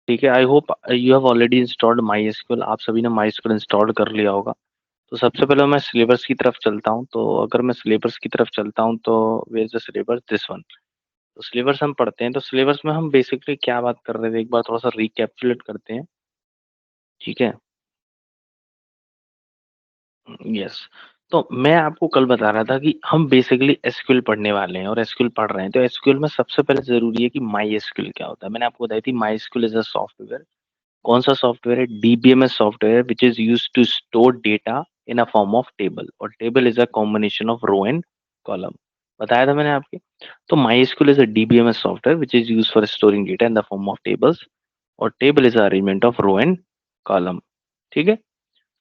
ठीक है, I hope you have already installed MySQL. आप सभी ने माईएसक्यूएल इंस्टॉल कर लिया होगा। तो सबसे पहले मैं सिलेबस की तरफ चलता हूँ। तो अगर मैं सिलेबस की तरफ चलता हूँ तो where is the syllabus? This one. तो सिलेबस हम पढ़ते हैं। तो सिलेबस में हम बेसिकली क्या बात कर रहे थे, एक बार थोड़ा सा रिकैप्चुलेट करते हैं। ठीक है, यस। तो मैं आपको कल बता रहा था कि हम बेसिकली एसक्यूएल पढ़ने वाले हैं और एसक्यूएल पढ़ रहे हैं। तो एसक्यूएल में सबसे पहले जरूरी है कि माई एसक्यूएल क्या होता है। मैंने आपको बताई थी MySQL is a software. कौन सा सॉफ्टवेयर है? DBMS software which is used to store data in a form of table, और table is a combination of row and column. बताया था मैंने आपके। तो MySQL is a DBMS software which is used for storing data in the form of tables, और table is a arrangement of row and column. ठीक है,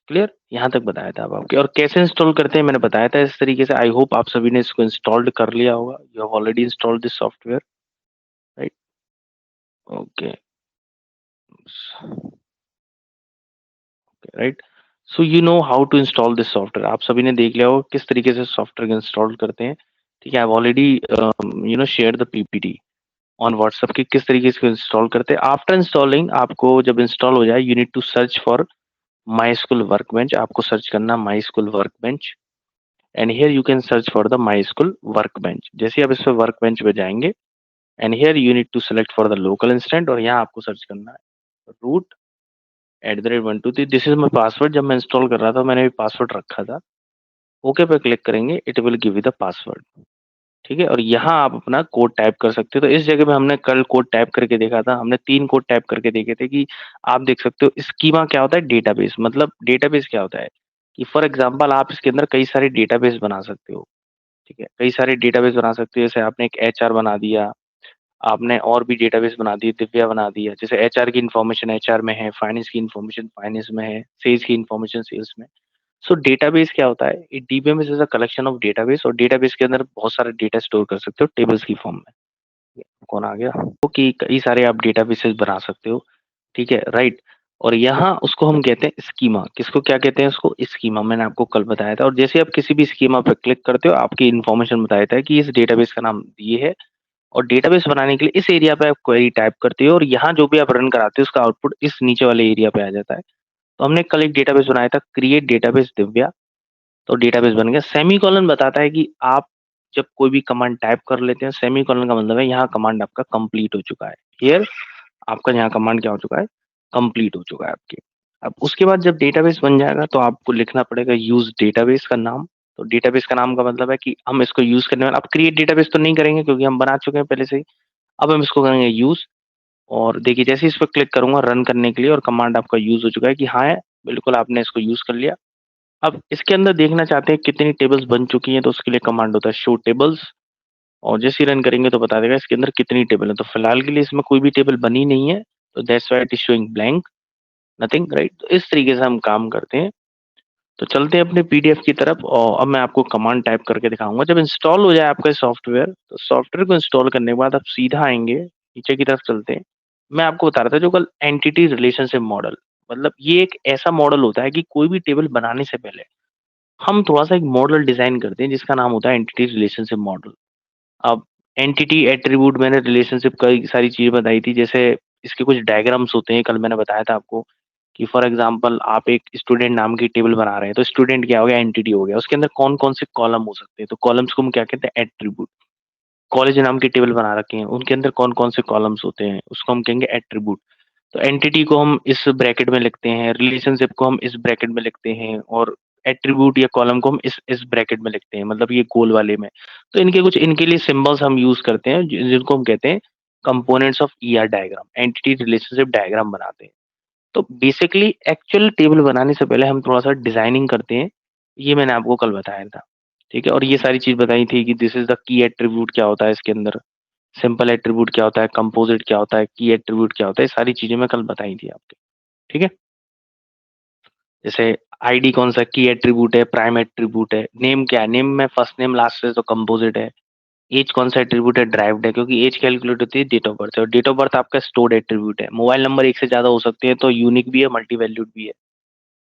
clear? यहाँ तक बताया था अब आपके। और कैसे इंस्टॉल करते हैं मैंने बताया था इस तरीके से। आई होप आप सभी ने इसको इंस्टॉल्ड कर लिया होगा। You have already installed this software, right? Okay, right. So you know how to install this software. आप सभी ने देख लिया होगा किस तरीके से सॉफ्टवेयर इंस्टॉल करते हैं। ठीक है, I already share the PPT on WhatsApp की किस तरीके से इंस्टॉल करते हैं। आफ्टर इंस्टॉलिंग, आपको जब इंस्टॉल हो जाए, you need to search for MySQL workbench. आपको सर्च करना MySQL workbench, and here you can search for the MySQL workbench. जैसे आप इस पर वर्कबेंच पे जाएंगे, and here you need to select for the local instance, और यहाँ आपको सर्च करना है root @123। This is my password. जब मैं इंस्टॉल कर रहा था मैंने भी पासवर्ड रखा था। ओके पे क्लिक करेंगे, it will give you the password. ठीक है, और यहाँ आप अपना कोड टाइप कर सकते हो। तो इस जगह पे हमने कल कोड टाइप करके देखा था। हमने 3 कोड टाइप करके देखे थे कि आप देख सकते हो स्कीमा क्या होता है, डेटाबेस। मतलब डेटाबेस क्या होता है कि फॉर एग्जांपल आप इसके अंदर कई सारे डेटाबेस बना सकते हो। ठीक है, कई सारे डेटाबेस बना सकते हो। जैसे आपने एक एचआर बना दिया, आपने और भी डेटाबेस बना दिए, दिव्या बना दिया। जैसे एचआर की इन्फॉर्मेशन एचआर में है, फाइनेंस की इन्फॉर्मेशन फाइनेंस में है, सेल्स की इन्फॉर्मेशन सेल्स में। सो डेटाबेस क्या होता है? DBMS is a collection of database, और डेटाबेस के अंदर बहुत सारे डेटा स्टोर कर सकते हो टेबल्स की फॉर्म में। कौन आ गया? तो कि कई सारे आप डेटाबेसेस बना सकते हो। ठीक है, राइट। और यहाँ उसको हम कहते हैं स्कीमा। किसको क्या कहते हैं? उसको स्कीमा। मैंने आपको कल बताया था। और जैसे आप किसी भी स्कीमा पर क्लिक करते हो, आपकी इन्फॉर्मेशन बताया था कि इस डेटाबेस का नाम ये है, और डेटाबेस बनाने के लिए इस एरिया पे आप क्वेरी टाइप करते हो, और यहाँ जो भी आप रन कराते हो उसका आउटपुट इस नीचे वाले एरिया पे आ जाता है। तो हमने कल एक डेटाबेस बनाया था, क्रिएट डेटाबेस दिव्या। तो डेटाबेस बन गया। सेमीकोलन बताता है कि आप जब कोई भी कमांड टाइप कर लेते हैं, सेमीकोलन का मतलब है यहाँ कमांड आपका कंप्लीट हो चुका है। हियर आपका यहाँ कमांड क्या हो चुका है? कंप्लीट हो चुका है आपके। अब उसके बाद जब डेटाबेस बन जाएगा तो आपको लिखना पड़ेगा यूज डेटाबेस का नाम। तो डेटाबेस का नाम का मतलब है कि हम इसको यूज करने वाले। अब क्रिएट डेटाबेस तो नहीं करेंगे क्योंकि हम बना चुके हैं पहले से ही। अब हम इसको करेंगे यूज। और देखिए जैसे इस पर क्लिक करूंगा रन करने के लिए, और कमांड आपका यूज हो चुका है कि हाँ है, बिल्कुल आपने इसको यूज कर लिया। अब इसके अंदर देखना चाहते हैं कितनी टेबल्स बन चुकी हैं, तो उसके लिए कमांड होता है शो टेबल्स, और जैसे ही रन करेंगे तो बता देगा इसके अंदर कितनी टेबल है। तो फिलहाल के लिए इसमें कोई भी टेबल बनी नहीं है, तो that's why it is showing blank, nothing, right. तो इस तरीके से हम काम करते हैं। तो चलते हैं अपने पीडीएफ की तरफ, और अब मैं आपको कमांड टाइप करके दिखाऊंगा। जब इंस्टॉल हो जाए आपका सॉफ्टवेयर, तो सॉफ्टवेयर को इंस्टॉल करने के बाद आप सीधा आएंगे, नीचे की तरफ चलते हैं। मैं आपको बता रहा था जो कल एंटिटी रिलेशनशिप मॉडल, मतलब ये एक ऐसा मॉडल होता है कि कोई भी टेबल बनाने से पहले हम थोड़ा-सा एक मॉडल डिज़ाइन करते हैं जिसका नाम होता है एंटिटी रिलेशनशिप मॉडल। अब एंटिटी, एट्रिब्यूट, मैंने रिलेशनशिप कई सारी चीज़ें बताई थी। जैसे इसके कुछ डायग्राम्स होते हैं, कल मैंने बताया था आपको कि फॉर एग्ज़ाम्पल आप एक स्टूडेंट नाम की टेबल बना रहे हैं, तो स्टूडेंट क्या हो गया? एंटिटी हो गया। उसके अंदर कौन-कौन से कॉलम हो सकते हैं? तो कॉलम्स को हम क्या कहते हैं? एट्रिब्यूट। कॉलेज नाम की टेबल बना रखे हैं, उनके अंदर कौन-कौन से कॉलम्स होते हैं? उसको हम कहेंगे एट्रिब्यूट। तो एंटिटी को हम इस ब्रैकेट में लिखते हैं, रिलेशनशिप को हम इस ब्रैकेट में लिखते हैं, और एट्रीब्यूट या कॉलम को हम इस ब्रैकेट में लिखते हैं, मतलब ये गोल वाले में। तो इनके कुछ इनके लिए सिंबल्स हम यूज करते हैं जिनको हम कहते हैं components of ER diagram, entity relationship diagram बनाते हैं। तो बेसिकली एक्चुअल टेबल बनाने से पहले हम थोड़ा सा डिजाइनिंग करते हैं। ये मैंने आपको कल बताया था। ठीक है, और ये सारी चीज बताई थी कि this is the key attribute क्या होता है इसके अंदर, सिंपल एट्रीब्यूट क्या होता है, कंपोजिट क्या होता है, की एट्रीब्यूट क्या होता है, ये सारी चीजें मैं कल बताई थी आपको। ठीक है, जैसे आईडी कौन सा की एट्रीब्यूट है, प्राइम एट्रीब्यूट है, नेम क्या है, नेम में फर्स्ट नेम लास्ट से तो कंपोजिट है। एज कौन सा एट्रीब्यूट है, ड्राइव्ड है, क्योंकि एज कैलकुलेट होती है डेट ऑफ बर्थ से, और डेट ऑफ बर्थ आपका स्टोर्ड एट्रीब्यूट है। मोबाइल नंबर एक से ज्यादा हो सकते हैं, तो यूनिक भी है, मल्टी वैल्यूड भी है।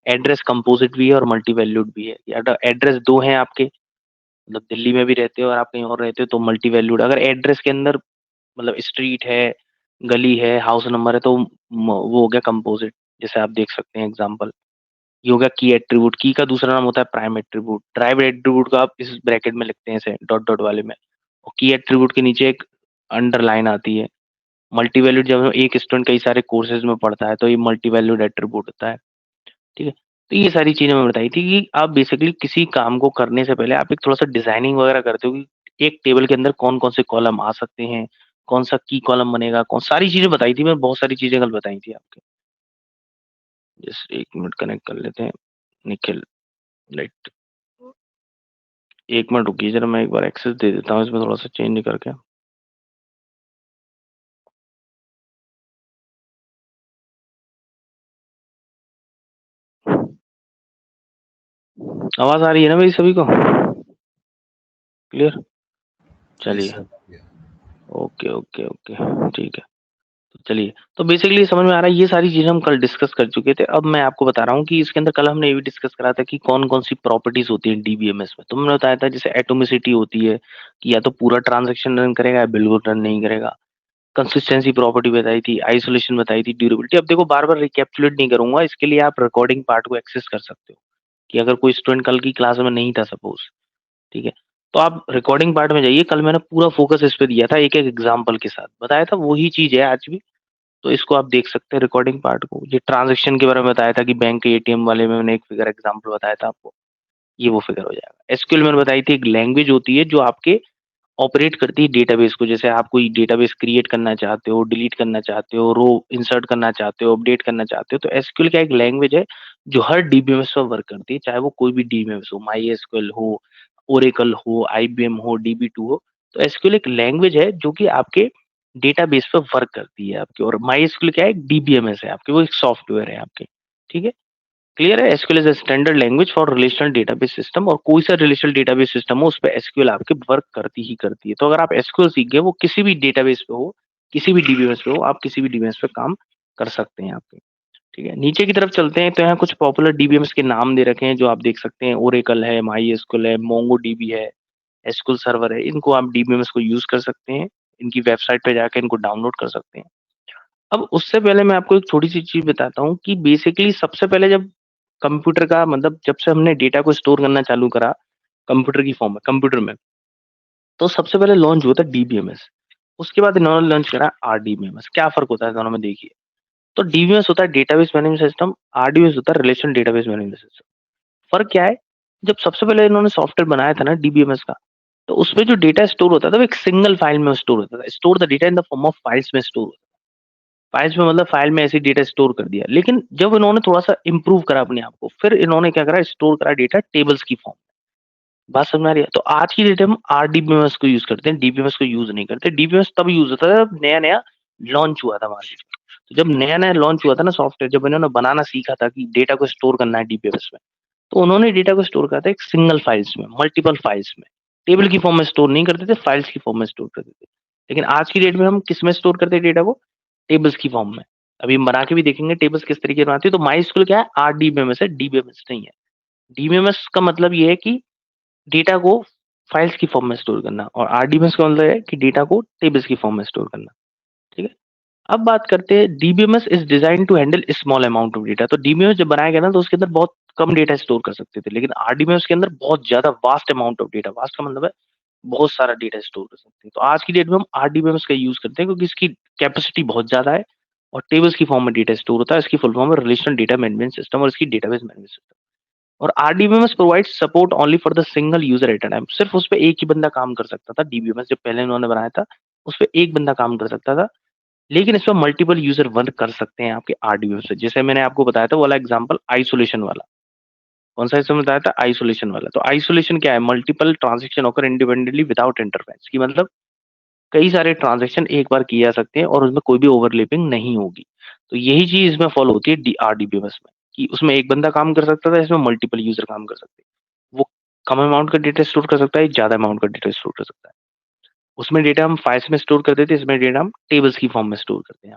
एड्रेस कंपोजिट भी है और मल्टी वैल्यूड भी है। या एड्रेस दो हैं आपके, मतलब दिल्ली में भी रहते हो और आप कहीं और रहते हो, तो मल्टी वैल्यूड। अगर एड्रेस के अंदर मतलब स्ट्रीट है, गली है, हाउस नंबर है, तो वो हो गया कंपोजिट, जैसे आप देख सकते हैं एग्जाम्पल। ये हो गया की एट्रीब्यूट। की का दूसरा नाम होता है प्राइम एट्रीब्यूट। प्राइम एट्रीब्यूट को आप इस ब्रैकेट में लिखते हैं ऐसे डॉट डॉट वाले में, और की एट्रीब्यूट के नीचे एक अंडरलाइन आती है। मल्टी वैल्यूड, जब एक स्टूडेंट कई सारे कोर्सेज में पढ़ता है तो ये मल्टी वैल्यूड एट्रीब्यूट होता है। ठीक है, तो ये सारी चीजें मैं बताई थी कि आप बेसिकली किसी काम को करने से पहले आप एक थोड़ा सा डिजाइनिंग वगैरह करते हो कि एक टेबल के अंदर कौन कौन से कॉलम आ सकते हैं, कौन सा की कॉलम बनेगा, कौन सारी चीजें बताई थी। मैं बहुत सारी चीजें कल बताई थी आपके। जस्ट एक मिनट कनेक्ट कर लेते हैं। निखिल, राइट। एक मिनट रुकिए जरा, मैं एक बार एक्सेस दे देता हूँ इसमें थोड़ा सा चेंज करके। आवाज आ रही है ना मेरी सभी को? क्लियर? यस चलिए, सर। ओके ओके ओके, ठीक है। तो चलिए, तो बेसिकली समझ में आ रहा है, ये सारी चीजें हम कल डिस्कस कर चुके थे। अब मैं आपको बता रहा हूँ कि इसके अंदर कल हमने ये भी डिस्कस करा था कि कौन कौन सी प्रॉपर्टीज होती है डीबीएमएस में। तो मैंने बताया था जैसे एटोमिसिटी होती है कि या तो पूरा ट्रांजेक्शन रन करेगा या बिल्कुल रन नहीं करेगा। कंसिस्टेंसी प्रॉपर्टी बताई थी, आइसोलेशन बताई थी, ड्यूरेबिलिटी। अब देखो बार बार रिकैप्चुलेट नहीं करूंगा, इसके लिए आप रिकॉर्डिंग पार्ट को एक्सेस कर सकते हो कि अगर कोई स्टूडेंट कल की क्लास में नहीं था सपोज, ठीक है, तो आप रिकॉर्डिंग पार्ट में जाइए। कल मैंने पूरा फोकस इस पे दिया था, एक एक एग्जाम्पल के साथ बताया था, वही चीज है आज भी। तो इसको आप देख सकते हैं रिकॉर्डिंग पार्ट को। ये ट्रांजैक्शन के बारे में बताया था कि बैंक के एटीएम वाले में मैंने एक फिगर एग्जांपल बताया था आपको, ये वो फिगर हो जाएगा। एसक्यूएल मैंने बताई थी एक लैंग्वेज होती है जो आपके ऑपरेट करती है डेटाबेस को। जैसे आप कोई डेटाबेस क्रिएट करना चाहते हो, डिलीट करना चाहते हो, रो इंसर्ट करना चाहते हो, अपडेट करना चाहते हो, तो एसक्यूएल क्या एक लैंग्वेज है जो हर डीबीएमएस पर वर्क करती है, चाहे वो कोई भी डीबीएमएस हो, माई एसक्यूएल हो, ओरेकल हो, आईबीएम हो, डीबी2 हो। तो एसक्यूएल एक लैंग्वेज है जो कि आपके डेटाबेस पे वर्क करती है आपके। और माई एसक्यूएल क्या है, एक डीबीएमएस है आपके, वो एक सॉफ्टवेयर है आपके। ठीक है, क्लियर है? SQL is a standard language for relational database system, और कोई सा रिलेशनल डेटाबेस सिस्टम हो उस पे एसक्यूएल आपके वर्क करती ही करती है। तो अगर आप एसक्यूएल सीख गए, वो किसी भी डेटाबेस पे हो, किसी भी डीबीएमएस पे हो, आप किसी भी डीबीएमएस पे काम कर सकते हैं आपके। ठीक है, नीचे की तरफ चलते हैं तो यहाँ कुछ पॉपुलर डीबीएमएस के नाम दे रखे हैं जो आप देख सकते हैं। ओरेकल है, माई एसक्यूएल है, मोंगो डीबी है, एसक्यूएल सर्वर है। इनको आप डीबीएमएस को यूज कर सकते हैं, इनकी वेबसाइट पे जाकर इनको डाउनलोड कर सकते हैं। अब उससे पहले मैं आपको एक छोटी सी चीज बताता हूँ कि बेसिकली सबसे पहले जब कंप्यूटर का मतलब जब से हमने डेटा को स्टोर करना चालू करा कंप्यूटर की फॉर्म में, कंप्यूटर में, तो सबसे पहले लॉन्च हुआ था डीबीएमएस। उसके बाद इन्होंने लॉन्च करा आरडीबीएमएस। क्या फर्क होता है दोनों में देखिए। तो डीबीएमएस होता है डेटाबेस मैनेजमेंट सिस्टम, आरडीबीएमएस होता है रिलेशन डेटाबेस मैनेजमेंट सिस्टम। फर्क क्या है, जब सबसे पहले इन्होंने सॉफ्टवेयर बनाया था ना डीबीएमएस का, तो उसमें जो डेटा स्टोर होता था वो एक सिंगल फाइल में स्टोर होता था। Store the data in the form of files में स्टोर होता था। फाइल्स में मतलब फाइल में ऐसे डेटा स्टोर कर दिया। लेकिन जब इन्होंने थोड़ा सा इंप्रूव करा अपने आप को, फिर इन्होंने क्या करा, स्टोर करा डेटा टेबल्स की फॉर्म। बात समझ में आ रही है? तो आज की डेट में हम आरडीबीएमएस को यूज करते हैं, डीबीएमएस को यूज नहीं करते। डीबीएमएस तब यूज होता था जब नया नया लॉन्च हुआ था मार्केट में। तो जब नया नया लॉन्च हुआ था ना सॉफ्टवेयर, जब इन्होंने बनाना सीखा था कि डेटा को स्टोर करना है डीबीएमएस में, तो उन्होंने डेटा को स्टोर करा था एक सिंगल फाइल्स में, मल्टीपल फाइल्स में। टेबल की फॉर्म में स्टोर नहीं करते थे, फाइल्स की फॉर्म में स्टोर करते थे। लेकिन आज की डेट में हम किस में स्टोर करते हैं डेटा को? टेबल्स की फॉर्म में। अभी हम बना के भी देखेंगे टेबल्स किस तरीके से बनाती है। तो माई स्कूल क्या है, आरडीबीएमएस है, डीबीएमएस नहीं है। डीबीएमएस का मतलब ये है कि डेटा को फाइल्स की फॉर्म में स्टोर करना, और आरडीबीएमएस का मतलब है कि डेटा को टेबल्स की फॉर्म में स्टोर करना। ठीक है, अब बात करते हैं DBMS is design to handle small amount of data. तो डीबीएमएस जब बनाया गया ना तो उसके अंदर बहुत कम डेटा स्टोर कर सकते थे, लेकिन आरडीबीएमएस के अंदर बहुत ज्यादा vast amount of data, vast का मतलब है बहुत सारा डेटा स्टोर कर सकते हैं। तो आज की डेट में हम आरडीबीएमएस का यूज करते हैं क्योंकि इसकी कैपेसिटी बहुत ज्यादा है और टेबल्स की फॉर्म में डेटा स्टोर होता है। इसकी फुल फॉर्म है रिलेशनल डेटा मैनेजमेंट सिस्टम, और इसकी डेटाबेस मैनेजमेंट सिस्टम। और RDBMS provides support only for the single user at a time. सिर्फ उस पे एक ही बंदा काम कर सकता था। डीबीएमएस जब पहले इन्होंने बनाया था उस पे एक बंदा काम कर सकता था, लेकिन इसमें मल्टीपल यूजर वर्क कर सकते हैं आपके आरडीबीएमएस से। जैसे मैंने आपको बताया था वो वाला एग्जांपल आइसोलेशन वाला। कौन सा इसमें बताया था? आइसोलेशन वाला। तो आइसोलेशन क्या है? Multiple transaction occur independently without interference की मतलब कई सारे ट्रांजेक्शन एक बार किए जा सकते हैं और उसमें कोई भी ओवरलैपिंग नहीं होगी। तो यही चीज इसमें फॉलो होती है आरडीबीएमएस में, कि उसमें एक बंदा काम कर सकता था, इसमें मल्टीपल यूजर काम कर सकते हैं। वो कम अमाउंट का डेटा स्टोर कर सकता है, ज्यादा अमाउंट का डेटा स्टोर कर सकता है। उसमें डेटा हम फाइल्स में स्टोर करते थे, इसमें डेटा हम टेबल्स की फॉर्म में स्टोर करते हैं।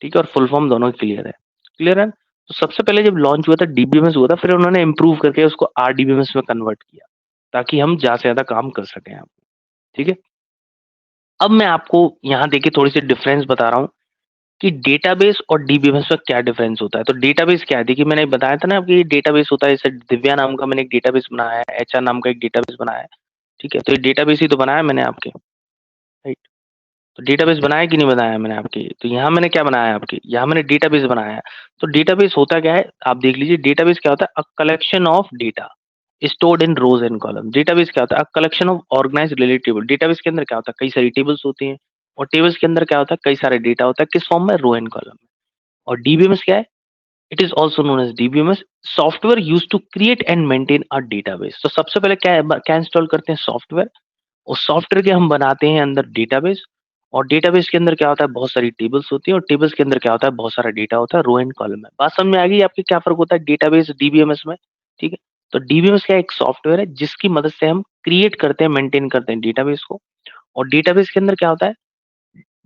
ठीक है, और फुल फॉर्म दोनों क्लियर है? क्लियर है? तो सबसे पहले जब लॉन्च हुआ था डीबीएमएस हुआ था, फिर उन्होंने इम्प्रूव करके उसको आरडीबीएमएस में कन्वर्ट किया ताकि हम ज्यादा से ज्यादा काम कर सकें आप। ठीक है, अब मैं आपको यहाँ देखिए थोड़ी सी डिफरेंस बता रहा हूँ कि डेटाबेस और डीबीएमएस में क्या डिफरेंस होता है। तो डेटाबेस क्या है? देखिए मैंने बताया था ना आपको, ये डेटाबेस होता है, जैसे दिव्या नाम का मैंने एक डेटाबेस बनाया है, एचआर नाम का एक डेटाबेस बनाया है, ठीक है? तो ये डेटाबेस ही तो बनाया है मैंने आपके, राइट? तो डेटाबेस बनाया कि नहीं बनाया मैंने आपके? तो यहाँ मैंने क्या बनाया है आपके? यहाँ मैंने डेटाबेस बनाया है। तो डेटाबेस होता क्या है? आप देख लीजिए, डेटाबेस क्या होता है? A collection of data stored in rows and columns. Database क्या होता है? A collection of organised related table. Database के अंदर क्या होता है? कई सारी टेबल्स होती हैं, और टेबल्स के अंदर क्या होता है? कई सारे डेटा होता है, किस फॉर्म में? रो एंड कॉलम में। और डीबीएमएस क्या है? It is also known as DBMS, software use to create and maintain a database. तो सबसे पहले क्या है, क्या इंस्टॉल करते हैं? सॉफ्टवेयर। और सॉफ्टवेयर के हम बनाते हैं अंदर डेटाबेस। और डेटाबेस के अंदर क्या होता है? बहुत सारी टेबल्स होती है, और टेबल्स के अंदर क्या होता है? बहुत सारा डेटा होता है, रो एंड कॉलम में। बात समझ में आ गई आपके, क्या फर्क होता है डेटाबेस डीबीएमएस में? ठीक है। तो डीबीएमएस क्या एक सॉफ्टवेयर है जिसकी मदद से हम क्रिएट करते हैं, मेंटेन करते हैं डेटाबेस को। और डेटाबेस के अंदर क्या होता है?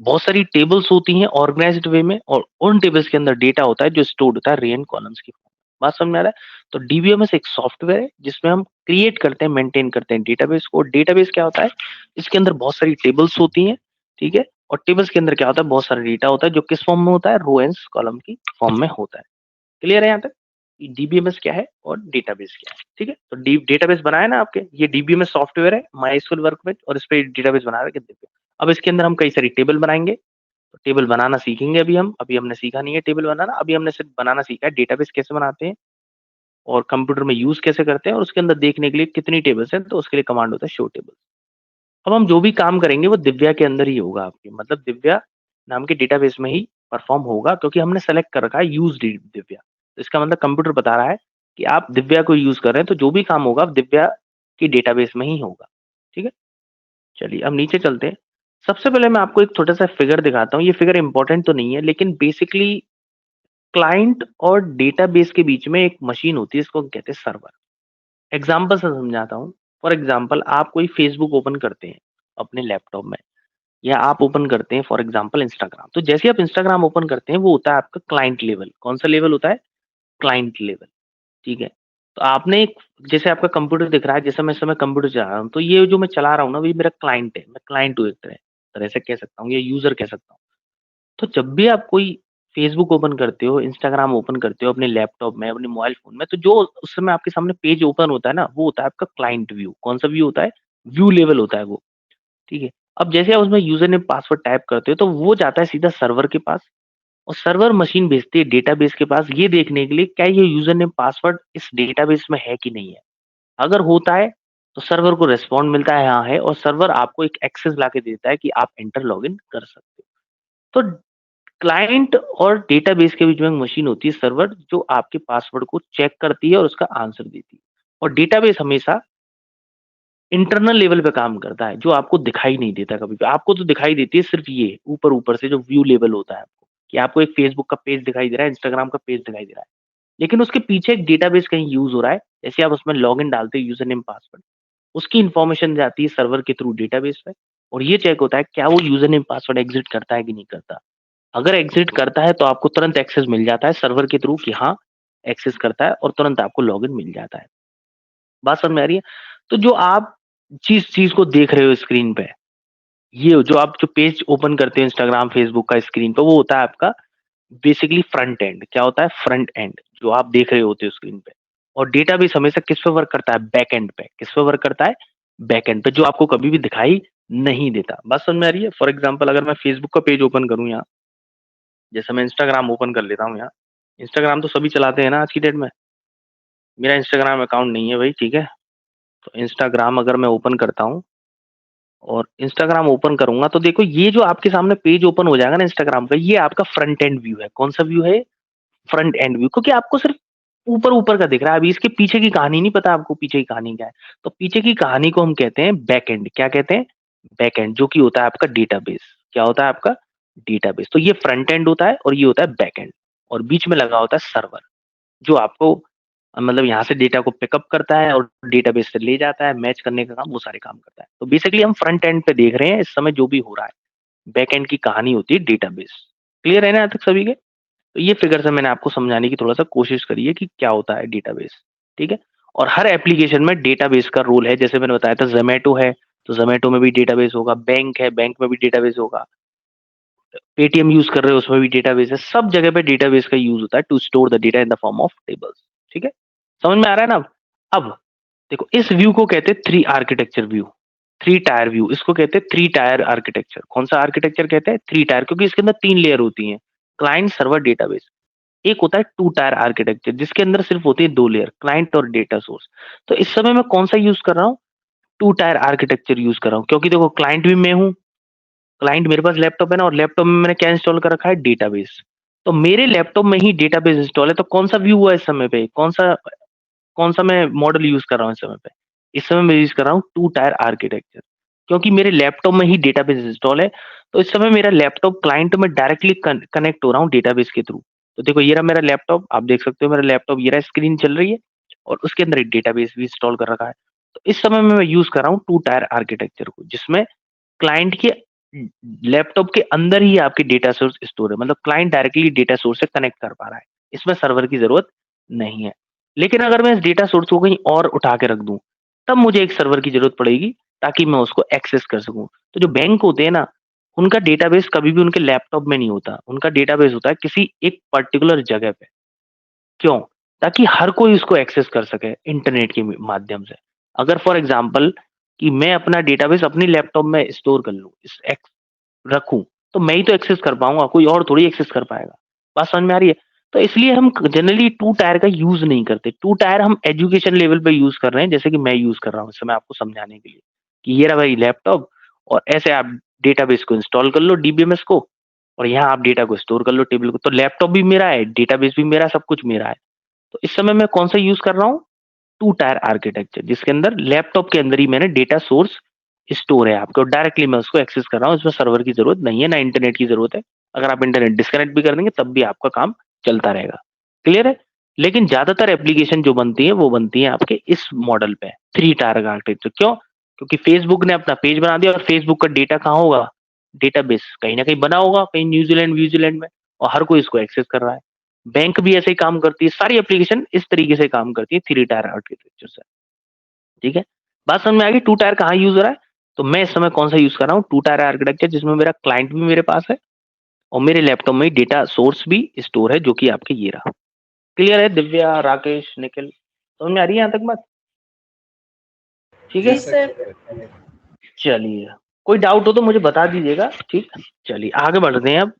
बहुत सारी टेबल्स होती हैं ऑर्गेनाइज्ड वे में, और उन टेबल्स के अंदर डेटा होता है जो स्टोर्ड होता है रे एंड कॉलम्स की फॉर्म में। बात समझ में आ रहा है? तो डीबीएमएस एक सॉफ्टवेयर है जिसमें हम क्रिएट करते हैं, मेंटेन करते हैं डेटाबेस को। डेटाबेस क्या होता है? इसके अंदर बहुत सारी टेबल्स होती हैं, ठीक है? और टेबल्स के अंदर क्या होता है? बहुत सारा डेटा होता है जो किस फॉर्म में होता है? रो एंड कॉलम की फॉर्म में होता है। क्लियर है यहाँ तक? डीबीएमएस क्या है और डेटाबेस क्या है, ठीक है? तो डेटाबेस बनाया ना आपके, ये डीबीएमएस सॉफ्टवेयर है माइस्क्यूएल वर्कबेंच, और इस पे डेटाबेस बना रखे देखिए। अब इसके अंदर हम कई सारी टेबल बनाएंगे। तो टेबल बनाना सीखेंगे अभी हम। अभी हमने सीखा नहीं है टेबल बनाना, अभी हमने सिर्फ बनाना सीखा है डेटाबेस कैसे बनाते हैं, और कंप्यूटर में यूज कैसे करते हैं, और उसके अंदर देखने के लिए कितनी टेबल्स हैं, तो उसके लिए कमांड होता है शो टेबल। अब हम जो भी काम करेंगे वो दिव्या के अंदर ही होगा आपके, मतलब दिव्या नाम के डेटाबेस में ही परफॉर्म होगा, क्योंकि हमने सेलेक्ट कर रखा है यूज दिव्या। तो इसका मतलब कंप्यूटर बता रहा है कि आप दिव्या को यूज कर रहे हैं, तो जो भी काम होगा दिव्या की डेटाबेस में ही होगा, ठीक है? चलिए अब नीचे चलते हैं। सबसे पहले मैं आपको एक छोटा सा फिगर दिखाता हूँ। ये फिगर इंपॉर्टेंट तो नहीं है, लेकिन बेसिकली क्लाइंट और डेटाबेस के बीच में एक मशीन होती है, इसको हम कहते हैं सर्वर। एग्जाम्पल से समझाता हूँ। फॉर एग्जाम्पल आप कोई फेसबुक ओपन करते हैं अपने लैपटॉप में, या आप ओपन करते हैं फॉर एग्जाम्पल इंस्टाग्राम। तो जैसे आप इंस्टाग्राम ओपन करते हैं, वो होता है आपका क्लाइंट लेवल। कौन सा लेवल होता है? क्लाइंट लेवल, ठीक है? तो आपने एक, जैसे आपका कंप्यूटर दिख रहा है, जैसे मैं इस समय कंप्यूटर चला रहा हूँ, तो ये जो मैं चला रहा हूँ ना, ये मेरा क्लाइंट है। मैं क्लाइंट हूँ एक तरह तरह से कह सकता हूँ, या यूजर कह सकता हूँ। तो जब भी आप कोई फेसबुक ओपन करते हो, इंस्टाग्राम ओपन करते हो अपने लैपटॉप में, अपने मोबाइल फोन में, तो जो उस समय आपके सामने पेज ओपन होता है ना, वो होता है आपका क्लाइंट व्यू। कौन सा व्यू होता है? व्यू लेवल होता है वो, ठीक है? अब जैसे आप उसमें यूजर नेम पासवर्ड टाइप करते हो, तो वो जाता है सीधा सर्वर के पास, और सर्वर मशीन भेजती है डेटाबेस के पास, ये देखने के लिए क्या ये यूजर नेम पासवर्ड इस डेटाबेस में है कि नहीं है। अगर होता है, तो सर्वर को रिस्पॉन्ड मिलता है हाँ है, और सर्वर आपको एक एक्सेस ला के देता है कि आप एंटर लॉगिन कर सकते हो। तो क्लाइंट और डेटाबेस के बीच में एक मशीन होती है सर्वर, जो आपके पासवर्ड को चेक करती है और उसका आंसर देती है। और डेटाबेस हमेशा इंटरनल लेवल पे काम करता है, जो आपको दिखाई नहीं देता कभी भी। आपको तो दिखाई देती है सिर्फ ये ऊपर-ऊपर से जो व्यू लेवल होता है आपको, कि आपको एक फेसबुक का पेज दिखाई दे रहा है, इंस्टाग्राम का पेज दिखाई दे रहा है। लेकिन उसके पीछे एक डेटाबेस कहीं यूज़ हो रहा है। जैसे आप उसमें लॉगिन डालते हो यूज़र नेम पासवर्ड, उसकी इन्फॉर्मेशन जाती है सर्वर के थ्रू डेटाबेस पे, और ये चेक होता है क्या वो यूज़र नेम पासवर्ड एग्ज़िट करता है कि नहीं करता। अगर एग्ज़िट करता है, तो आपको तुरंत एक्सेस मिल जाता है सर्वर के थ्रू कि हाँ, एक्सेस करता है, और तुरंत आपको लॉगिन मिल जाता है। बात समझ में आ रही है? तो जो आप जिस चीज़ को देख रहे हो स्क्रीन पे, ये जो आप जो पेज ओपन करते हो इंस्टाग्राम, फेसबुक का स्क्रीन पे, वो होता है आपका बेसिकली फ्रंट एंड। क्या होता है? फ्रंट एंड, जो आप देख रहे होते हो स्क्रीन पे। और डेटाबेस हमेशा किस पे वर्क करता है? बैक एंड पे। किस पे वर्क करता है? बैक एंड पे, जो आपको कभी भी दिखाई नहीं देता। बात समझ में आ रही है? फॉर एग्जांपल अगर मैं फेसबुक का पेज ओपन करूँ यहाँ, जैसे मैं इंस्टाग्राम ओपन कर लेता हूँ यहाँ। इंस्टाग्राम तो सभी चलाते हैं ना आज की डेट में। मेरा इंस्टाग्राम अकाउंट नहीं है भाई, ठीक है? तो इंस्टाग्राम अगर मैं ओपन करता हूँ, और इंस्टाग्राम ओपन करूँगा, तो देखो ये जो आपके सामने पेज ओपन हो जाएगा ना इंस्टाग्राम का, ये आपका फ्रंट एंड व्यू है। कौन-सा व्यू है? फ्रंट एंड व्यू, क्योंकि आपको सिर्फ ऊपर-ऊपर का दिख रहा है। अभी इसके पीछे की कहानी नहीं पता आपको, पीछे की कहानी क्या है। तो पीछे की कहानी को हम कहते हैं बैक एंड। क्या कहते हैं? बैक एंड, जो कि होता है आपका डेटाबेस। क्या होता है आपका? डेटाबेस। तो ये फ्रंट एंड होता है, और ये होता है बैक एंड, और बीच में लगा होता है सर्वर, जो आपको मतलब यहाँ से डेटा को पिकअप करता है और डेटाबेस से ले जाता है, मैच करने का काम, वो सारे काम करता है। तो बेसिकली हम फ्रंट एंड पे देख रहे हैं इस समय जो भी हो रहा है। बैक एंड की कहानी होती है डेटाबेस। क्लियर है ना यहाँ तक सभी के? तो ये फिगर से मैंने आपको समझाने की थोड़ा-सा कोशिश करी है कि क्या होता है डेटाबेस, ठीक है? और हर एप्लीकेशन में डेटाबेस का रोल है। जैसे मैंने बताया था ज़ोमैटो है, तो ज़ोमैटो में भी डेटाबेस होगा, बैंक है, बैंक में भी डेटाबेस होगा। पेटीएम यूज कर रहे हो उसमें भी डेटाबेस है, सब जगह पे डेटाबेस का यूज होता है to store the data in the form of tables. ठीक है, समझ में आ रहा है ना? अब देखो इस व्यू को कहते हैं three architecture view, three tier view, इसको कहते हैं थ्री टायर आर्किटेक्चर। कौन सा आर्किटेक्चर कहते हैं? थ्री टायर, क्योंकि इसके अंदर तीन लेयर होती हैं, क्लाइंट सर्वर डेटाबेस। एक होता है टू टायर आर्किटेक्चर जिसके अंदर सिर्फ होती है दो लेयर, क्लाइंट और डेटा सोर्स। तो इस समय मैं कौन सा यूज कर रहा हूँ? टू टायर आर्किटेक्चर यूज कर रहा हूँ, क्योंकि देखो क्लाइंट भी मैं हूँ, क्लाइंट मेरे पास लैपटॉप है ना, और लैपटॉप में मैंने क्या इंस्टॉल कर रखा है? डेटाबेस। तो मेरे लैपटॉप में ही डेटाबेस इंस्टॉल है, तो कौन सा व्यू हुआ इस समय पे? कौन सा मैं मॉडल यूज कर रहा हूँ इस समय पे? इस समय मैं यूज कर रहा हूँ टू टायर आर्किटेक्चर, क्योंकि मेरे लैपटॉप में ही डेटाबेस इंस्टॉल है। तो इस समय मेरा लैपटॉप क्लाइंट में डायरेक्टली कनेक्ट हो रहा हूँ डेटाबेस के थ्रू। तो देखो ये रहा मेरा लैपटॉप, आप देख सकते हो मेरा लैपटॉप, ये रहा स्क्रीन चल रही है और उसके अंदर एक डेटाबेस भी इंस्टॉल कर रखा है। तो इस समय में मैं यूज कर रहा हूँ टू टायर आर्किटेक्चर को, जिसमें क्लाइंट के लैपटॉप के अंदर ही आपकी डेटा सोर्स स्टोर है, मतलब क्लाइंट डायरेक्टली डेटा सोर्स से कनेक्ट कर पा रहा है, इसमें सर्वर की जरूरत नहीं है। लेकिन अगर मैं इस डेटा सोर्स को कहीं और उठा के रख दूं, तब मुझे एक सर्वर की जरूरत पड़ेगी ताकि मैं उसको एक्सेस कर सकूं। तो जो बैंक होते हैं ना, उनका डेटाबेस कभी भी उनके लैपटॉप में नहीं होता, उनका डेटाबेस होता है किसी एक पर्टिकुलर जगह पे। क्यों? ताकि हर कोई उसको एक्सेस कर सके इंटरनेट के माध्यम से। अगर फॉर एग्जांपल कि मैं अपना डेटाबेस अपने लैपटॉप में स्टोर कर लूं, रखूं, तो मैं ही तो एक्सेस कर पाऊंगा, कोई और थोड़ी एक्सेस कर पाएगा। बात समझ में आ रही है? तो इसलिए हम जनरली टू टायर का यूज नहीं करते। टू टायर हम एजुकेशन लेवल पे यूज कर रहे हैं, जैसे कि मैं यूज कर रहा हूँ इस समय आपको समझाने के लिए कि ये रहा भाई लैपटॉप, और ऐसे आप डेटाबेस को इंस्टॉल कर लो, डीबीएमएस को, और यहाँ आप डेटा को स्टोर कर लो टेबल को। तो लैपटॉप भी मेरा है, डेटाबेस भी मेरा, सब कुछ मेरा है। तो इस समय मैं कौन सा यूज कर रहा हूँ? टू टायर आर्किटेक्चर, जिसके अंदर लैपटॉप के अंदर ही मैंने डेटा सोर्स स्टोर है आपके, और डायरेक्टली मैं उसको एक्सेस कर रहा हूँ, इसमें सर्वर की जरूरत नहीं है, ना इंटरनेट की जरूरत है। अगर आप इंटरनेट डिस्कनेक्ट भी कर देंगे तब भी आपका काम चलता रहेगा। क्लियर है? लेकिन ज्यादातर एप्लीकेशन जो बनती है वो बनती है आपके इस मॉडल पे, थ्री टायर आर्किटेक्चर। क्यों? क्योंकि फेसबुक ने अपना पेज बना दिया, और फेसबुक का डेटा कहाँ होगा? डेटाबेस कहीं ना कहीं बना होगा, कहीं न्यूजीलैंड न्यूजीलैंड में, और हर कोई इसको एक्सेस कर रहा है। बैंक भी ऐसे ही काम करती है, सारी एप्लीकेशन इस तरीके से काम करती है थ्री टायर आर्किटेक्चर से। ठीक है, बात समझ में आ गई टू टायर कहाँ यूज हो रहा है? तो मैं इस समय कौन सा यूज कर रहा हूँ? टू टायर आर्किटेक्चर, जिसमें मेरा क्लाइंट भी मेरे पास है और मेरे लैपटॉप में डेटा सोर्स भी स्टोर है, जो कि आपके ये रहा। क्लियर है दिव्या, राकेश, निखिल? समझ में आ रही है यहाँ तक बात? ठीक जी है, सर। चलिए, कोई डाउट हो तो मुझे बता दीजिएगा। ठीक, चलिए आगे बढ़ते हैं।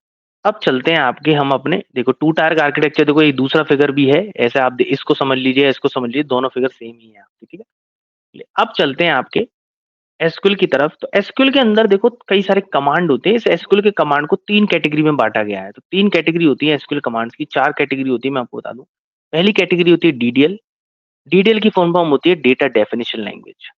अब चलते हैं आपके, हम अपने देखो टू टायर का आर्किटेक्चर, देखो एक दूसरा फिगर भी है ऐसे, आप इसको समझ लीजिए, इसको समझ लीजिए, दोनों फिगर सेम ही है आपके। ठीक है, अब चलते हैं आपके एसक्यूएल की तरफ। तो एसक्यूएल के अंदर देखो कई सारे कमांड होते हैं। इस एसक्यूएल के कमांड को तीन कैटेगरी में बांटा गया है। तो तीन कैटेगरी होती है एसक्यूएल कमांड्स की, चार कैटेगरी होती है, मैं आपको बता दूं। पहली कैटेगरी होती है डीडीएल। डीडीएल की फुल फॉर्म होती है डेटा डेफिनेशन लैंग्वेज,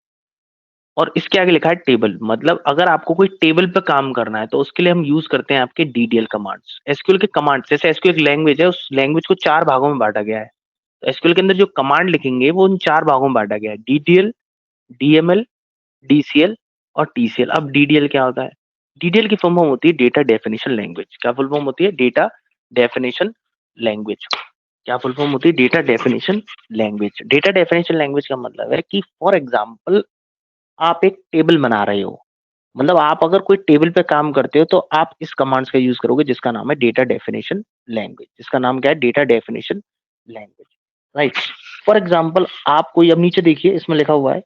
और इसके आगे लिखा है टेबल। मतलब अगर आपको कोई टेबल पे काम करना है तो उसके लिए हम यूज करते हैं आपके डीडीएल कमांड्स। एसक्यूएल के कमांड्स, जैसे एसक्यूएल एक लैंग्वेज है, उस लैंग्वेज को चार भागों में बांटा गया है। तो एसक्यूएल के अंदर जो कमांड लिखेंगे वो उन चार भागों में बांटा गया है, डीडीएल, डीएमएल, डीसीएल और टीसीएल। अब डीडीएल क्या होता है? डीडीएल की फुल फॉर्म होती है डेटा डेफिनेशन लैंग्वेज। क्या फुल फॉर्म होती है? Data definition language. क्या फुल फॉर्म होती है? Data definition language. Data definition language का मतलब है कि फॉर एग्जांपल आप एक टेबल बना रहे हो, मतलब आप अगर कोई टेबल पे काम करते हो तो आप इस कमांड्स का यूज करोगे, जिसका नाम है डेटा डेफिनेशन लैंग्वेज। जिसका नाम क्या है? Data definition language, right. For example आप कोई, अब नीचे देखिए इसमें लिखा हुआ है,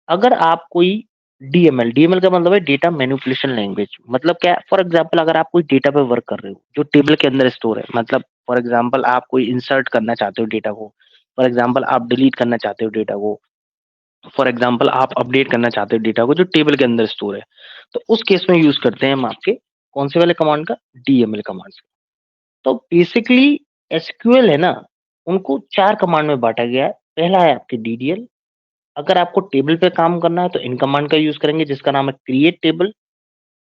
अगर आप कोई डीएमएल, डीएमएल का मतलब है डेटा मैनिपुलेशन लैंग्वेज। मतलब क्या? फॉर एग्जांपल अगर आप कोई डेटा पे वर्क कर रहे हो जो टेबल के अंदर स्टोर है, मतलब फॉर एग्जांपल आप कोई इंसर्ट करना चाहते हो डेटा को, फॉर एग्जांपल आप डिलीट करना चाहते हो डेटा को, फॉर एग्जांपल आप अपडेट करना चाहते हो डेटा को जो टेबल के अंदर स्टोर है, तो उस केस में यूज करते हैं हम आपके कौन से वाले कमांड का? DML command. तो बेसिकली एसक्यूएल है ना, उनको चार कमांड में बांटा गया है। पहला है आपके डीडीएल। अगर आपको टेबल पे काम करना है तो इन कमांड का यूज करेंगे, जिसका नाम है create table,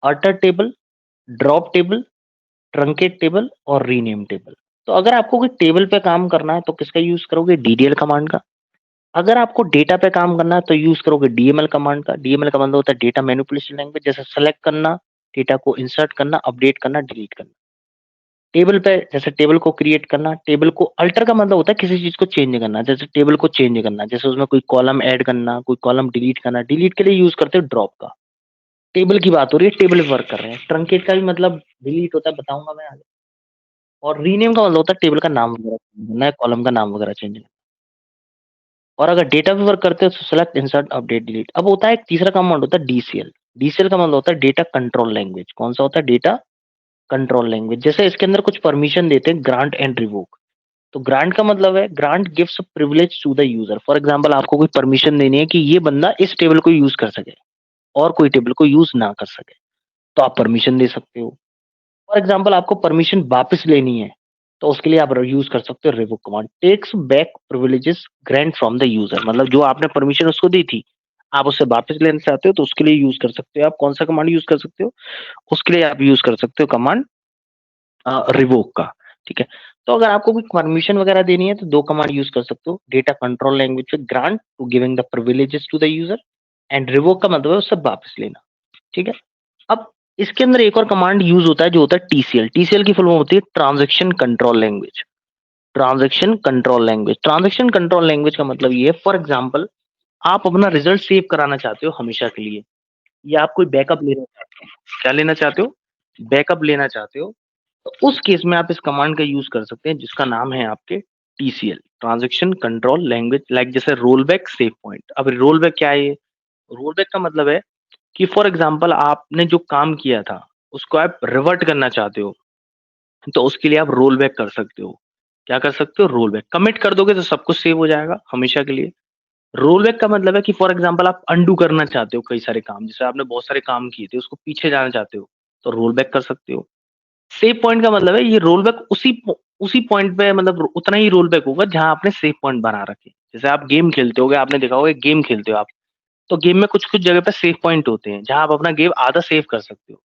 alter table, drop table, truncate table और रीनेम टेबल। तो अगर आपको कोई टेबल पे काम करना है तो किसका यूज करोगे? डीडीएल कमांड का। अगर आपको डेटा पे काम करना है तो यूज करोगे डीएमएल कमांड का। डीएमएल का मतलब होता है डेटा मैनिपुलेशन लैंग्वेज, जैसे सेलेक्ट करना, डेटा को इंसर्ट करना, अपडेट करना, डिलीट करना। टेबल पे जैसे टेबल को क्रिएट करना, टेबल को अल्टर का मतलब होता है किसी चीज को चेंज करना, जैसे टेबल को चेंज करना, जैसे उसमें कोई कॉलम ऐड करना, कोई कॉलम डिलीट करना। डिलीट के लिए यूज करते हो ड्रॉप का। टेबल की बात हो रही है, टेबल पे वर्क कर रहे हैं। ट्रंकेट का भी मतलब डिलीट होता है, बताऊँगा मैं आगे। और रीनेम का मतलब होता है टेबल का नाम वगैरह चेंज करना है, कॉलम का नाम वगैरह चेंज करना। और अगर डेटा पे वर्क करते हैं तो सेलेक्ट, इंसर्ट, अपडेट, डिलीट। अब होता है एक तीसरा कमांड होता है डीसीएल। डीसीएल का मतलब होता है डेटा कंट्रोल लैंग्वेज। कौन सा होता है? Data control language. जैसे इसके अंदर कुछ परमिशन देते हैं, ग्रांट एंड रिवोक। तो ग्रांट का मतलब है grant gives a privilege to the user. For example आपको कोई परमिशन देनी है कि ये बंदा इस टेबल को यूज कर सके और कोई टेबल को यूज ना कर सके, तो आप परमिशन दे सकते हो। फॉर एग्जांपल आपको परमिशन वापस लेनी है, तो उसके लिए आप यूज कर सकते हो revoke command. Takes back privileges grant from the user. मतलब जो आपने परमिशन उसको दी थी, आप उससे वापस लेना चाहते हो तो उसके लिए यूज कर सकते हो। आप कौन सा कमांड यूज कर सकते हो? उसके लिए आप यूज कर सकते हो कमांड रिवोक का। ठीक है। तो अगर आपको कोई परमिशन वगैरह देनी है तो दो कमांड यूज कर सकते हो। डेटा कंट्रोल लैंग्वेज पे grant to giving the privileges to the user, and revoke का मतलब है उससे वापस लेना। ठीक है। अब इसके अंदर एक और कमांड यूज होता है जो होता है टीसीएल। टीसीएल की फुल फॉर्म होती है transaction control language. Transaction control language. Transaction control language का मतलब ये है, फॉर एग्जांपल आप अपना रिजल्ट सेव कराना चाहते हो हमेशा के लिए, या आप कोई बैकअप लेना चाहते हो। क्या लेना चाहते हो? बैकअप लेना चाहते हो। तो उस केस में आप इस कमांड का यूज कर सकते हैं जिसका नाम है आपके TCL, transaction control language. Like जैसे रोल बैक, सेव पॉइंट। अब रोल बैक क्या है? ये रोल बैक का मतलब है कि फॉर एग्जांपल आपने जो काम किया था उसको आप रिवर्ट करना चाहते हो, तो उसके लिए आप रोल बैक कर सकते हो। क्या कर सकते हो? Roll back. कमिट कर दोगे तो सब कुछ सेव हो जाएगा हमेशा के लिए। रोल बैक का मतलब है कि फॉर एग्जांपल आप अंडू करना चाहते हो कई सारे काम, जैसे आपने बहुत सारे काम किए थे उसको पीछे जाना चाहते हो, तो रोल बैक कर सकते हो। सेव पॉइंट का मतलब है ये रोल बैक उसी पॉइंट पे, मतलब उतना ही रोल बैक होगा जहां आपने सेव पॉइंट बना रखे। जैसे आप गेम खेलते होगे, आपने देखा होगा एक गेम खेलते हो आप, तो गेम में कुछ कुछ जगह पे सेव पॉइंट होते हैं जहां आप अपना गेम आधा सेव कर सकते हो।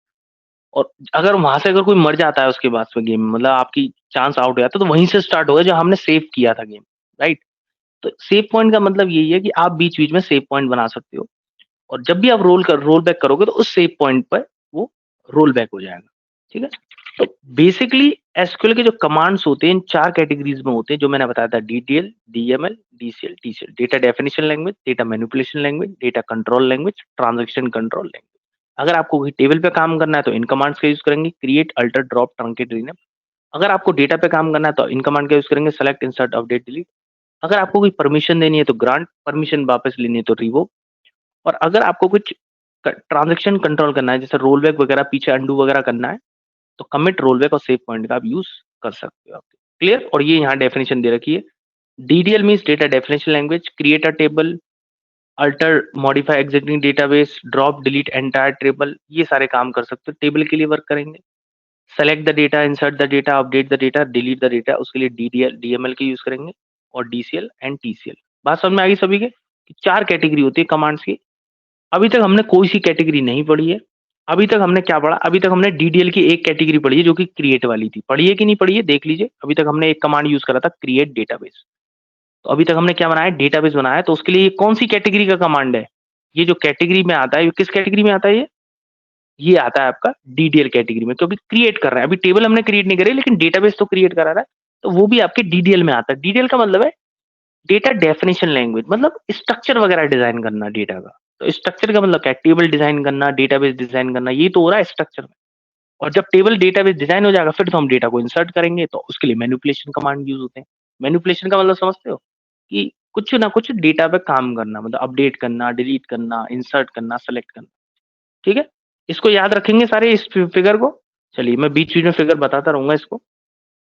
और अगर वहां से अगर कोई मर जाता है उसके बाद में गेम में, मतलब आपकी चांस आउट हो जाता है, तो वहीं से स्टार्ट होगा जहां हमने सेव किया था गेम। राइट। तो सेव पॉइंट का मतलब यही है कि आप बीच बीच में सेव पॉइंट बना सकते हो, और जब भी आप रोल बैक करोगे तो उस सेव पॉइंट पर वो रोल बैक हो जाएगा। ठीक है। तो बेसिकली एसक्यूएल के जो कमांड्स होते हैं इन चार कैटेगरीज में होते हैं जो मैंने बताया था: DTL, DML, DCL, TCL. Data definition language, data manipulation language, data control language, transaction control language. अगर आपको कोई टेबल पे काम करना है तो इन कमांड्स का यूज करेंगे: create, alter, drop, truncate, rename. अगर आपको डेटा पे काम करना है तो इन कमांड का यूज करेंगे: सेलेक्ट, इंसर्ट, अपडेट, डिलीट। अगर आपको कोई परमिशन देनी है तो ग्रांट, परमिशन वापस लेनी है तो रिवोक। और अगर आपको कुछ ट्रांजैक्शन कंट्रोल करना है, जैसे रोल बैक वगैरह, पीछे अंडू वगैरह करना है, तो कमिट, रोल बैक और सेव पॉइंट का आप यूज कर सकते हो। क्लियर? और ये यहाँ डेफिनेशन दे रखी है। DDL means data definition language. Create a table, alter, modify existing database, drop, delete entire table, ये सारे काम कर सकते हो। टेबल के लिए वर्क करेंगे। Select the data, insert the data, update the data, delete the data, उसके लिए डीडीएल, डीएमएल के यूज करेंगे। और डीसीएल एंड टीसीएल। बात समझ में आ गई सभी के? चार कैटेगरी होती है कमांड्स की। अभी तक हमने कोई सी कैटेगरी नहीं पढ़ी है। अभी तक हमने क्या पढ़ा? अभी तक हमने डीडीएल की एक कैटेगरी पढ़ी है जो कि क्रिएट वाली थी। पढ़ी है कि नहीं पढ़ी है? देख लीजिए। अभी तक हमने एक कमांड यूज करा था, क्रिएट डेटाबेस। तो अभी तक हमने क्या बनाया? डेटाबेस बनाया। तो उसके लिए ये कौन सी कैटेगरी का कमांड है? ये जो कैटेगरी में आता है, ये किस कैटेगरी में आता है? ये आता है आपका डीडीएल कैटेगरी में, क्योंकि क्रिएट कर रहा है। अभी टेबल हमने क्रिएट नहीं करी, लेकिन डेटाबेस तो क्रिएट करा रहा है, तो वो भी आपके डीडीएल में आता है। डीडीएल का मतलब है डेटा डेफिनेशन लैंग्वेज, मतलब स्ट्रक्चर वगैरह डिजाइन करना डेटा का। तो स्ट्रक्चर का मतलब क्या है? टेबल डिजाइन करना, डेटाबेस डिजाइन करना, ये तो हो रहा है स्ट्रक्चर में। और जब टेबल डेटाबेस डिजाइन हो जाएगा फिर तो हम डेटा को इंसर्ट करेंगे, तो उसके लिए मैनिपुलेशन कमांड यूज होते हैं। मैनिपुलेशन का मतलब समझते हो? कि कुछ ना कुछ डेटा पे काम करना, मतलब अपडेट करना, डिलीट करना, इंसर्ट करना, सेलेक्ट करना। ठीक है। इसको याद रखेंगे सारे, इस फिगर को। चलिए मैं बीच बीच में फिगर बताता रहूंगा इसको।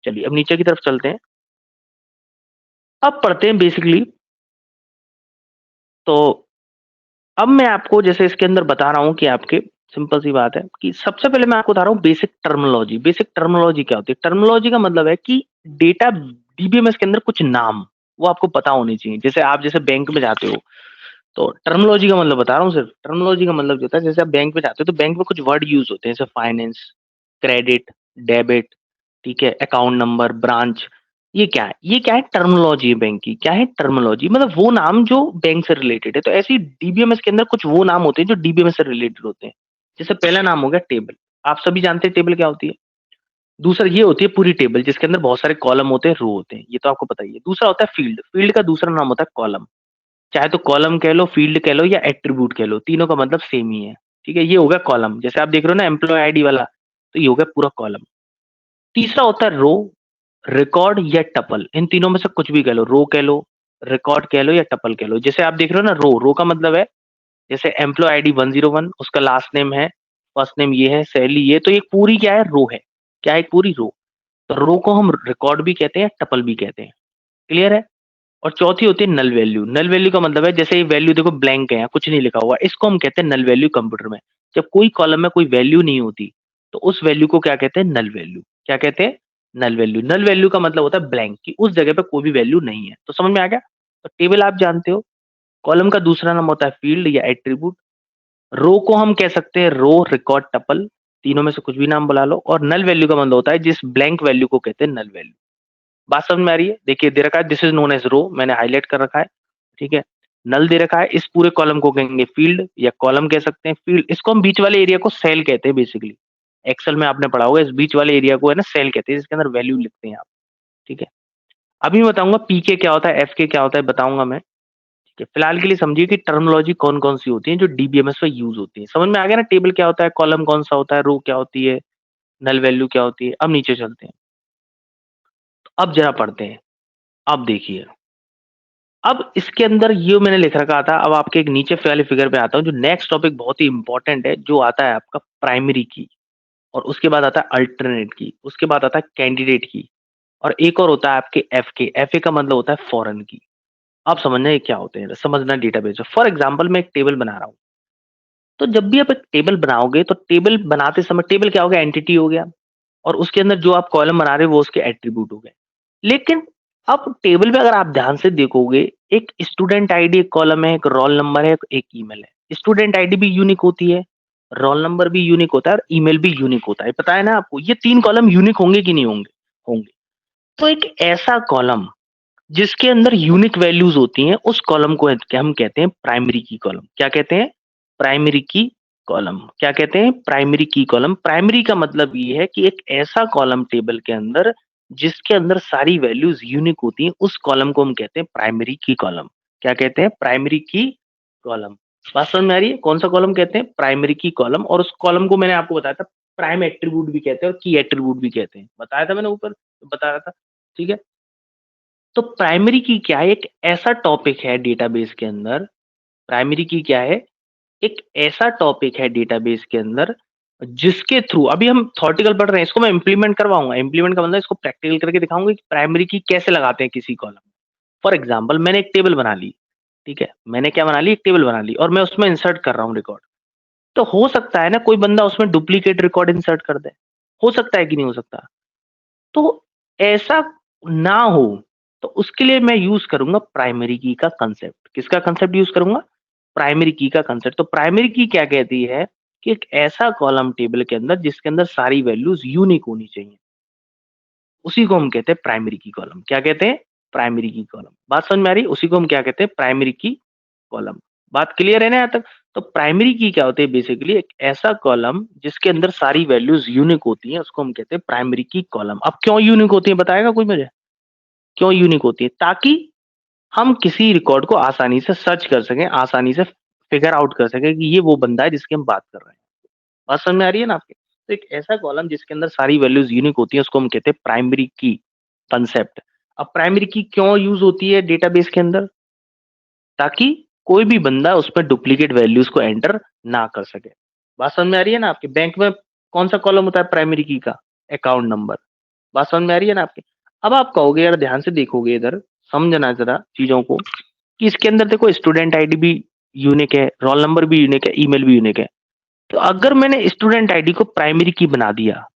चलिए अब नीचे की तरफ चलते हैं। अब पढ़ते हैं बेसिकली। तो अब मैं आपको जैसे इसके अंदर बता रहा हूँ कि आपके, सिंपल सी बात है कि सबसे पहले मैं आपको बता रहा हूँ बेसिक टर्मिनोलॉजी। बेसिक टर्मिनोलॉजी क्या होती है? टर्मिनोलॉजी का मतलब है कि डेटा डीबीएमएस के अंदर कुछ नाम वो आपको पता होने चाहिए। जैसे आप जैसे बैंक में जाते हो, तो टर्मिनोलॉजी का मतलब बता रहा हूँ। सिर्फ टर्मिनोलॉजी का मतलब जो होता है, जैसे आप बैंक में जाते हो तो बैंक में कुछ वर्ड यूज होते हैं, जैसे फाइनेंस, क्रेडिट, डेबिट, ठीक है, अकाउंट नंबर, ब्रांच। ये क्या है? ये क्या है? टर्मिनोलॉजी है बैंक की। क्या है? टर्मिनोलॉजी, मतलब वो नाम जो बैंक से रिलेटेड है। तो ऐसे ही डीबीएमएस के अंदर कुछ वो नाम होते हैं जो डीबीएमएस से रिलेटेड होते हैं। जैसे पहला नाम हो गया टेबल। आप सभी जानते हैं टेबल क्या होती है। दूसरा ये होती है पूरी टेबल जिसके अंदर बहुत सारे कॉलम होते हैं, रो होते हैं, ये तो आपको पता ही है। दूसरा होता है फील्ड। फील्ड का दूसरा नाम होता है कॉलम। चाहे तो कॉलम कह लो, फील्ड कह लो, या एट्रीब्यूट कह लो, तीनों का मतलब सेम ही है। ठीक है, ये हो गया कॉलम। जैसे आप देख रहे हो ना एम्प्लॉय आईडी वाला, तो ये हो गया पूरा कॉलम। तीसरा होता है रो, रिकॉर्ड या टपल। इन तीनों में से कुछ भी कह लो, रो कह लो, रिकॉर्ड कह लो या टपल कह लो। जैसे आप देख रहे हो ना रो का मतलब है जैसे एम्प्लॉय आईडी 101, उसका लास्ट नेम है, फर्स्ट नेम ये है, सैलरी ये, तो ये पूरी क्या है, रो है। क्या है, एक पूरी रो। तो रो को हम रिकॉर्ड भी कहते हैं, टपल भी कहते हैं। क्लियर है। और चौथी होती है नल वैल्यू। नल वैल्यू का मतलब है जैसे ये वैल्यू देखो ब्लैंक है, यहाँ कुछ नहीं लिखा हुआ, इसको हम कहते हैं नल वैल्यू कंप्यूटर में। जब कोई कॉलम में कोई वैल्यू नहीं होती तो उस वैल्यू को क्या कहते हैं, नल वैल्यू। क्या कहते हैं, नल वैल्यू। नल वैल्यू का मतलब होता है ब्लैंक, की उस जगह पे कोई भी वैल्यू नहीं है। तो समझ में आ गया। तो टेबल आप जानते हो, कॉलम का दूसरा नाम होता है फील्ड या एट्रीब्यूट। रो को हम कह सकते हैं रो, रिकॉर्ड, टपल, तीनों में से कुछ भी नाम बुला लो। और नल वैल्यू का मतलब होता है जिस ब्लैंक वैल्यू को कहते हैं नल वैल्यू। बात समझ में आ रही है। देखिए दे रखा है दिस इज नोन एज रो, मैंने हाईलाइट कर रखा है। ठीक है। नल दे रखा है, इस पूरे कॉलम को कहेंगे फील्ड या कॉलम कह सकते हैं। फील्ड, इसको हम बीच वाले एरिया को सेल कहते हैं बेसिकली। एक्सेल में आपने पढ़ा होगा, इस बीच वाले एरिया को है ना सेल कहते हैं, जिसके अंदर वैल्यू लिखते हैं आप। ठीक है। अभी मैं बताऊंगा पीके क्या होता है, एफके क्या होता है, बताऊंगा मैं। ठीक है, फिलहाल के लिए समझिए कि टर्मिनोलॉजी कौन कौन सी होती है जो डीबीएमएस में यूज होती है। समझ में आ गया ना, टेबल क्या होता है, कॉलम कौन सा होता है, रो क्या होती है, नल वैल्यू क्या होती है। अब नीचे चलते हैं, अब जरा पढ़ते हैं। अब देखिए, अब इसके अंदर ये मैंने लिख रखा था। अब आपके एक नीचे वाले फिगर पे आता हूँ, जो नेक्स्ट टॉपिक बहुत ही इंपॉर्टेंट है, जो आता है आपका प्राइमरी की, और उसके बाद आता है अल्टरनेट की, उसके बाद आता है कैंडिडेट की, और एक और होता है आपके एफके। एफए का मतलब होता है फॉरेन की। आप समझना ये क्या होते हैं, समझना डेटाबेस। फॉर एग्जांपल मैं एक टेबल बना रहा हूँ, तो जब भी आप एक टेबल बनाओगे तो टेबल बनाते समय टेबल क्या हो गया, एंटिटी हो गया, और उसके अंदर जो आप कॉलम बना रहे हो वो उसके एट्रीब्यूट हो गए। लेकिन अब टेबल में अगर आप ध्यान से देखोगे, एक स्टूडेंट आईडी एक कॉलम है, एक रोल नंबर है, एक ईमेल है। स्टूडेंट आईडी भी यूनिक होती है, रोल नंबर भी यूनिक होता है, और ईमेल भी यूनिक होता है। पता है ना आपको, ये तीन कॉलम यूनिक होंगे कि नहीं होंगे, होंगे। तो एक ऐसा कॉलम जिसके अंदर यूनिक वैल्यूज होती हैं, उस कॉलम को हम कहते हैं प्राइमरी की कॉलम। क्या कहते हैं, प्राइमरी की कॉलम। क्या कहते हैं, प्राइमरी की कॉलम। प्राइमरी का मतलब ये है कि एक ऐसा कॉलम टेबल के अंदर जिसके अंदर सारी वैल्यूज यूनिक होती हैं, उस कॉलम को हम कहते हैं प्राइमरी की कॉलम। क्या कहते हैं, प्राइमरी की कॉलम। बात समझ में आ रही है, कौन सा कॉलम कहते हैं, प्राइमरी की कॉलम। और उस कॉलम को मैंने आपको बताया था प्राइम एट्रीब्यूट भी कहते हैं और की एट्रीब्यूट भी कहते हैं, बताया था मैंने ऊपर, बता रहा था। ठीक है। तो प्राइमरी की क्या है, एक ऐसा टॉपिक है डेटाबेस के अंदर। प्राइमरी की क्या है, एक ऐसा टॉपिक है डेटाबेस के अंदर जिसके थ्रू, अभी हम थ्योरेटिकल पढ़ रहे हैं, इसको मैं इंप्लीमेंट करवाऊंगा। इंप्लीमेंट का मतलब इसको प्रैक्टिकल करके दिखाऊंगा कि प्राइमरी की कैसे लगाते हैं किसी कॉलम। फॉर एग्जाम्पल मैंने एक टेबल बना ली। ठीक है, मैंने क्या बना ली, एक टेबल बना ली, और मैं उसमें इंसर्ट कर रहा हूँ रिकॉर्ड। तो हो सकता है ना कोई बंदा उसमें डुप्लीकेट रिकॉर्ड इंसर्ट कर दे, हो सकता है कि नहीं हो सकता। तो ऐसा ना हो, तो उसके लिए मैं यूज करूंगा प्राइमरी की का कंसेप्ट। किसका कंसेप्ट यूज करूंगा, प्राइमरी की का कंसेप्ट। तो प्राइमरी की क्या कहती है कि एक ऐसा कॉलम टेबल के अंदर जिसके अंदर सारी वैल्यूज यूनिक होनी चाहिए, उसी को हम कहते हैं प्राइमरी की कॉलम। क्या कहते हैं, प्राइमरी की कॉलम। बात समझ में आ रही है, उसी को हम क्या कहते हैं, प्राइमरी की कॉलम। बात क्लियर है ना यहाँ तक। तो प्राइमरी की क्या होती है, बेसिकली एक ऐसा कॉलम जिसके अंदर सारी वैल्यूज यूनिक होती हैं, उसको हम कहते हैं प्राइमरी की कॉलम। अब क्यों यूनिक होती है बताएगा कोई मुझे, क्यों यूनिक होती है, ताकि हम किसी रिकॉर्ड को आसानी से सर्च कर सकें, आसानी से फिगर आउट कर सकें कि ये वो बंदा है जिसकी हम बात कर रहे हैं। बात समझ में आ रही है ना आपके। तो एक ऐसा कॉलम जिसके अंदर सारी वैल्यूज यूनिक होती है, उसको हम कहते हैं प्राइमरी की कंसेप्ट। अब प्राइमरी की क्यों यूज होती है डेटाबेस के अंदर, ताकि कोई भी बंदा उसमें डुप्लीकेट वैल्यूज को एंटर ना कर सके। बात समझ में आ रही है ना आपके। बैंक में कौन सा कॉलम होता है प्राइमरी की का, अकाउंट नंबर। बात समझ में आ रही है ना आपके। अब आप कहोगे यार ध्यान से देखोगे इधर, समझना जरा चीजों को, कि इसके अंदर देखो स्टूडेंट आईडी भी यूनिक है, रोल नंबर भी यूनिक है, ईमेल भी यूनिक है। तो अगर मैंने स्टूडेंट आईडी को प्राइमरी की बना दिया,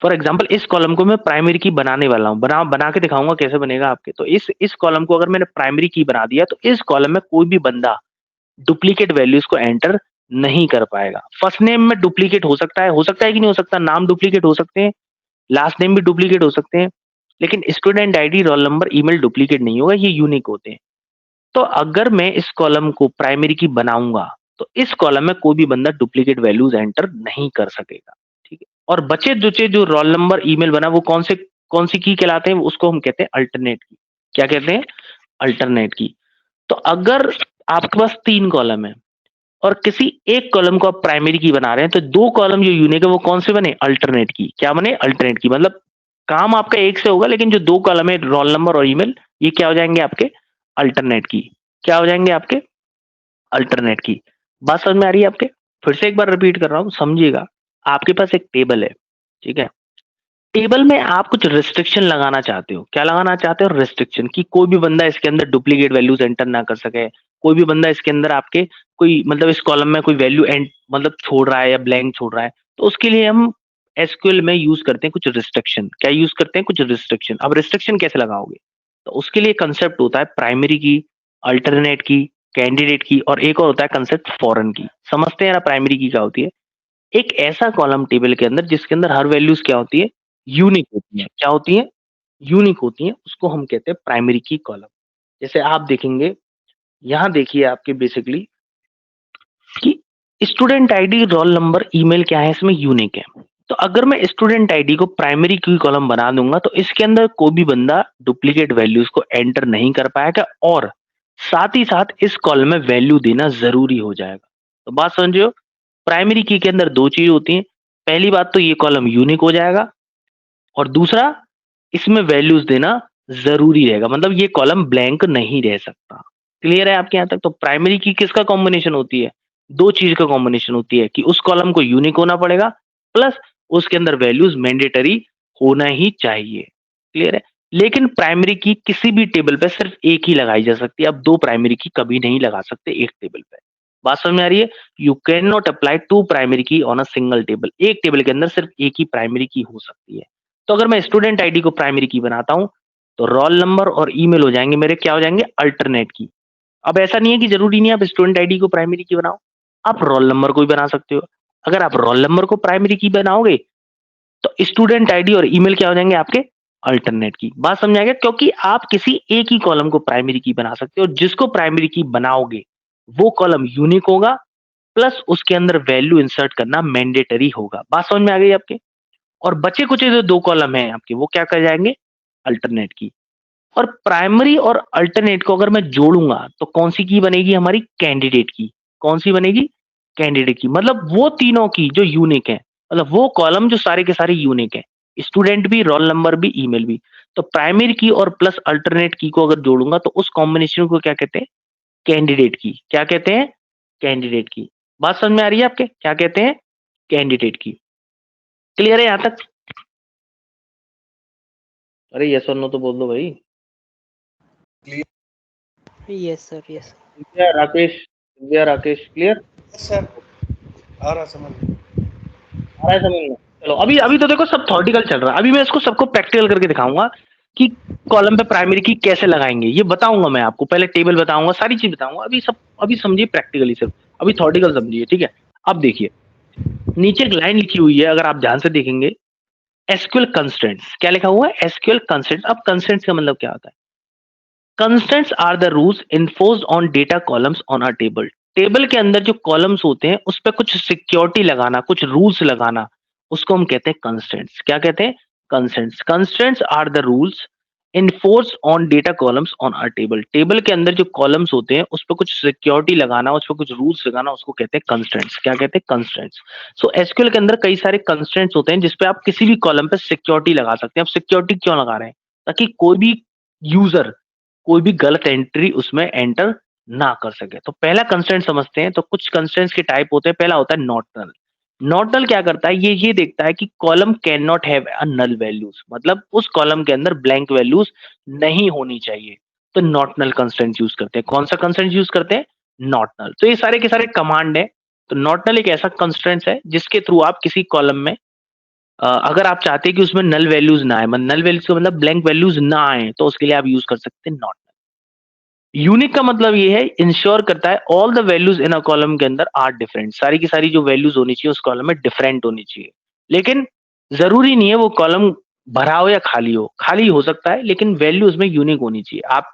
फॉर एग्जांपल इस कॉलम को मैं प्राइमरी की बनाने वाला हूँ, बना बना के दिखाऊंगा कैसे बनेगा आपके। तो इस कॉलम को अगर मैंने प्राइमरी की बना दिया, तो इस कॉलम में कोई भी बंदा डुप्लीकेट वैल्यूज को एंटर नहीं कर पाएगा। फर्स्ट नेम में डुप्लीकेट हो सकता है कि नहीं हो सकता, नाम डुप्लीकेट हो सकते हैं, लास्ट नेम भी डुप्लीकेट हो सकते हैं, लेकिन student ID, roll number, email duplicate नहीं होगा, ये यूनिक होते हैं। तो अगर मैं इस कॉलम को प्राइमरी की बनाऊंगा, तो इस कॉलम में कोई भी बंदा डुप्लीकेट वैल्यूज एंटर नहीं कर सकेगा। ठीक है। और बचे जुचे जो रोल नंबर, ईमेल बना, वो कौन सी की कहलाते हैं, उसको हम कहते हैं अल्टरनेट की। क्या कहते हैं, अल्टरनेट की। तो अगर आपके पास तीन कॉलम है, और किसी एक कॉलम को आप प्राइमरी की बना रहे हैं, तो 2 कॉलम जो यूनिक है वो कौन से बने? अल्टरनेट की। क्या बने? अल्टरनेट की। मतलब काम आपका एक से होगा लेकिन जो 2 कॉलम है रोल नंबर और ईमेल ये क्या हो जाएँगे आपके? अल्टरनेट की। क्या हो जाएँगे आपके? अल्टरनेट की। बात समझ में आ रही है आपके? फिर से एक बार रिपीट कर रहा हूँ, समझिएगा। आपके पास एक टेबल है, ठीक है? टेबल में आप कुछ रिस्ट्रिक्शन लगाना चाहते हो। क्या लगाना चाहते हो? रिस्ट्रिक्शन कि कोई भी बंदा इसके अंदर डुप्लीकेट वैल्यूज़ एंटर ना कर सके। कोई भी बंदा इसके अंदर आपके कोई मतलब इस कॉलम में कोई वैल्यू मतलब छोड़ रहा है या ब्लैंक छोड़ रहा है। तो उसके लिए हम एसक्यूएल में यूज़ करते हैं कुछ रिस्ट्रिक्शन। क्या यूज़ करते हैं? कुछ रिस्ट्रिक्शन। अब रिस्ट्रिक्शन कैसे लगाओगे? तो उसके लिए कंसेप्ट होता है प्राइमरी की, अल्टरनेट की, कैंडिडेट की और एक और होता है कंसेप्ट फॉरेन की। समझते हैं ना प्राइमरी की क्या होती है? एक ऐसा कॉलम टेबल के अंदर जिसके अंदर हर वैल्यूज़ क्या होती है? यूनिक होती है। क्या होती है? यूनिक होती है, उसको हम कहते हैं प्राइमरी की कॉलम। जैसे आप देखेंगे, यहाँ देखिए आपके बेसिकली कि student ID, roll number, email क्या है इसमें यूनिक है। तो अगर मैं स्टूडेंट आईडी को प्राइमरी की कॉलम बना दूँगा तो इसके अंदर कोई भी बंदा डुप्लीकेट वैल्यूज़ को एंटर नहीं कर पाएगा और साथ ही साथ इस कॉलम में वैल्यू देना ज़रूरी हो जाएगा। तो बात समझ रहे हो? प्राइमरी की के अंदर 2 चीज़ होती हैं। पहली बात तो ये कॉलम यूनिक हो जाएगा और दूसरा इसमें वैल्यूज़ देना ज़रूरी रहेगा। मतलब ये कॉलम ब्लैंक नहीं रह सकता। क्लियर है आपके यहाँ तक? तो प्राइमरी की किसका कॉम्बिनेशन होती है? 2 चीज़ का कॉम्बिनेशन होती है कि उस कॉलम को यूनिक होना पड़ेगा प्लस उसके अंदर वैल्यूज़ मैंडेटरी होना ही चाहिए। क्लियर है? लेकिन प्राइमरी की किसी भी टेबल पे सिर्फ़ एक ही लगाई जा सकती है। आप 2 प्राइमरी की कभी नहीं लगा सकते एक टेबल पे। बात समझ में आ रही है? You can not apply 2 primary की ऑन अ सिंगल टेबल। एक टेबल के अंदर सिर्फ़ एक ही प्राइमरी की हो सकती है। तो अगर मैं स्टूडेंट आईडी को प्राइमरी की बनाता हूँ, तो रोल नंबर और ईमेल हो जाएँगे मेरे क्या हो जाएँगे? अल्टरनेट की। अब ऐसा नहीं है कि ज़रूरी नहीं है आप स्टूडेंट आईडी को प्राइमरी की बनाओ, आप रोल नंबर को भी बना सकते हो। अगर आप रोल नंबर को प्राइमरी की बनाओगे, तो स्टूडेंट आईडी और ईमेल क्या हो जाएँगे आपके? अल्टरनेट की। बात समझ में आ गया? क्योंकि आप किसी एक ही कॉलम को प्राइमरी की बना सकते हो और जिसको प्राइमरी की बनाओगे, वो कॉलम यूनिक होगा प्लस उसके अंदर वैल्यू इंसर्ट करना मैंडेटरी होगा। बात समझ में आ गई आपके? और बचे-कुचे जो 2 कॉलम हैं आपके वो क्या कर जाएँगे? अल्टरनेट की। और प्राइमरी और अल्टरनेट को अगर मैं जोड़ूँगा तो कौन-सी की बनेगी हमारी? कैंडिडेट की। कौन-सी बनेगी? कैंडिडेट की। मतलब वो तीनों की जो यूनिक है, मतलब वो कॉलम जो सारे के सारे यूनिक हैं। स्टूडेंट भी, रोल नंबर भी, ईमेल भी। तो प्राइमरी की और प्लस अल्टरनेट की को अगर जोड़ूँगा तो उस कॉम्बिनेशन को क्या कहते हैं? कैंडिडेट की। क्या कहते हैं? कैंडिडेट की। बात समझ में आ रही है आपके? क्या कहते हैं? कैंडिडेट की। क्लियर है यहाँ तक? अरे यस और नो तो बोल दो भाई। Yes sir, yes. Divya, Rakesh, Divya, Rakesh clear? Sir आ रहा समझ में। आ रहा है समझ में? चलो अभी अभी तो देखो सब थ्योरेटिकल चल रहा है। अभी मैं इसको सबको प्रैक्टिकल करके दिखाऊंगा कि कॉलम पे प्राइमरी की कैसे लगाएंगे। ये बताऊंगा मैं आपको। पहले टेबल बताऊंगा, सारी चीज बताऊंगा। अभी समझिए प्रैक्टिकली सिर्फ। अभी थ्योरेटिकल समझिए, ठीक है? अब देखिए, नीचे एक लाइन लिखी हुई है, अगर आप ध्यान से देखेंगे, एसक्यूएल कंस्ट्रेंट्स। क्या लिखा हुआ है? SQL constraints. अब कंस्ट्रेंट्स का मतलब क्या होता है? Constraints are the rules enforced on data columns on a table. Table के अंदर जो कॉलम्स होते हैं उस पे कुछ सिक्योरिटी लगाना, कुछ रूल्स लगाना, उसको हम कहते हैं कंस्ट्रेंट्स। क्या कहते हैं? Constraints. Constraints are the rules enforced on data columns on a table. Table के अंदर जो कॉलम्स होते हैं उस पर कुछ सिक्योरिटी लगाना, उस पर कुछ रूल्स लगाना, उसको कहते हैं कंस्ट्रेंट्स। क्या कहते हैं? कंस्ट्रेंट्स। सो एसक्यूएल के अंदर कई सारे कंस्ट्रेंट्स होते हैं जिसपे आप किसी भी कॉलम पे सिक्योरिटी लगा सकते हैं। अब सिक्योरिटी क्यों लगा रहे हैं? ताकि कोई भी यूजर कोई भी गलत एंट्री उसमें एंटर ना कर सके। तो पहला कंस्ट्रेंट समझते हैं। तो कुछ कंस्ट्रेंट्स के टाइप होते हैं। पहला होता है नॉट नल। नॉट नल क्या करता है? ये देखता है कि column can not have a null values, मतलब उस कॉलम के अंदर ब्लैंक वैल्यूज नहीं होनी चाहिए। तो नॉट नल कंस्ट्रेंट यूज करते हैं। कौन सा कंस्ट्रेंट यूज करते हैं? Not null. तो ये सारे के सारे कमांड है। तो नॉट नल एक ऐसा कंस्ट्रेंट है जिसके थ्रू आप किसी कॉलम में अगर आप चाहते हैं कि उसमें नल वैल्यूज ना आए, नल वैल्यूज का मतलब ब्लैंक वैल्यूज ना आए, तो उसके लिए आप यूज कर सकते हैं नॉट। यूनिक का मतलब ये है इंश्योर करता है all the values in a column के अंदर आर डिफरेंट। सारी की सारी जो वैल्यूज होनी चाहिए उस कॉलम में डिफरेंट होनी चाहिए। लेकिन जरूरी नहीं है वो कॉलम भरा हो या खाली हो। खाली हो सकता है लेकिन वैल्यू उसमें यूनिक होनी चाहिए। आप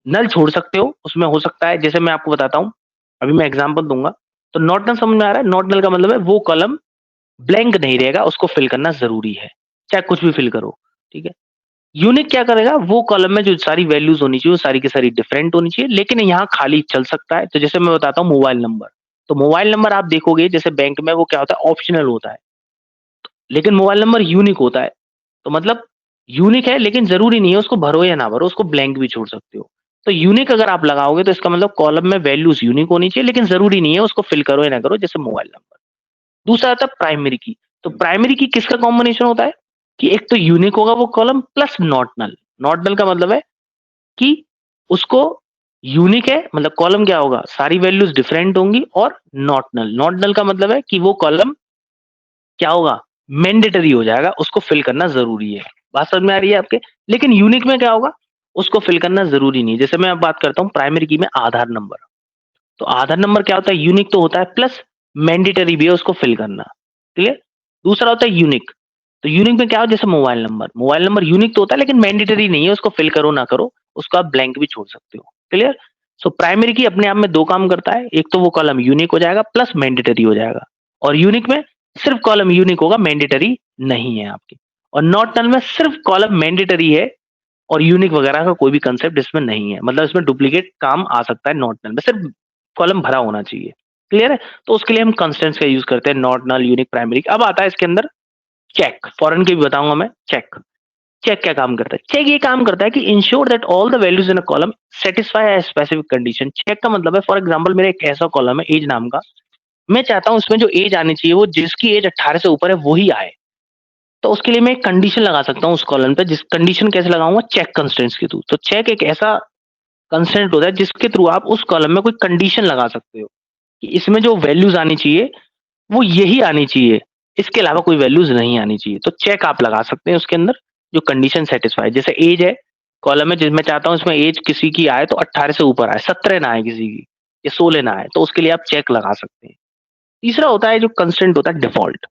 नल छोड़ सकते हो, उसमें हो सकता है, जैसे मैं आपको बताता हूँ, अभी मैं एग्जांपल दूंगा। तो नॉट नल समझ में आ रहा है? नॉट नल का मतलब है वो कॉलम ब्लैंक नहीं रहेगा, उसको फिल करना जरूरी है, चाहे कुछ भी फिल करो। ठीक है? यूनिक क्या करेगा? वो कॉलम में जो सारी वैल्यूज होनी चाहिए वो सारी की सारी डिफरेंट होनी चाहिए, लेकिन यहाँ खाली चल सकता है। तो जैसे मैं बताता हूँ मोबाइल नंबर। तो मोबाइल नंबर आप देखोगे जैसे बैंक में वो क्या होता है ऑप्शनल होता है, लेकिन मोबाइल नंबर यूनिक होता है। तो मतलब यूनिक है लेकिन ज़रूरी नहीं है उसको भरो या ना भरो, उसको ब्लैंक भी छोड़ सकते हो। तो यूनिक अगर आप लगाओगे तो इसका मतलब कॉलम में वैल्यूज़ यूनिक होनी चाहिए, लेकिन ज़रूरी नहीं है उसको फिल करो या ना करो जैसे मोबाइल नंबर। दूसरा आता है प्राइमरी की। तो प्राइमरी की किसका कॉम्बिनेशन होता है कि एक तो यूनिक होगा वो column plus not null. Not null का मतलब है कि उसको यूनिक है मतलब कॉलम क्या होगा सारी वैल्यूज डिफरेंट होंगी और नॉट नल। नॉट नल का मतलब है कि वो कॉलम क्या होगा मैंडेटरी हो जाएगा, उसको फिल करना जरूरी है। बात समझ में आ रही है आपके? लेकिन यूनिक में क्या होगा उसको फिल करना जरूरी नहीं। जैसे मैं अब बात करता हूँ प्राइमरी की में आधार नंबर। तो आधार नंबर क्या होता है यूनिक तो होता है प्लस मैंडेटरी भी है उसको फिल करना। क्लियर? दूसरा होता है यूनिक। तो यूनिक में क्या हो जैसे mobile number. Mobile number unique तो होता है लेकिन मैंडेटरी नहीं है उसको फिल करो ना करो, उसको आप ब्लैंक भी छोड़ सकते हो। क्लियर? सो प्राइमरी की अपने आप में दो काम करता है, एक तो वो कॉलम यूनिक हो जाएगा प्लस मैंडेटरी हो जाएगा, और यूनिक में सिर्फ कॉलम यूनिक होगा मैंडेटरी नहीं है आपकी। और नॉट नल में सिर्फ कॉलम मैंडेटरी है और यूनिक वगैरह का कोई भी कंसेप्ट इसमें नहीं है। मतलब इसमें डुप्लीकेट काम आ सकता है नॉट नल में, सिर्फ कॉलम भरा होना चाहिए। क्लियर है? तो उसके लिए हम कंस्टेंट्स का यूज करते हैं नॉट नल यूनिक प्राइमरी। अब आता है इसके अंदर चेक। फॉरेन के भी बताऊंगा मैं। चेक चेक क्या काम करता है? चेक ये काम करता है कि ensure that all the values in a column satisfy a specific condition. Check का मतलब है फॉर एग्जांपल मेरा एक ऐसा कॉलम है एज नाम का, मैं चाहता हूं उसमें जो एज आनी चाहिए वो जिसकी एज 18 से ऊपर है वही आए। तो उसके लिए मैं एक कंडीशन लगा सकता हूँ उस कॉलम पे। जिस कंडीशन कैसे लगाऊंगा? चेक कंस्टेंट्स के थ्रू। तो चेक एक ऐसा कंस्टेंट होता है जिसके थ्रू आप उस कॉलम में कोई कंडीशन लगा सकते हो कि इसमें जो वैल्यूज आनी चाहिए वो यही आनी चाहिए, इसके अलावा कोई वैल्यूज नहीं आनी चाहिए। तो चेक आप लगा सकते हैं उसके अंदर जो कंडीशन सेटिस्फाई। जैसे एज है कॉलम में, जिसमें चाहता हूँ इसमें एज किसी की आए तो 18 से ऊपर आए, 17 ना आए किसी की, या 16 ना आए, तो उसके लिए आप चेक लगा सकते हैं। तीसरा होता है जो कंस्टेंट होता है डिफॉल्ट।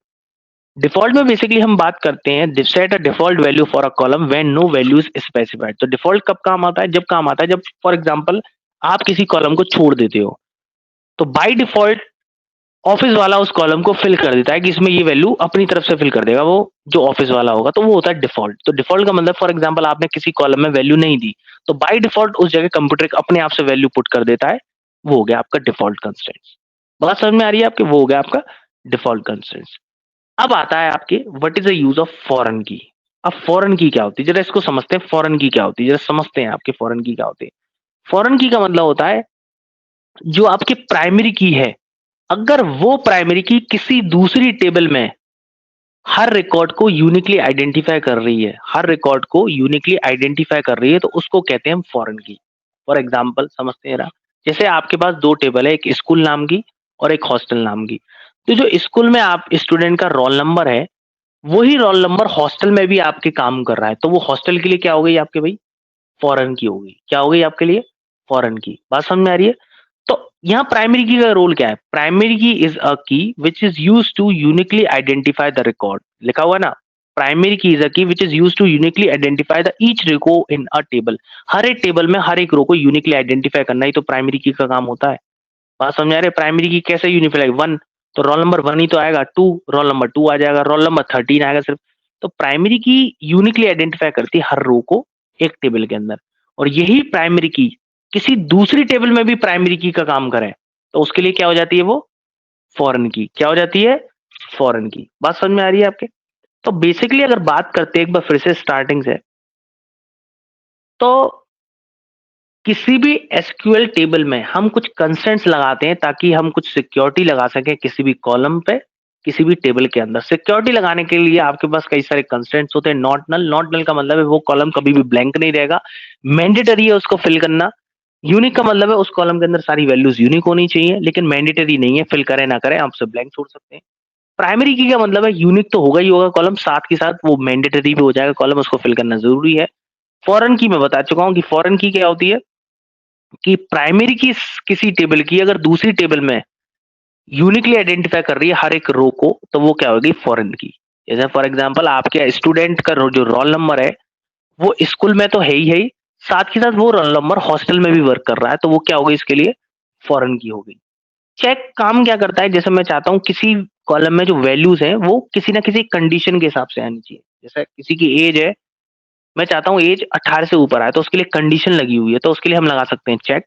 डिफॉल्ट में बेसिकली हम बात करते हैं set a default value for a column when no value is specified. तो डिफॉल्ट कब काम आता है? जब काम आता है जब फॉर एग्जांपल आप किसी कॉलम को छोड़ देते हो, तो बाय डिफॉल्ट ऑफिस वाला उस कॉलम को फिल कर देता है कि इसमें ये वैल्यू अपनी तरफ से फिल कर देगा वो जो ऑफिस वाला होगा, तो वो होता है डिफॉल्ट। तो डिफॉल्ट का मतलब फॉर एग्जांपल आपने किसी कॉलम में वैल्यू नहीं दी, तो बाय डिफॉल्ट उस जगह कंप्यूटर अपने आप से वैल्यू पुट कर देता है, वो हो गया आपका डिफॉल्ट कंस्ट्रेंट्स। बात समझ में आ रही है आपके? वो हो गया आपका डिफॉल्ट कंस्ट्रेंट्स। अब आता है आपके what is the use of foreign की। अब फॉरेन की क्या होती है जरा इसको समझते हैं। फॉरेन की क्या होती है जरा समझते हैं आपके फॉरेन की क्या होती है। फॉरेन की का मतलब होता है जो आपकी प्राइमरी की है, अगर वो प्राइमरी की किसी दूसरी टेबल में हर रिकॉर्ड को यूनिकली आइडेंटिफाई कर रही है, हर रिकॉर्ड को यूनिकली आइडेंटिफाई कर रही है, तो उसको कहते हैं हम फॉरेन की। फॉर एग्जाम्पल समझते हैं ना, जैसे आपके पास दो टेबल है, एक स्कूल नाम की और एक हॉस्टल नाम की। तो जो स्कूल में आप स्टूडेंट का रोल नंबर है वही रोल नंबर हॉस्टल में भी आपके काम कर रहा है, तो वो हॉस्टल के लिए क्या हो गई आपके भाई? फॉरेन की हो गई। क्या हो गई आपके लिए? फॉरेन की। बात समझ में आ रही है? तो यहाँ प्राइमरी की का रोल क्या है? Primary key is a key which is use to uniquely identify the record. लिखा हुआ है ना, primary key is a key which is use to uniquely identify the each row in a table. हर एक table में हर एक रो को uniquely identify करना ही तो प्राइमरी की का काम होता है। बात समझ आ रही है? प्राइमरी की कैसे यूनिफाई? वन तो रोल नंबर वन ही तो आएगा, टू रोल नंबर टू आ जाएगा, रोल नंबर 13 आएगा सिर्फ। तो प्राइमरी की यूनिकली आइडेंटिफाई करती है हर रो को एक टेबल के अंदर, और यही प्राइमरी की किसी दूसरी टेबल में भी प्राइमरी की का काम करे तो उसके लिए क्या हो जाती है? वो फॉरेन की। क्या हो जाती है? फॉरेन की। बात समझ में आ रही है आपके? तो बेसिकली अगर बात करते हैं एक बार फिर से स्टार्टिंग से, तो किसी भी एसक्यूएल टेबल में हम कुछ कंस्ट्रेंट्स लगाते हैं ताकि हम कुछ सिक्योरिटी लगा सकें किसी भी कॉलम पे, किसी भी टेबल के अंदर। सिक्योरिटी लगाने के लिए आपके पास कई सारे कंस्ट्रेंट्स होते हैं। नॉट नल, नॉट नल का मतलब है वो कॉलम कभी भी ब्लैंक नहीं रहेगा, मैंडेटरी है उसको फिल करना। यूनिक का मतलब है उस कॉलम के अंदर सारी वैल्यूज यूनिक होनी चाहिए, लेकिन मैंडेटरी नहीं है, फिल करें ना करें आप सब ब्लैंक छोड़ सकते हैं। प्राइमरी की का मतलब है यूनिक तो होगा ही होगा कॉलम, साथ के साथ वो मैंडेटरी भी हो जाएगा कॉलम, उसको फिल करना जरूरी है। फॉरेन की मैं बता चुका हूँ कि फॉरेन की क्या होती है कि प्राइमरी की किसी टेबल की अगर दूसरी टेबल में यूनिकली आइडेंटिफाई कर रही है हर एक रो को, तो वो क्या होगी? फॉरेन की। जैसे फॉर एग्जांपल आपके स्टूडेंट का जो रोल नंबर है वो स्कूल में तो है ही, साथ के साथ वो रोल नंबर हॉस्टल में भी वर्क कर रहा है, तो वो क्या होगी इसके लिए? फॉरेन की हो गई। चेक काम क्या करता है? जैसे मैं चाहता हूँ किसी कॉलम में जो वैल्यूज है वो किसी ना किसी कंडीशन के हिसाब से आनी चाहिए। जैसे किसी की एज है, मैं चाहता हूँ एज 18 से ऊपर आए, तो उसके लिए कंडीशन लगी हुई है, तो उसके लिए हम लगा सकते हैं चेक।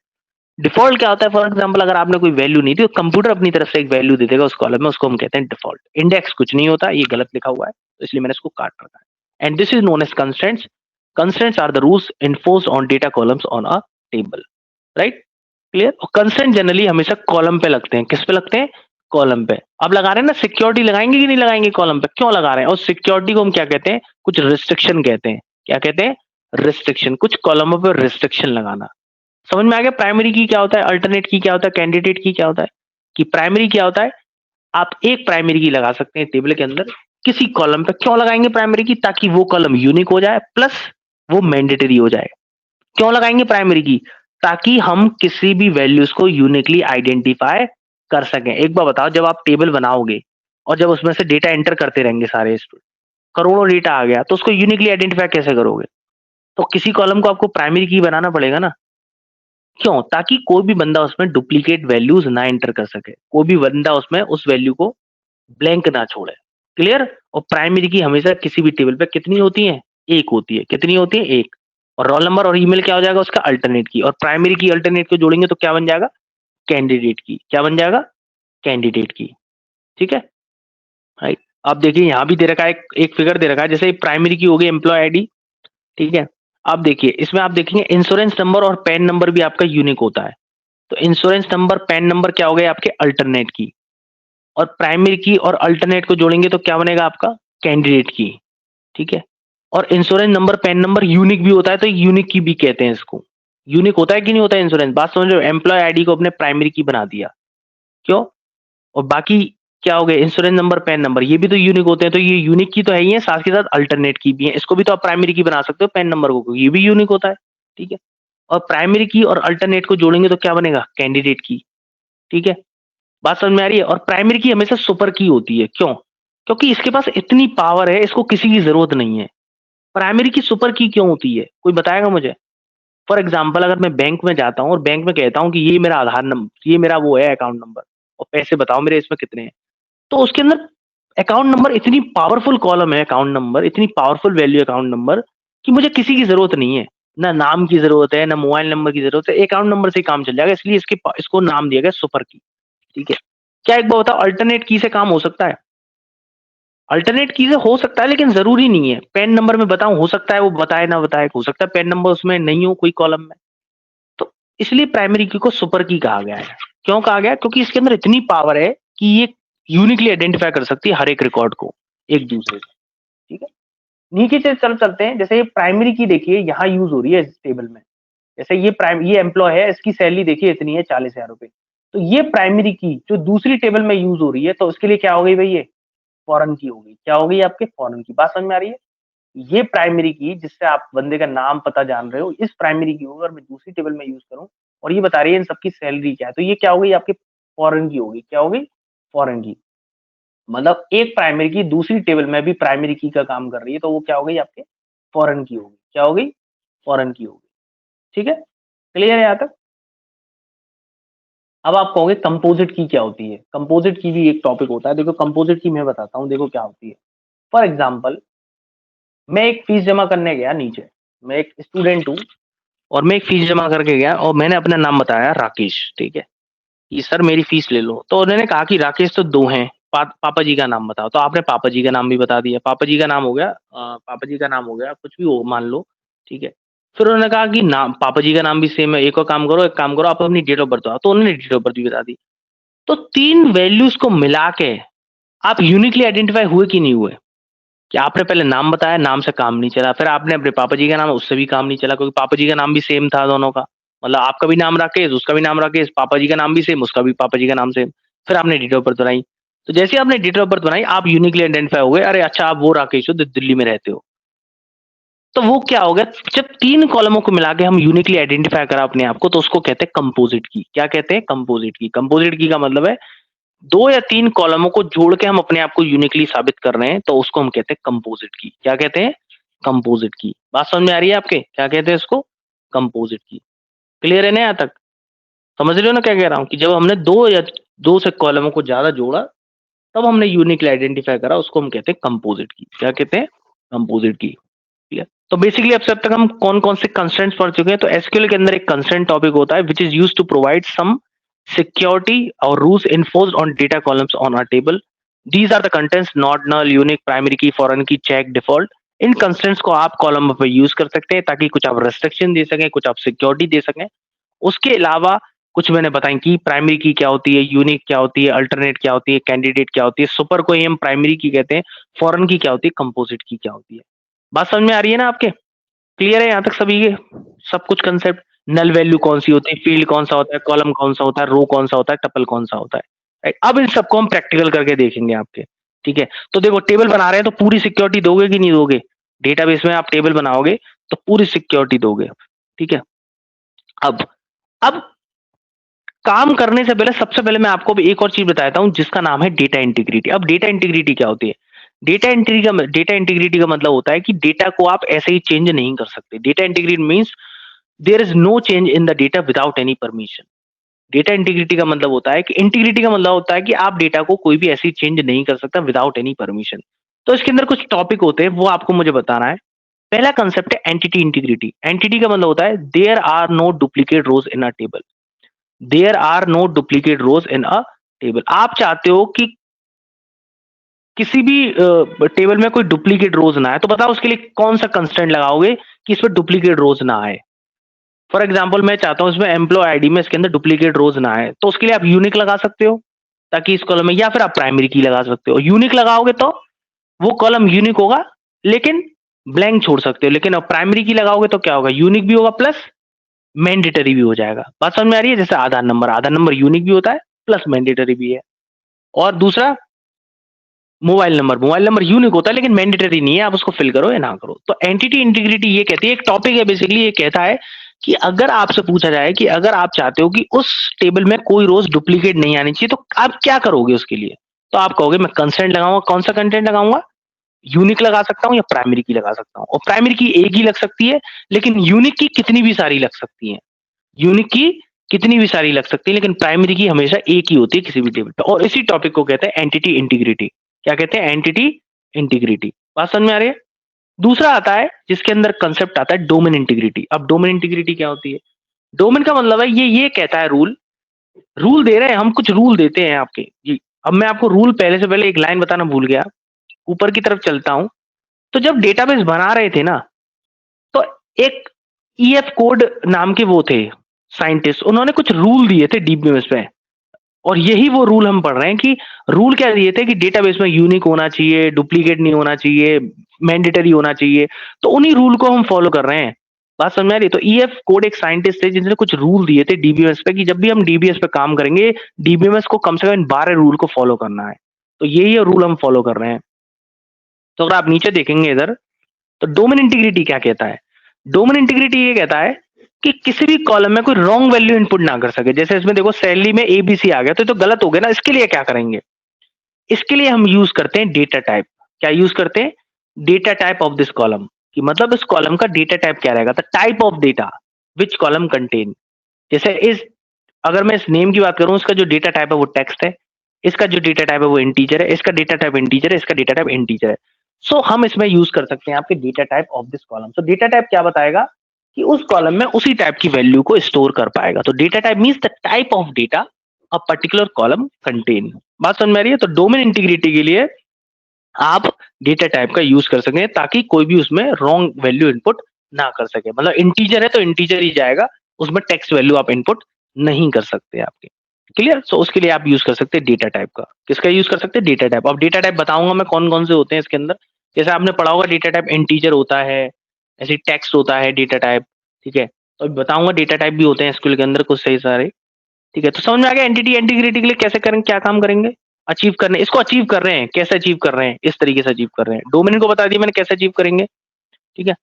डिफॉल्ट क्या होता है? फॉर एग्जांपल अगर आपने कोई वैल्यू नहीं दी, तो कंप्यूटर अपनी तरफ से एक वैल्यू दे देगा उस कॉलम में, उसको हम कहते हैं डिफॉल्ट। इंडेक्स कुछ नहीं होता, ये गलत लिखा हुआ है, तो इसलिए मैंने इसको काट रखा है। And this is known as constraints. Constraints are the rules enforced on data columns on a table, right? Clear? और कंस्ट्रेंट जनरली हमेशा कॉलम पे लगते हैं। किस पे लगते हैं? कॉलम पे। अब लगा रहे हैं ना, सिक्योरिटी लगाएंगे कि नहीं लगाएंगे कॉलम पे? क्यों लगा रहे हैं? और सिक्योरिटी को हम क्या कहते हैं? कुछ रिस्ट्रिक्शन कहते हैं। क्या कहते हैं? रिस्ट्रिक्शन। कुछ कॉलमों पे रिस्ट्रिक्शन लगाना। समझ में आ गया? प्राइमरी की क्या होता है, अल्टरनेट की क्या होता है, कैंडिडेट की क्या होता है? कि प्राइमरी क्या होता है? आप एक प्राइमरी की लगा सकते हैं टेबल के अंदर किसी कॉलम पे। क्यों लगाएंगे प्राइमरी की? ताकि वो कॉलम यूनिक हो जाए, प्लस वो मैंडेटरी हो जाए। क्यों लगाएंगे प्राइमरी की? ताकि हम किसी भी वैल्यूज को यूनिकली आइडेंटिफाई कर सकें। एक बार बताओ, जब आप टेबल बनाओगे और जब उसमें से डेटा एंटर करते रहेंगे सारे स्टूडेंट, करोड़ों डेटा आ गया, तो उसको यूनिकली आइडेंटिफाई कैसे करोगे? तो किसी कॉलम को आपको प्राइमरी की बनाना पड़ेगा ना। क्यों? ताकि कोई भी बंदा उसमें डुप्लीकेट वैल्यूज ना एंटर कर सके, कोई भी बंदा उसमें उस वैल्यू को ब्लैंक ना छोड़े। क्लियर? और प्राइमरी की हमेशा किसी भी टेबल पे कितनी होती है? एक होती है। कितनी होती है? एक। और रोल नंबर और ईमेल क्या हो जाएगा उसका? अल्टरनेट की। और प्राइमरी की अल्टरनेट को जोड़ेंगे तो क्या बन जाएगा? कैंडिडेट की। क्या बन जाएगा? कैंडिडेट की। ठीक है, राइट? अब देखिए यहाँ भी दे रखा है, एक फिगर दे रखा है, जैसे प्राइमरी की हो गई एम्प्लॉय आईडी। ठीक है, अब देखिए इसमें आप देखेंगे इंश्योरेंस नंबर और पैन नंबर भी आपका यूनिक होता है। तो इंश्योरेंस नंबर, पैन नंबर क्या हो गए आपके? अल्टरनेट की। और प्राइमरी की और अल्टरनेट को जोड़ेंगे तो क्या बनेगा आपका? कैंडिडेट की। ठीक है, और insurance number, pan number unique भी होता है, तो यूनिक की भी कहते हैं इसको। यूनिक होता है कि नहीं होता है इंश्योरेंस? बात समझ रहे हो? एम्प्लॉय आईडी को अपने प्राइमरी की बना दिया। क्यों? और बाकी क्या हो गए? इंश्योरेंस नंबर, पैन नंबर, ये भी तो यूनिक होते हैं, तो ये यूनिक की तो है ही है, साथ के साथ अल्टरनेट की भी है। इसको भी तो आप प्राइमरी की बना सकते हो, पैन नंबर को, ये भी यूनिक होता है। ठीक है, और प्राइमरी की और अल्टरनेट को जोड़ेंगे तो क्या बनेगा? कैंडिडेट की। ठीक है, बात समझ में आ रही है? और प्राइमरी की हमेशा सुपर की होती है। क्यों? क्योंकि इसके पास इतनी पावर है, इसको किसी की जरूरत नहीं है। प्राइमरी की सुपर की क्यों होती है? कोई बताएगा मुझे? फॉर एग्जाम्पल अगर मैं बैंक में जाता हूँ और बैंक में कहता हूँ कि ये मेरा आधार नंबर, ये मेरा वो है अकाउंट नंबर, और पैसे बताओ मेरे इसमें कितने हैं, तो उसके अंदर अकाउंट नंबर इतनी पावरफुल कॉलम है, अकाउंट नंबर इतनी पावरफुल वैल्यू अकाउंट नंबर, कि मुझे किसी की जरूरत नहीं है। ना नाम की जरूरत है, ना मोबाइल नंबर की जरूरत है, अकाउंट नंबर से ही काम चल जाएगा। इसलिए इसको नाम दिया गया सुपर की। ठीक है, क्या एक बार बताओ, अल्टरनेट की से काम हो सकता है? अल्टरनेट की से हो सकता है, लेकिन जरूरी नहीं है। पैन नंबर में बताऊं, हो सकता है वो बताए ना बताए, हो सकता है पैन नंबर उसमें नहीं हो कोई कॉलम में। तो इसलिए प्राइमरी की को सुपर की कहा गया है। क्यों कहा गया? क्योंकि इसके अंदर इतनी पावर है कि ये यूनिकली आइडेंटिफाई कर सकती है हर एक रिकॉर्ड को एक दूसरे से। ठीक है, नीचे से चलते हैं। जैसे ये प्राइमरी की देखिए यहाँ यूज हो रही है इस टेबल में। जैसे ये एम्प्लॉय है, इसकी सैलरी देखिए इतनी है, 40,000 रुपए। तो ये प्राइमरी की जो दूसरी टेबल में यूज हो रही है, तो उसके लिए क्या हो गई भाई? ये फॉरेन की हो गई। क्या हो गई आपके? फॉरेन की। बात समझ में आ रही है? ये प्राइमरी की जिससे आप बंदे का नाम पता जान रहे हो, इस प्राइमरी की को अगर मैं दूसरी टेबल में यूज करूं और ये बता रही है इन सबकी सैलरी क्या है, तो ये क्या हो गई आपके? फॉरेन की हो गई। क्या हो गई? फॉरेन की। मतलब एक प्राइमरी की दूसरी टेबल में भी प्राइमरी की का काम कर रही है, तो वो क्या हो गई आपके? फॉरेन की हो गई। क्या हो गई? फॉरेन की हो गई। ठीक है, क्लियर है यहाँ तक? अब आप कहोगे कंपोजिट की क्या होती है? कंपोजिट की भी एक टॉपिक होता है। देखो कंपोजिट की मैं बताता हूँ, देखो क्या होती है। फॉर एग्जाम्पल मैं एक फीस जमा करने गया नीचे, मैं एक स्टूडेंट हूँ और मैं एक फीस जमा करके गया और मैंने अपना नाम बताया राकेश। ठीक है, कि सर मेरी फीस ले लो। तो उन्होंने कहा कि राकेश तो दो हैं, पापा जी का नाम बताओ। तो आपने पापा जी का नाम भी बता दिया। पापा जी का नाम हो गया, पापा जी का नाम हो गया, कुछ भी हो मान लो। ठीक है, फिर उन्होंने कहा कि नाम, पापा जी का नाम भी सेम है। एक काम करो, आप अपनी डेट ऑफ बर्थ बताओ। तो उन्होंने डेट ऑफ बर्थ भी बता दी। तो तीन वैल्यूज को मिला के आप यूनिकली आइडेंटिफाई हुए कि नहीं हुए? कि आपने पहले नाम बताया, नाम से काम नहीं चला, फिर आपने अपने पापा जी का नाम, उससे भी काम नहीं चला, क्योंकि पापा जी का नाम भी सेम था दोनों का। मतलब आपका भी नाम राकेश, उसका भी नाम राकेश, पापा जी का नाम भी सेम, उसका भी पापा जी का नाम सेम। फिर आपने डेट ऑफ बर्थ बनाई। तो जैसे आपने डेट ऑफ बर्थ बनाई, आप यूनिकली आइडेंटिफाई हो गए। अरे अच्छा, आप वो राकेश हो जो दिल्ली में रहते हो। तो वो क्या हो गया? जब तीन कॉलमों को मिला के हम यूनिकली आइडेंटिफाई करा अपने आप को, तो उसको कहते हैं कंपोजिट की। क्या कहते हैं? Composite key. कंपोजिट की का मतलब है दो या तीन कॉलमों को जोड़ के हम अपने आप को यूनिकली साबित कर रहे हैं, तो उसको हम कहते हैं कंपोजिट की। क्या कहते हैं? Composite key. बात समझ में आ रही है आपके? क्या कहते हैं इसको? Composite key. क्लियर है ना यहाँ तक? समझ रहे हो ना क्या कह रहा हूँ? कि जब हमने दो से कॉलमों को ज्यादा जोड़ा, तब हमने यूनिकली आइडेंटिफाई करा, उसको हम कहते हैं कंपोजिट की। क्या कहते हैं? Composite key. ठीक है, तो बेसिकली अब तक हम कौन कौन से कंस्ट्रेंट्स पढ़ चुके हैं। तो एसक्यूएल के अंदर एक कंस्ट्रेंट टॉपिक होता है which is used to provide some security or rules enforced on data columns on our table. These are the contents not null, unique, primary key, foreign key, check, default. In constants को आप column पे use कर सकते हैं ताकि कुछ आप restriction दे सकें, कुछ आप सिक्योरिटी दे सकें। उसके अलावा कुछ मैंने बताया कि प्राइमरी की क्या होती है, यूनिक क्या होती है, अल्टरनेट क्या होती है, कैंडिडेट क्या होती है, सुपर को हम प्राइमरी की कहते हैं, फॉरेन की क्या होती है, कंपोजिट की क्या होती है। बात समझ में आ रही है ना आपके? क्लियर है यहाँ तक सभी के सब कुछ कंसेप्ट? नल वैल्यू कौन सी होती है, फील्ड कौन सा होता है, कॉलम कौन सा होता है, रो कौन सा होता है, टपल कौन सा होता है। राइट, अब इन सबको हम प्रैक्टिकल करके देखेंगे आपके। ठीक है, तो देखो टेबल बना रहे हैं तो पूरी सिक्योरिटी दोगे कि नहीं दोगे? डेटाबेस में आप टेबल बनाओगे तो पूरी सिक्योरिटी दोगे। ठीक है, अब काम करने से पहले सबसे पहले मैं आपको एक और चीज बताता हूं जिसका नाम है डेटा इंटीग्रिटी। अब डेटा इंटीग्रिटी क्या होती है? डेटा इंटीग्रिटी का मतलब होता है कि डेटा को आप ऐसे ही चेंज नहीं कर सकते। Data integrity means there is no change in the data without any permission. Data integrity का मतलब होता है कि इंटीग्रिटी का मतलब होता है कि आप डेटा को कोई भी ऐसी चेंज नहीं कर सकता विदाउट एनी परमिशन। तो इसके अंदर कुछ टॉपिक होते हैं वो आपको मुझे बताना है। पहला कंसेप्ट है एंटिटी इंटीग्रिटी। एंटिटी का मतलब होता है there are no duplicate rows in a table. There are no duplicate rows in a table. आप चाहते हो कि किसी भी टेबल में कोई डुप्लीकेट रोज ना आए, तो बताओ उसके लिए कौन सा कंस्ट्रेंट लगाओगे कि इसमें डुप्लीकेट रोज ना आए। फॉर एग्जाम्पल मैं चाहता हूं इसमें एम्प्लॉय आईडी में इसके अंदर डुप्लीकेट रोज ना आए, तो उसके लिए आप यूनिक लगा सकते हो ताकि इस कॉलम में, या फिर आप प्राइमरी की लगा सकते हो। यूनिक लगाओगे तो वो कॉलम यूनिक होगा लेकिन ब्लैंक छोड़ सकते हो, लेकिन अब प्राइमरी की लगाओगे तो क्या होगा, यूनिक भी होगा प्लस मैंडेटरी भी हो जाएगा। बात समझ में आ रही है? जैसे आधार नंबर यूनिक भी होता है प्लस मैंडेटरी भी है। और दूसरा मोबाइल नंबर यूनिक होता है लेकिन मैंडेटरी नहीं है, आप उसको फिल करो या ना करो। तो एंटिटी इंटीग्रिटी ये कहती है, एक टॉपिक है बेसिकली, ये कहता है कि अगर आपसे पूछा जाए कि अगर आप चाहते हो कि उस टेबल में कोई रोज डुप्लीकेट नहीं आनी चाहिए तो आप क्या करोगे उसके लिए? तो आप कहोगे मैं कंस्ट्रेंट लगाऊंगा। कौन सा कंटेंट लगाऊंगा? यूनिक लगा सकता हूँ या प्राइमरी की लगा सकता हूँ। और प्राइमरी की एक ही लग सकती है लेकिन यूनिक की कितनी भी सारी लग सकती है। यूनिक की कितनी भी सारी लग सकती है लेकिन प्राइमरी की हमेशा एक ही होती है किसी भी टेबल पे। और इसी टॉपिक को कहते हैं एंटिटी इंटीग्रिटी। क्या कहते हैं? Entity integrity. बात समझ में आ रही है? दूसरा आता है जिसके अंदर कंसेप्ट आता है डोमेन इंटीग्रिटी। अब डोमेन इंटीग्रिटी क्या होती है? डोमेन का मतलब है ये कहता है रूल, रूल दे रहे हैं हम, कुछ रूल देते हैं आपके जी। अब मैं आपको रूल पहले से पहले एक लाइन बताना भूल गया, ऊपर की तरफ चलता हूं। तो जब डेटाबेस बना रहे थे ना, तो एक ईएफ कोड नाम के वो थे साइंटिस्ट, उन्होंने कुछ रूल दिए थे डीबीएमएस पे। और यही वो रूल हम पढ़ रहे हैं कि रूल क्या दिए थे कि डेटाबेस में यूनिक होना चाहिए, डुप्लीकेट नहीं होना चाहिए, मैंडेटरी होना चाहिए। तो उन्हीं रूल को हम फॉलो कर रहे हैं। बात समझ में आ रही है? तो ईएफ कोड एक साइंटिस्ट थे जिन्होंने कुछ रूल दिए थे डीबीएमएस पे कि जब भी हम डीबीएस पे काम करेंगे, डीबीएमएस को कम से कम 12 रूल को फॉलो करना है। तो यही रूल हम फॉलो कर रहे हैं। तो अगर आप नीचे देखेंगे इधर, तो डोमेन इंटीग्रिटी क्या कहता है? डोमेन इंटीग्रिटी ये कहता है कि किसी भी कॉलम में कोई रॉन्ग वैल्यू इनपुट ना कर सके। जैसे इसमें देखो सैलरी में एबीसी आ गया तो गलत हो गया ना। इसके लिए क्या करेंगे? इसके लिए हम यूज करते हैं डेटा टाइप। क्या यूज करते हैं? Data type of this column. कि मतलब इस कॉलम का डेटा टाइप क्या रहेगा? The type of data which column contain. जैसे इस, अगर मैं इस नेम की बात करूं, इसका जो डेटा टाइप है वो टेक्स्ट है, इसका जो डेटा टाइप है वो इंटीजर है, इसका डेटा टाइप इंटीजर है, इसका डेटा टाइप इंटीजर है। सो हम इसमें यूज कर सकते हैं आपके data type of this column. So data type क्या बताएगा कि उस कॉलम में उसी टाइप की वैल्यू को स्टोर कर पाएगा। तो data type means the type of data a particular column contain. बात समझ में आ रही है? तो डोमेन इंटीग्रिटी के लिए आप डेटा टाइप का यूज कर सकें ताकि कोई भी उसमें रॉन्ग वैल्यू इनपुट ना कर सके। मतलब इंटीजर है तो इंटीजर ही जाएगा, उसमें टेक्स्ट वैल्यू आप इनपुट नहीं कर सकते आपके। क्लियर? सो उसके लिए आप यूज कर सकते हैं डेटा टाइप का। किसका यूज कर सकते हैं? Data type. अब डेटा टाइप बताऊंगा मैं कौन कौन से होते हैं इसके अंदर। जैसे आपने पढ़ा होगा डेटा टाइप इंटीजर होता है, ऐसे टेक्स्ट होता है डेटा टाइप। ठीक है, तो अभी बताऊंगा डेटा टाइप भी होते हैं एसक्यूएल के अंदर कुछ सही सारे। ठीक है, तो समझ में आ गया एंटिटी इंटीग्रिटी के लिए कैसे करेंगे, क्या काम करेंगे? अचीव करने, इसको अचीव कर रहे हैं, कैसे अचीव कर रहे हैं? इस तरीके से अचीव कर रहे हैं। डोमेन को बता दिया मैंने कैसे अचीव करेंगे। ठीक है,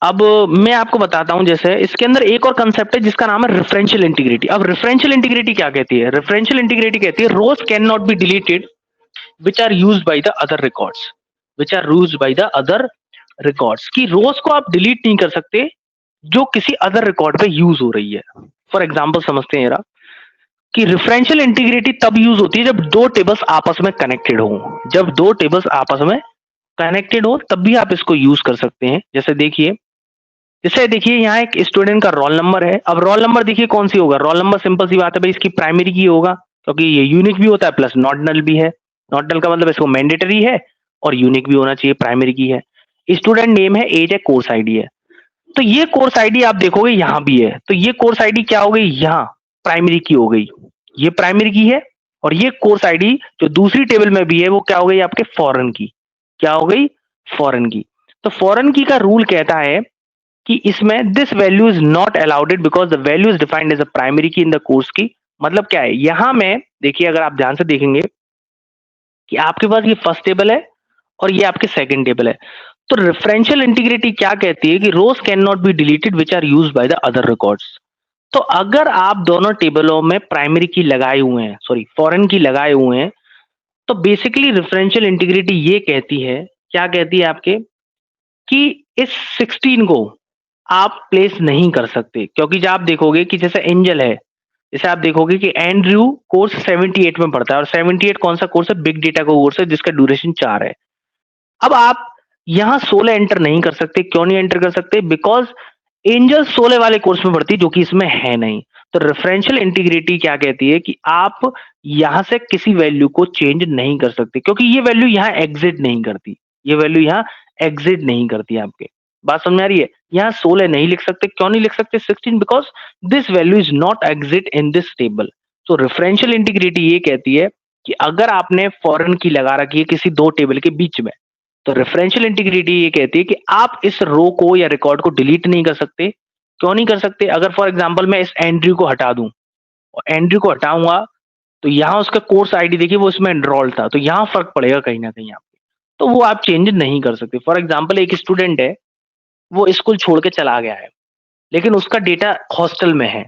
अब मैं आपको बताता हूं। जैसे इसके अंदर एक और कंसेप्ट है जिसका नाम है रेफरेंशियल इंटीग्रिटी। अब रेफरेंशियल इंटीग्रिटी क्या कहती है? रेफरेंशियल इंटीग्रिटी कहती है rows can not be deleted which are used by the other records. Which are used by the other records, की रोज को आप डिलीट नहीं कर सकते जो किसी अदर रिकॉर्ड पे यूज हो रही है। फॉर एग्जाम्पल समझते हैं जरा कि रेफरेंशियल इंटीग्रिटी तब यूज होती है जब दो टेबल्स आपस में कनेक्टेड हो। जब दो टेबल्स आपस में कनेक्टेड हो तब भी आप इसको यूज कर सकते हैं। जैसे देखिए यहाँ एक स्टूडेंट का रोल नंबर है। अब रोल नंबर देखिए कौन सी होगा, रोल नंबर सिंपल सी बात है भाई, इसकी प्राइमरी की होगा क्योंकि ये यूनिक भी होता है प्लस नॉट नल भी है। नॉट नल का मतलब इसको मैंडेटरी है और यूनिक भी होना चाहिए, प्राइमरी की है। स्टूडेंट नेम है, एज है, कोर्स आईडी है। तो ये कोर्स आईडी आप देखोगे यहाँ भी है, तो ये कोर्स आईडी क्या हो गई, यहाँ प्राइमरी की हो गई, ये प्राइमरी की है। और ये कोर्स आईडी जो दूसरी टेबल में भी है वो क्या हो गई आपके फॉरेन की, क्या हो गई फॉरेन की। तो फॉरेन की का रूल कहता है कि इसमें this value is not allowed because the value is defined as a primary key in the course की। मतलब क्या है यहां में, देखिए अगर आप ध्यान से देखेंगे कि आपके पास ये फर्स्ट टेबल है और ये आपके सेकंड टेबल है। तो रेफरेंशियल इंटीग्रिटी क्या कहती है कि rows can not be deleted which are used by the other records. तो अगर आप दोनों टेबलों में प्राइमरी की लगाए हुए हैं, सॉरी फॉरेन की लगाए हुए हैं, तो बेसिकली रेफरेंशियल इंटीग्रिटी ये कहती है, क्या कहती है आपके, कि इस 16 को आप प्लेस नहीं कर सकते। क्योंकि जब आप देखोगे कि जैसे एंजल है, जैसे आप देखोगे कि एंड्रयू कोर्स 78 में पढ़ता है और 78 कौन सा कोर्स है, बिग डेटा का कोर्स है जिसका ड्यूरेशन 4 है। अब आप यहाँ 16 एंटर नहीं कर सकते, क्यों नहीं एंटर कर सकते, बिकॉज एंजल 16 वाले कोर्स में पढ़ती है जो कि इसमें है नहीं। तो रेफरेंशियल इंटीग्रिटी क्या कहती है कि आप यहां से किसी वैल्यू को चेंज नहीं कर सकते क्योंकि ये वैल्यू यहाँ एग्जिट नहीं करती, ये वैल्यू यहाँ एग्जिट नहीं करती आपके। बात समझ में आ रही है, यहाँ 16 नहीं लिख सकते, क्यों नहीं लिख सकते 16, because this value is not exit in this table. तो रेफरेंशियल इंटीग्रिटी ये कहती है कि अगर आपने फॉरेन की लगा रखी है किसी दो टेबल के बीच में, तो रेफरेंशियल इंटीग्रिटी ये कहती है कि आप इस रो को या रिकॉर्ड को डिलीट नहीं कर सकते। क्यों नहीं कर सकते, अगर फॉर एग्जांपल मैं इस एंड्रयू को हटा दूं और एंड्रयू को हटाऊंगा तो यहाँ उसका कोर्स आईडी देखिए वो इसमें एनरोल था, तो यहाँ फर्क पड़ेगा कहीं ना कहीं आपके, तो वो आप चेंज नहीं कर सकते। फॉर एग्जाम्पल एक स्टूडेंट है, वो स्कूल छोड़ के चला गया है लेकिन उसका डेटा हॉस्टल में है,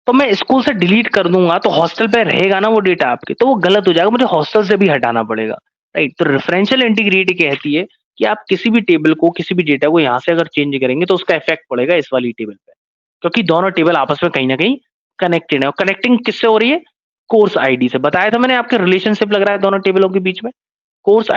तो मैं स्कूल से डिलीट कर दूंगा तो हॉस्टल पे रहेगा ना वो डेटा आपके, तो वो गलत हो जाएगा, मुझे हॉस्टल से भी हटाना पड़ेगा, राइट। तो रेफरेंशियल इंटीग्रिटी कहती है कि आप किसी भी टेबल को, किसी भी डेटा को यहाँ से अगर चेंज करेंगे तो उसका इफेक्ट पड़ेगा इस वाली टेबल पे, क्योंकि दोनों टेबल आपस में कहीं ना कहीं कनेक्टेड है। और कनेक्टिंग किससे हो रही है, कोर्स आईडी से। बताया था मैंने आपके रिलेशनशिप लग रहा है दोनों टेबलों के बीच में, कोर्स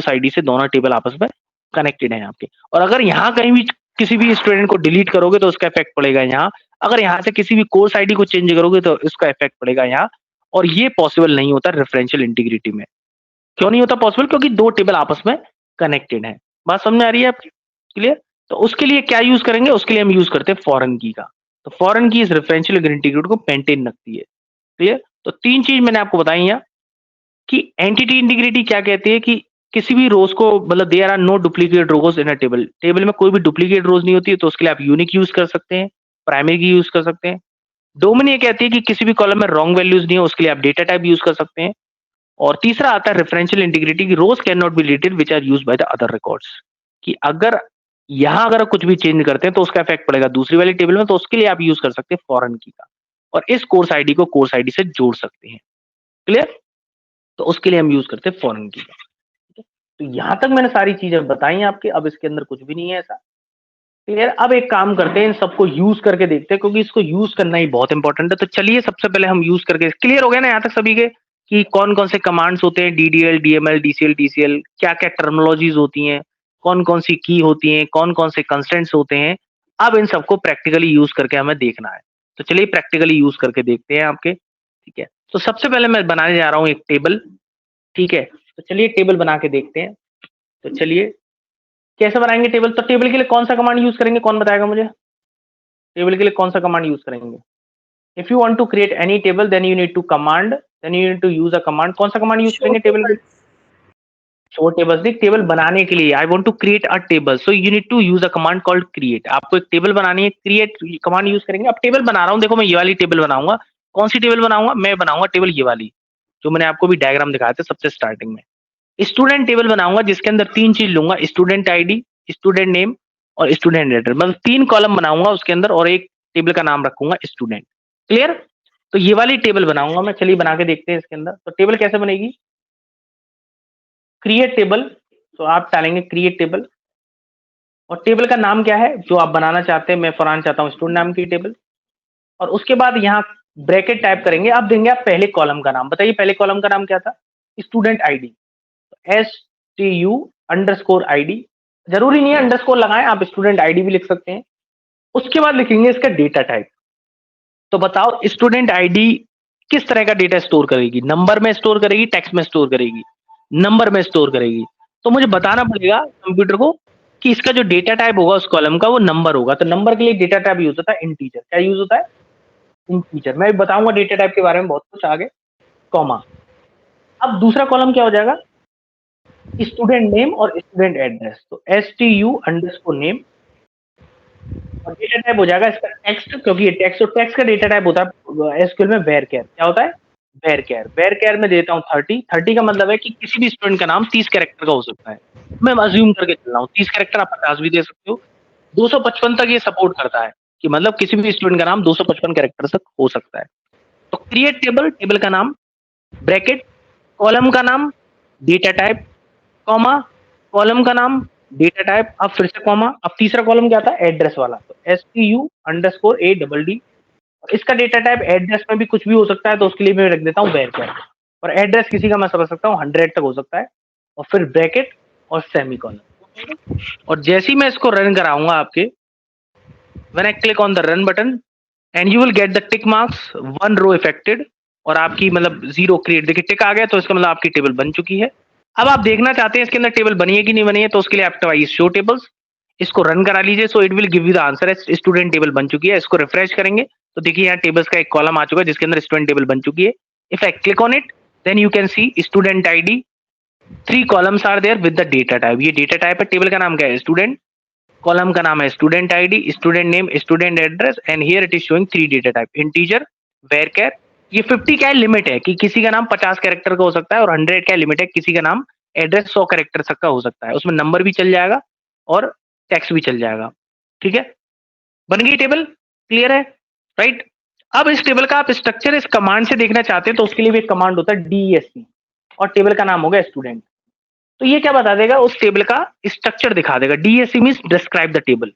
आईडी से दोनों टेबल आपस में कनेक्टेड है आपके। और अगर यहाँ कहीं भी किसी भी स्टूडेंट को डिलीट करोगे तो उसका इफेक्ट पड़ेगा यहाँ, अगर यहाँ से किसी भी कोर्स आईडी को चेंज करोगे तो इसका इफेक्ट पड़ेगा यहाँ। और ये पॉसिबल नहीं होता रेफरेंशियल इंटीग्रिटी में। क्यों नहीं होता पॉसिबल, क्योंकि दो टेबल आपस में कनेक्टेड है। बात समझ में आ रही है आपकी, क्लियर। तो उसके लिए क्या यूज करेंगे, उसके लिए हम यूज करते हैं फॉरेन की का। तो फॉरेन की इस रेफरेंशियल इंटीग्रिटी को मेंटेन रखती है, क्लियर। तो तीन चीज मैंने आपको बताई यहाँ कि एंटिटी इंटीग्रिटी क्या कहती है कि किसी भी रोज को, मतलब there are no duplicate rows in a table, table में कोई भी डुप्लीकेट रोज नहीं होती है, तो उसके लिए आप यूनिक यूज कर सकते हैं, प्राइमरी की यूज कर सकते हैं। डोमेन ये कहती है कि किसी भी कॉलम में रॉन्ग वैल्यूज नहीं है, उसके लिए आप डेटा टाइप यूज कर सकते हैं। और तीसरा आता है रेफरेंशियल इंटीग्रिटी की rows can not be deleted which are used by the other records, कि अगर यहां अगर कुछ भी चेंज करते हैं तो उसका इफेक्ट पड़ेगा दूसरी वाली टेबल में, तो उसके लिए आप यूज कर सकते हैं फॉरेन की का, और इस कोर्स आईडी को कोर्स आईडी से जोड़ सकते हैं, क्लियर। तो उसके लिए हम यूज करते हैं फॉरेन की का, ठीक है। तो यहां तक मैंने सारी चीजें बताई आपके, अब इसके अंदर कुछ भी नहीं है ऐसा, क्लियर। अब एक काम करते हैं, इन सबको यूज करके देखते हैं क्योंकि इसको यूज करना ही बहुत इंपॉर्टेंट है। तो चलिए सबसे पहले हम यूज करके, क्लियर हो गया ना यहाँ तक सभी के, कि कौन कौन से कमांड्स होते हैं, डीडीएल, डीएमएल, डीसीएल, टीसीएल, क्या क्या टर्मिनोलॉजीज होती हैं, कौन कौन सी की होती हैं, कौन कौन से कंस्टेंट्स होते हैं। अब इन सबको प्रैक्टिकली यूज करके हमें देखना है, तो चलिए प्रैक्टिकली यूज करके देखते हैं आपके, ठीक है। तो सबसे पहले मैं बनाने जा रहा हूँ एक टेबल, ठीक है। तो चलिए टेबल बना के देखते हैं। तो चलिए कैसे बनाएंगे टेबल, तो टेबल के लिए कौन सा कमांड यूज करेंगे, कौन बताएगा मुझे, टेबल के लिए कौन सा कमांड यूज करेंगे। If you want to create any table then you need to command, then you need to use a command. कौन सा कमांड यूज करेंगे टेबल के लिए, शो टेबल्स। देख टेबल बनाने के लिए, I want to create a table, so you need to use a command called create. आपको एक टेबल बनानी है, क्रिएट कमांड यूज करेंगे। अब टेबल बना रहा हूँ, देखो मैं ये वाली टेबल बनाऊंगा। कौन सी टेबल बनाऊंगा, मैं बनाऊंगा टेबल ये वाली, जो मैंने आपको भी डायग्राम दिखाया था सबसे स्टार्टिंग में। स्टूडेंट टेबल बनाऊंगा जिसके अंदर तीन चीज लूंगा, स्टूडेंट आईडी, स्टूडेंट नेम और स्टूडेंट लेटर, मतलब तीन कॉलम बनाऊंगा उसके अंदर, और एक टेबल का नाम रखूंगा स्टूडेंट, क्लियर। तो ये वाली टेबल बनाऊंगा मैं, चलिए बना के देखते हैं इसके अंदर। तो टेबल कैसे बनेगी, क्रिएट टेबल, तो आप डालेंगे क्रिएट टेबल, और टेबल का नाम क्या है जो आप बनाना चाहते हैं, मैं फरहान चाहता हूँ स्टूडेंट नाम की टेबल। और उसके बाद यहाँ ब्रैकेट टाइप करेंगे, अब देंगे आप पहले कॉलम का नाम, बताइए पहले कॉलम का नाम क्या था, student ID, STU underscore ID, जरूरी नहीं है अंडरस्कोर लगाएं, आप स्टूडेंट आईडी भी लिख सकते हैं। उसके बाद लिखेंगे इसका डेटा टाइप। तो बताओ स्टूडेंट आईडी किस तरह का डेटा स्टोर करेगी, नंबर में स्टोर करेगी, टेक्स्ट में स्टोर करेगी, नंबर में स्टोर करेगी। तो मुझे बताना पड़ेगा कंप्यूटर को कि इसका जो डेटा टाइप होगा उस कॉलम का वो नंबर होगा। तो नंबर के लिए डेटा टाइप यूज होता है इंटीजर। क्या यूज होता है? इंटीजर। मैं बताऊंगा डेटा टाइप के बारे में बहुत कुछ आगे। कॉमा। अब दूसरा कॉलम क्या हो जाएगा? स्टूडेंट नेम और स्टूडेंट एड्रेस। तो STU_name और डेटा टाइप हो जाएगा इसका टेक्स्ट, क्योंकि ये टेक्स्ट, और टेक्स्ट का डेटा टाइप होता है एसक्यूएल में varchar। क्या होता है? varchar में देता हूँ 30 का मतलब है कि किसी भी स्टूडेंट का नाम 30 कैरेक्टर का हो सकता है। मैं अज्यूम करके चल रहा हूँ 30 कैरेक्टर, आप 50 भी दे सकते हो। 255 तक ये सपोर्ट करता है कि मतलब किसी भी स्टूडेंट का नाम 255 कैरेक्टर तक हो सकता है। तो क्रिएट टेबल, टेबल का नाम, ब्रैकेट, कॉलम का नाम, डेटा टाइप, कॉमा, कॉलम का नाम, डेटा टाइप, अब फिर से कॉमा। अब तीसरा कॉलम क्या था? एड्रेस वाला। तो STU_ADD। इसका डेटा टाइप एड्रेस में भी कुछ भी हो सकता है, तो उसके लिए मैं रख देता हूँ varchar। और एड्रेस किसी का मैं समझ सकता हूँ 100 तक हो सकता है, और फिर ब्रैकेट और सेमीकोलन। और जैसे ही मैं इसको रन कराऊंगा आपके, when I click on the run button and you will get the tick marks, 1 row affected, और आपकी मतलब 0 क्रिएट, देखिए टिक आ गया, तो इसका मतलब आपकी टेबल बन चुकी है। अब आप देखना चाहते हैं इसके अंदर टेबल बनी है कि नहीं बनी है, तो उसके लिए आप ट्वाइस शो टेबल्स, इसको रन करा लीजिए। So it will give you the answer. Student table बन चुकी है। इसको रिफ्रेश करेंगे तो देखिए यहाँ टेबल्स का एक कॉलम आ चुका है जिसके अंदर स्टूडेंट टेबल बन चुकी है। If I click on it then you can see student ID, 3 columns are there with the data type. ये डेटा टाइप है। टेबल का नाम क्या है? स्टूडेंट। कॉलम का नाम है student ID, student name, student address, and here it is showing 3 data type, integer, varchar। ये 50 क्या है? लिमिट है कि किसी का नाम 50 कैरेक्टर का हो सकता है, और 100 क्या लिमिट है, किसी का नाम एड्रेस 100 कैरेक्टर तक का हो सकता है। उसमें नंबर भी चल जाएगा और टेक्स्ट भी चल जाएगा। ठीक है, बन गई टेबल। क्लियर है? राइट। अब इस टेबल का आप स्ट्रक्चर इस कमांड से देखना चाहते हैं, तो उसके लिए भी एक कमांड होता है DESC, और टेबल का नाम होगा स्टूडेंट। तो ये क्या बता देगा? उस टेबल का स्ट्रक्चर दिखा देगा। DESC means describe the table.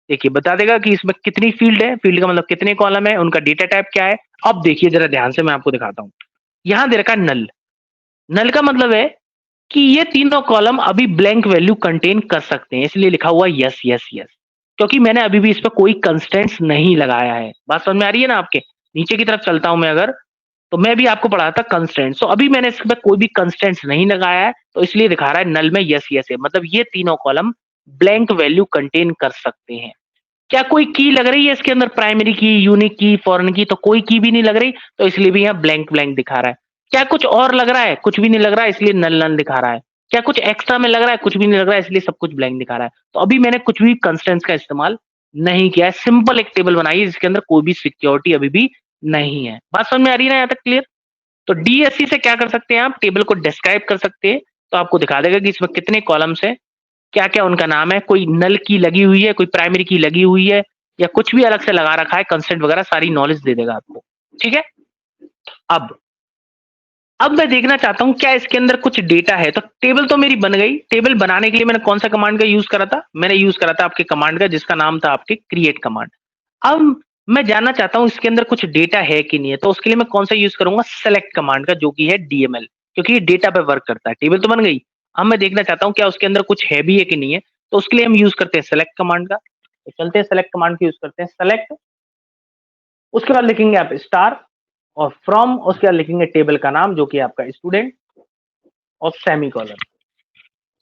देखिए बता देगा कि इसमें कितनी फील्ड है, फील्ड का मतलब कितने कॉलम है, उनका डेटा टाइप क्या है। अब देखिए जरा ध्यान से, मैं आपको दिखाता हूं। यहां दे रखा नल। नल का मतलब है कि ये तीनों कॉलम अभी ब्लैंक वैल्यू कंटेन कर सकते हैं, इसलिए लिखा हुआ यस यस यस, क्योंकि मैंने अभी भी इस पर कोई कंस्टेंट्स नहीं लगाया है। बात समझ में आ रही है ना आपके? नीचे की तरफ चलता हूं मैं अगर, तो मैं भी आपको पढ़ा था कंस्टेंट्स। तो अभी मैंने इसमें कोई भी कंस्टेंट्स नहीं लगाया है, तो इसलिए दिखा रहा है नल में यस यस है, मतलब ये तीनों कॉलम ब्लैंक वैल्यू कंटेन कर सकते हैं। क्या कोई की लग रही है इसके अंदर? प्राइमरी की, यूनिक की, फॉरेन की? तो कोई की भी नहीं लग रही, तो इसलिए भी यहाँ ब्लैंक ब्लैंक दिखा रहा है। क्या कुछ और लग रहा है? कुछ भी नहीं लग रहा है, इसलिए नल नल दिखा रहा है। क्या कुछ एक्स्ट्रा में लग रहा है? कुछ भी नहीं लग रहा है, इसलिए सब कुछ ब्लैंक दिखा रहा है। तो अभी मैंने कुछ भी कंस्टेंट्स का इस्तेमाल नहीं किया है। सिंपल एक टेबल बनाई है जिसके अंदर कोई भी सिक्योरिटी अभी भी नहीं है। बात समझ में आ रही है ना यहाँ तक? क्लियर? तो DSC से क्या कर सकते हैं आप? टेबल को डिस्क्राइब कर सकते हैं। तो आपको दिखा देगा कि इसमें कितने कॉलम्स हैं, क्या क्या उनका नाम है, कोई नल की लगी हुई है, कोई प्राइमरी की लगी हुई है, या कुछ भी अलग से लगा रखा है, कंसेंट वगैरह सारी नॉलेज दे देगा आपको। ठीक है। अब मैं देखना चाहता हूं क्या इसके अंदर कुछ डेटा है। तो टेबल तो मेरी बन गई। टेबल बनाने के लिए मैंने कौन सा कमांड का यूज करा था? मैंने यूज करा था आपके कमांड का जिसका नाम था आपके क्रिएट कमांड। अब मैं जानना चाहता हूं इसके अंदर कुछ डेटा है कि नहीं है, तो उसके लिए मैं कौन सा यूज करूंगा? सेलेक्ट कमांड का, जो कि है DML, क्योंकि ये डेटा पे वर्क करता है। टेबल तो बन गई। अब मैं देखना चाहता हूं क्या उसके अंदर कुछ है भी है कि नहीं है, तो उसके लिए हम यूज करते हैं सेलेक्ट कमांड का। तो चलते हैं सेलेक्ट कमांड का यूज करते हैं। सेलेक्ट, उसके बाद लिखेंगे आप स्टार, और फ्रॉम, उसके बाद लिखेंगे टेबल का नाम जो कि आपका स्टूडेंट, और semicolon.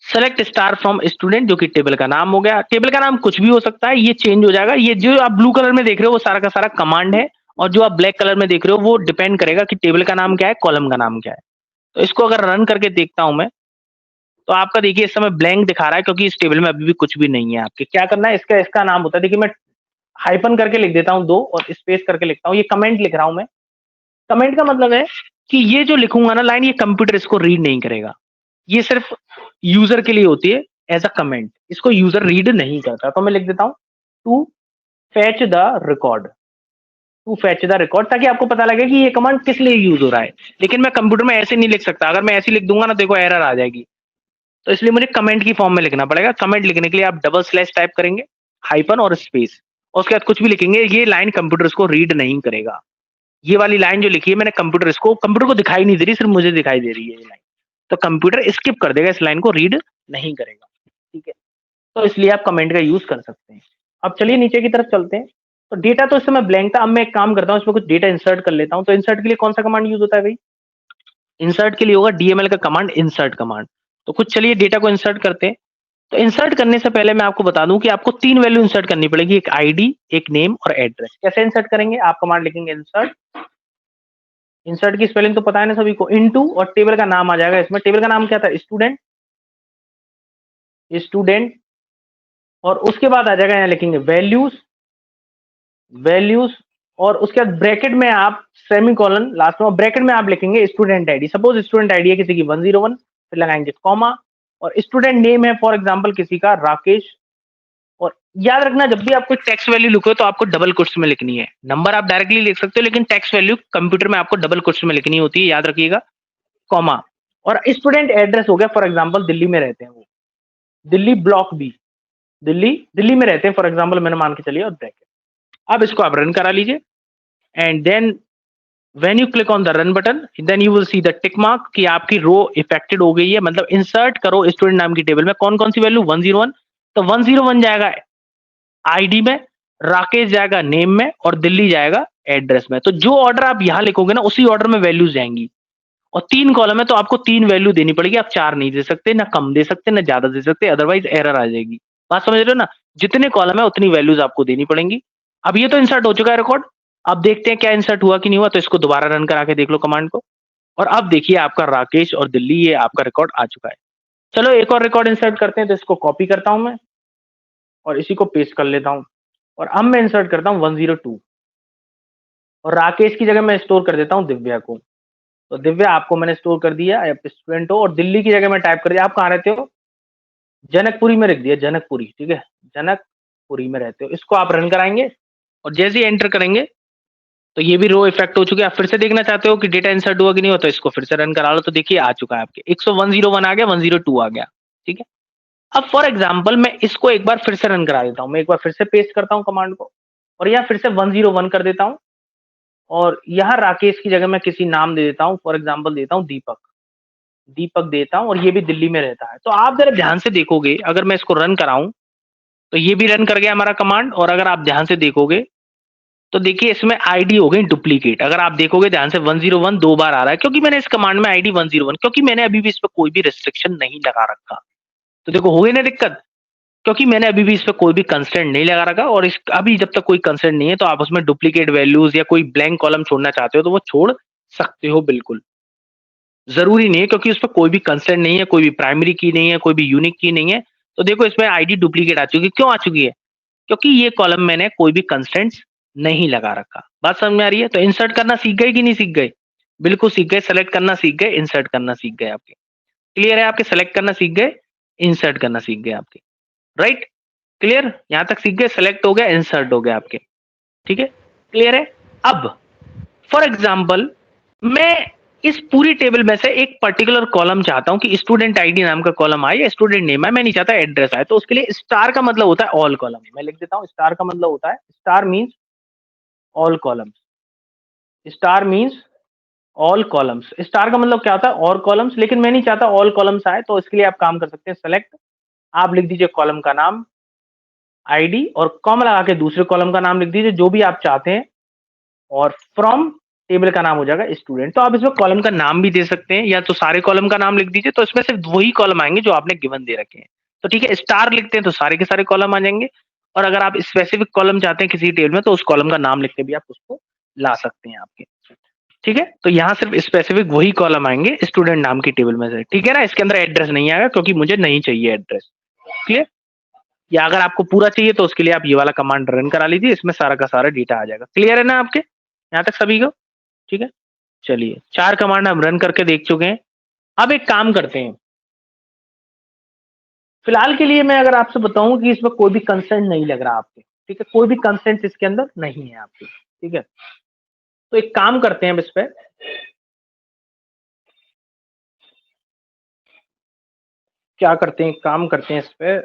Select star from student, जो कि टेबल का नाम हो गया। टेबल का नाम कुछ भी हो सकता है, ये चेंज हो जाएगा। ये जो आप ब्लू कलर में देख रहे हो वो सारा का सारा कमांड है, और जो आप ब्लैक कलर में देख रहे हो वो डिपेंड करेगा कि टेबल का नाम क्या है, कॉलम का नाम क्या है। तो इसको अगर रन करके देखता हूं मैं, तो आपका देखिए इस समय ब्लैंक दिखा रहा है, क्योंकि इस टेबल में अभी भी कुछ भी नहीं है। आपके क्या करना है, इसका इसका नाम होता है, देखिए मैं हाइपन करके लिख देता हूं 2, और स्पेस करके लिखता हूं, ये कमेंट लिख रहा हूं मैं। कमेंट का मतलब है कि ये जो लिखूंगा ना लाइन, ये कंप्यूटर इसको रीड नहीं करेगा। ये सिर्फ यूजर के लिए होती है एज अ कमेंट, इसको यूजर रीड नहीं करता। तो मैं लिख देता हूं to fetch the record, to fetch the record, ताकि आपको पता लगे कि ये कमांड किस लिए यूज हो रहा है। लेकिन मैं कंप्यूटर में ऐसे नहीं लिख सकता। अगर मैं ऐसे लिख दूंगा ना, देखो एरर आ जाएगी। तो इसलिए मुझे कमेंट की फॉर्म में लिखना पड़ेगा। कमेंट लिखने के लिए आप डबल स्लैश टाइप करेंगे, हाइपन और स्पेस, और उसके बाद कुछ भी लिखेंगे। ये लाइन कंप्यूटर इसको रीड नहीं करेगा। ये वाली लाइन जो लिखी है मैंने, कंप्यूटर को दिखाई नहीं दे रही, सिर्फ मुझे दिखाई दे रही है ये लाइन। तो कंप्यूटर स्किप कर देगा, इस लाइन को रीड नहीं करेगा, ठीक है। तो इसलिए आप कमेंट का यूज कर सकते हैं। अब चलिए नीचे की तरफ चलते हैं। तो डेटा तो इस समय ब्लैंक था, अब मैं एक काम करता हूँ, इसमें कुछ डेटा इंसर्ट कर लेता हूँ। तो इंसर्ट के लिए कौन सा कमांड यूज होता है भाई? इंसर्ट के लिए होगा डीएमएल का कमांड, इंसर्ट कमांड। तो कुछ चलिए डेटा को इंसर्ट करते हैं। तो इंसर्ट करने से पहले मैं आपको बता दूं कि आपको 3 वैल्यू इंसर्ट करनी पड़ेगी, एक आईडी, एक नेम और एड्रेस। कैसे इंसर्ट करेंगे? आप कमांड लिखेंगे इंसर्ट, इंसर्ट की स्पेलिंग तो पता है ना सभी को, इनटू, और टेबल का नाम आ जाएगा इसमें। टेबल का नाम क्या था? Student, student. और उसके बाद आ जाएगा, यहाँ लिखेंगे वैल्यूज, वैल्यूज। और उसके बाद ब्रैकेट में आप सेमीकोलन लास्ट में, ब्रैकेट में आप लिखेंगे student ID. Suppose student ID है किसी की 101, फिर लगाएंगे कॉमा, और स्टूडेंट नेम है फॉर एग्जांपल किसी का राकेश। और याद रखना, जब भी आप कोई टेक्स्ट वैल्यू लिखो तो आपको डबल कोट्स में लिखनी है। नंबर आप डायरेक्टली लिख सकते हो, लेकिन टेक्स्ट वैल्यू कंप्यूटर में आपको डबल कोट्स में लिखनी होती है, याद रखिएगा, कॉमा। और स्टूडेंट एड्रेस हो गया, फॉर एग्जांपल दिल्ली में रहते हैं वो, दिल्ली ब्लॉक बी, दिल्ली, दिल्ली में रहते हैं फॉर एग्जांपल, मैंने मान के चलिए, और ब्रैकेट। अब इसको आप रन करा लीजिए, and then when you click on the run button, then you will see the tick mark कि आपकी रो इफेक्टेड हो गई है। मतलब इंसर्ट करो स्टूडेंट नाम की टेबल में कौन कौन सी वैल्यू, 101। तो 101 जाएगा आईडी में, राकेश जाएगा नेम में, और दिल्ली जाएगा एड्रेस में। तो जो ऑर्डर आप यहां लिखोगे ना, उसी ऑर्डर में वैल्यूज जाएंगी। और 3 कॉलम है तो आपको 3 वैल्यू देनी पड़ेगी, आप 4 नहीं दे सकते, ना कम दे सकते, ना ज्यादा दे सकते, अदरवाइज एरर आ जाएगी। बात समझ रहे हो ना? जितने कॉलम है उतनी वैल्यूज आपको देनी पड़ेंगी। अब ये तो इंसर्ट हो चुका है रिकॉर्ड। अब देखते हैं क्या इंसर्ट हुआ कि नहीं हुआ। तो इसको दोबारा रन करा के देख लो कमांड को, और अब देखिए आपका राकेश और दिल्ली, ये आपका रिकॉर्ड आ चुका है। चलो एक और रिकॉर्ड इंसर्ट करते हैं। तो इसको कॉपी करता हूं मैं, और इसी को पेस्ट कर लेता हूं, और अब मैं इंसर्ट करता हूं 102, और राकेश की जगह मैं स्टोर कर देता हूं दिव्या को। तो दिव्या आपको मैंने स्टोर कर दिया, आप स्टूडेंट हो। और दिल्ली की जगह मैं टाइप कर दिया, आप कहाँ रहते हो? जनकपुरी में रख दिया, जनकपुरी, ठीक है, जनकपुरी में रहते हो। इसको आप रन कराएंगे, और जैसे ही एंटर करेंगे तो ये भी रो इफेक्ट हो चुकी है। आप फिर से देखना चाहते हो कि डेटा इंसर्ट हुआ कि नहीं हुआ, तो इसको फिर से रन करा लो। तो देखिए आ चुका है आपके 101 आ गया, 102 आ गया, ठीक है। अब फॉर एग्जाम्पल मैं इसको एक बार फिर से रन करा देता हूँ, मैं एक बार फिर से पेस्ट करता हूँ कमांड को, और यहाँ फिर से 101 कर देता हूँ, और यहाँ राकेश की जगह मैं किसी नाम दे देता हूँ, फॉर एग्जाम्पल देता हूँ दीपक, दीपक देता हूँ, और ये भी दिल्ली में रहता है। तो आप जरा ध्यान से देखोगे, अगर मैं इसको रन कराऊं तो ये भी रन कर गया हमारा कमांड। और अगर आप ध्यान से देखोगे तो देखिए इसमें आईडी हो गई डुप्लीकेट। अगर आप देखोगे ध्यान से 101 2 बार आ रहा है, क्योंकि मैंने इस कमांड में आईडी 101, क्योंकि मैंने अभी भी इस पर कोई भी रिस्ट्रिक्शन नहीं लगा रखा। तो देखो हो गई ना दिक्कत, क्योंकि मैंने अभी भी इस पर कोई भी कंस्टेंट नहीं लगा रखा। और इस अभी जब तक कोई कंस्टेंट नहीं है, तो आप उसमें डुप्लीकेट वैल्यूज या कोई ब्लैंक कॉलम छोड़ना चाहते हो तो वो छोड़ सकते हो, बिल्कुल जरूरी नहीं है, क्योंकि उस पर कोई भी कंस्टेंट नहीं है, कोई भी प्राइमरी की नहीं है, कोई भी यूनिक की नहीं है। तो देखो इसमें आईडी डुप्लीकेट आ चुकी है। क्यों आ चुकी है? क्योंकि ये कॉलम मैंने कोई भी कंस्टेंट्स नहीं लगा रखा। बात समझ में आ रही है? तो इंसर्ट करना सीख गए कि नहीं सीख गए? बिल्कुल सीख गए। सेलेक्ट करना सीख गए, इंसर्ट करना सीख गए आपके। क्लियर है? आपके सेलेक्ट करना सीख गए, इंसर्ट करना सीख गए आपके, राइट? क्लियर? यहां तक सीख गए, सेलेक्ट हो गया, इंसर्ट हो गया आपके, ठीक है, क्लियर है? अब फॉर एग्जाम्पल मैं इस पूरी टेबल में से एक पर्टिकुलर कॉलम चाहता हूं कि स्टूडेंट आईडी नाम का कॉलम आए या स्टूडेंट नेम आए, मैं नहीं चाहता एड्रेस आए। तो उसके लिए स्टार का मतलब होता है ऑल कॉलम। मैं लिख देता हूं, स्टार का मतलब होता है, star means all columns, star means all columns. Star का मतलब क्या होता है? All columns. लेकिन मैं नहीं चाहता ऑल कॉलम्स आए, तो इसके लिए आप काम कर सकते हैं, सेलेक्ट, आप लिख दीजिए कॉलम का नाम, आईडी, और कॉमा लगा के दूसरे कॉलम का नाम लिख दीजिए जो भी आप चाहते हैं, और फ्रॉम टेबल का नाम हो जाएगा स्टूडेंट। तो आप इसमें कॉलम का नाम भी दे सकते हैं, या तो सारे कॉलम का नाम लिख दीजिए, तो इसमें सिर्फ वही कॉलम आएंगे जो आपने गिवन दे रखे हैं। तो ठीक है, स्टार लिखते हैं तो सारे के सारे कॉलम आ जाएंगे। और अगर आप स्पेसिफिक कॉलम चाहते हैं किसी टेबल में, तो उस कॉलम का नाम लिख के भी आप उसको ला सकते हैं आपके, ठीक है। तो यहाँ सिर्फ स्पेसिफिक वही कॉलम आएंगे स्टूडेंट नाम की टेबल में से, ठीक है ना। इसके अंदर एड्रेस नहीं आएगा, क्योंकि मुझे नहीं चाहिए एड्रेस, क्लियर? या अगर आपको पूरा चाहिए तो उसके लिए आप ये वाला कमांड रन करा लीजिए, इसमें सारा का सारा डेटा आ जाएगा। क्लियर है ना आपके यहाँ तक सभी को? ठीक है, चलिए 4 कमांड हम रन करके देख चुके हैं। अब एक काम करते हैं, फिलहाल के लिए मैं अगर आपसे बताऊं कि इसमें कोई भी कंसेंट नहीं लग रहा आपके, ठीक है, कोई भी कंसेंट इसके अंदर नहीं है आपके, ठीक है। तो एक काम करते हैं अब इस पे, क्या करते हैं, काम करते हैं इस पे।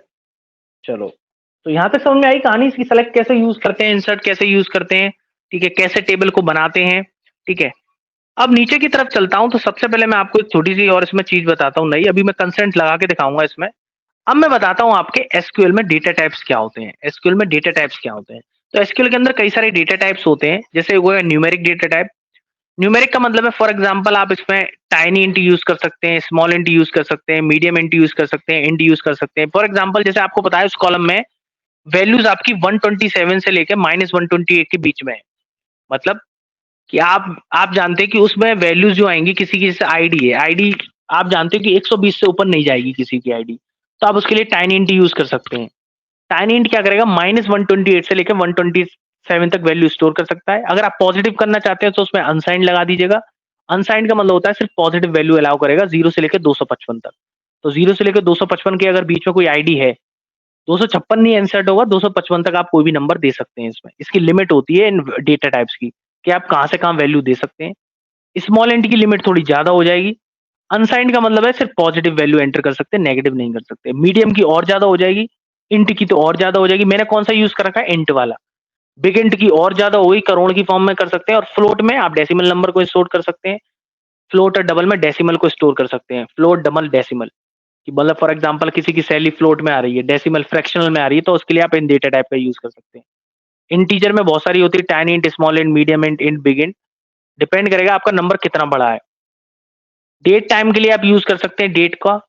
चलो, तो यहां तक समझ में आई कहानी इसकी। सेलेक्ट कैसे यूज करते हैं, इंसर्ट कैसे यूज करते हैं, ठीक है, कैसे टेबल को बनाते हैं, ठीक है। अब नीचे की तरफ चलता हूँ तो सबसे पहले मैं आपको एक छोटी-सी और इसमें चीज़ बताता हूँ नई, अभी मैं कंस्ट्रेंट लगा के दिखाऊँगा इसमें। अब मैं बताता हूँ आपके एसक्यूएल में डेटा टाइप्स क्या होते हैं। एसक्यूएल में डेटा टाइप्स क्या होते हैं? तो एसक्यूएल के अंदर कई सारे डेटा टाइप्स होते हैं, जैसे वो है न्यूमेरिक डेटा टाइप। न्यूमेरिक का मतलब है फॉर एग्जांपल आप इसमें टाइनी इंट यूज़ कर सकते हैं, स्मॉल इंट यूज़ कर सकते हैं, मीडियम इंट यूज़ कर सकते हैं, इंट यूज़ कर सकते हैं। फॉर एग्जांपल जैसे आपको पता है उस कॉलम में वैल्यूज़ आपकी 127 से लेके -128 के बीच में है। मतलब कि आप जानते हैं कि उसमें वैल्यूज़ जो आएँगी किसी की जैसे आईडी है, आईडी आप जानते हो कि 120 से ऊपर नहीं जाएगी किसी की आईडी। तो आप उसके लिए टाइनी इंट यूज़ कर सकते हैं। टाइनी इंट क्या करेगा -128 से लेके 127 तक वैल्यू स्टोर कर सकता है। अगर आप पॉजिटिव करना चाहते हैं तो उसमें अनसाइन्ड लगा दीजिएगा। अनसाइन्ड का मतलब होता है सिर्फ पॉजिटिव वैल्यू अलाउ करेगा 0 से लेके 255 तक। तो 0 से लेके 255 के अगर बीच में कोई आईडी है, 256 नहीं इंसर्ट होगा, 255 तक आप कोई भी नंबर दे सकते हैं इसमें। इसकी लिमिट होती है इन डेटा टाइप्स की, कि आप कहाँ से कहाँ वैल्यू दे सकते हैं। स्मॉल इंट की लिमिट थोड़ी ज़्यादा हो जाएगी। अनसाइन्ड का मतलब है सिर्फ पॉजिटिव वैल्यू एंटर कर सकते हैं, नेगेटिव नहीं कर सकते। मीडियम की और ज़्यादा हो जाएगी, इंट की तो और ज़्यादा हो जाएगी। मैंने कौन-सा यूज़ कर रखा है? इंट वाला। बिग इंट की और ज़्यादा हो गई, करोड़ की फॉर्म में कर सकते हैं और फ्लोट में आप डेसिमल नंबर को स्टोर कर सकते हैं। फ्लोट और डबल में डेसिमल को स्टोर कर सकते हैं। फ्लोट, डबल, डेसिमल कि मतलब फॉर एग्जांपल किसी की सैलरी फ्लोट में आ रही है, डेसिमल फ्रैक्शनल में आ रही है, तो उसके लिए आप इन डेटा टाइप का यूज़ कर सकते हैं। इंटीजर में बहुत सारी होती है, tiny int, small int, medium int, big int. Depend करेगा आपका नंबर कितना बड़ा है। डेट टाइम के लिए आप यूज़ कर सकते हैं डेट का,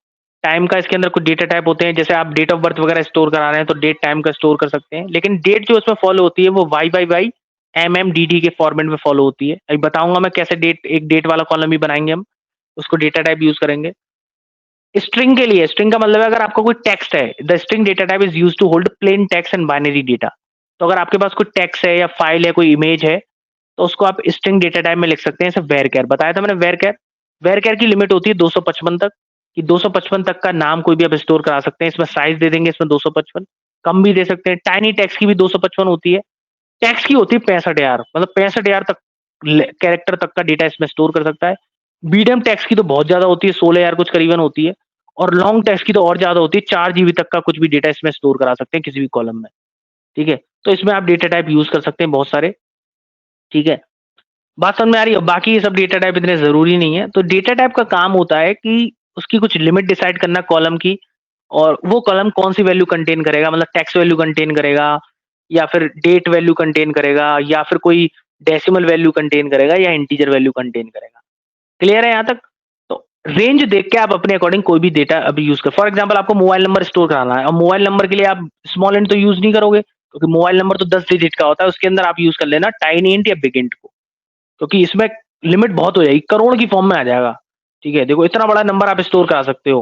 टाइम का इसके अंदर कुछ डेटा टाइप होते हैं, जैसे आप डेट ऑफ बर्थ वगैरह स्टोर करा रहे हैं तो डेट टाइम का स्टोर कर सकते हैं। लेकिन डेट जो उसमें फॉलो होती है वो YYY, MMDD के फॉर्मेट में फॉलो होती है। अभी बताऊँगा मैं कैसे एक डेट वाला कॉलम भी बनाएँगे हम, उसको डेटा टाइप यूज़ करेंगे। स्ट्रिंग के लिए, स्ट्रिंग का मतलब है अगर आपका कोई टेक्स्ट है, the string data type is used to hold plain text and binary data. तो अगर आपके पास कोई टेक्स्ट है या फाइल है, कोई इमेज है, तो उसको आप स्ट्रिंग डेटा टाइप में लिख सकते हैं, जैसे वेरचर बताया था मैंने वेरचर। वेरचर की लिमिट होती है 255 तक, कि 255 तक का नाम कोई भी आप स्टोर करा सकते हैं। इसमें साइज़ दे देंगे इसमें 255, कम भी दे सकते हैं। टाइनी टेक्स्ट की भी 255 होती है। टेक्स्ट की होती है 65,000, मतलब 65,000 तक कैरेक्टर तक का डेटा इसमें स्टोर कर सकता है। मीडियम टेक्स्ट की तो बहुत ज्यादा होती है, 16,000 कुछ करीबन होती है। और लॉन्ग टेक्स्ट की तो और ज्यादा होती है, 4 GB तक का कुछ भी डेटा इसमें स्टोर करा सकते हैं किसी भी कॉलम में। ठीक है, तो इसमें आप डेटा टाइप यूज कर सकते हैं बहुत सारे। ठीक है, बात समझ में आ रही है? बाकी ये सब डेटा टाइप इतने जरूरी नहीं है। तो डेटा टाइप का काम होता है कि उसकी कुछ लिमिट डिसाइड करना कॉलम की, और वो कॉलम कौन सी वैल्यू कंटेन करेगा, मतलब टेक्स्ट वैल्यू कंटेन करेगा, या फिर डेट वैल्यू कंटेन करेगा, या फिर कोई डेसिमल वैल्यू कंटेन करेगा, या इंटीजर वैल्यू कंटेन करेगा। क्लियर है यहाँ तक? तो रेंज देख के आप अपने अकॉर्डिंग कोई भी डेटा अभी यूज कर, फॉर एग्जाम्पल आपको मोबाइल नंबर स्टोर कराना है, और मोबाइल नंबर के लिए आप स्मॉल इंट तो यूज नहीं करोगे, क्योंकि मोबाइल नंबर तो 10 डिजिट का होता है। उसके अंदर आप यूज कर लेना टाइनी इंट या बिग इंट को, क्योंकि इसमें लिमिट बहुत हो जाएगी, करोड़ की फॉर्म में आ जाएगा। ठीक है, देखो इतना बड़ा नंबर आप स्टोर करा सकते हो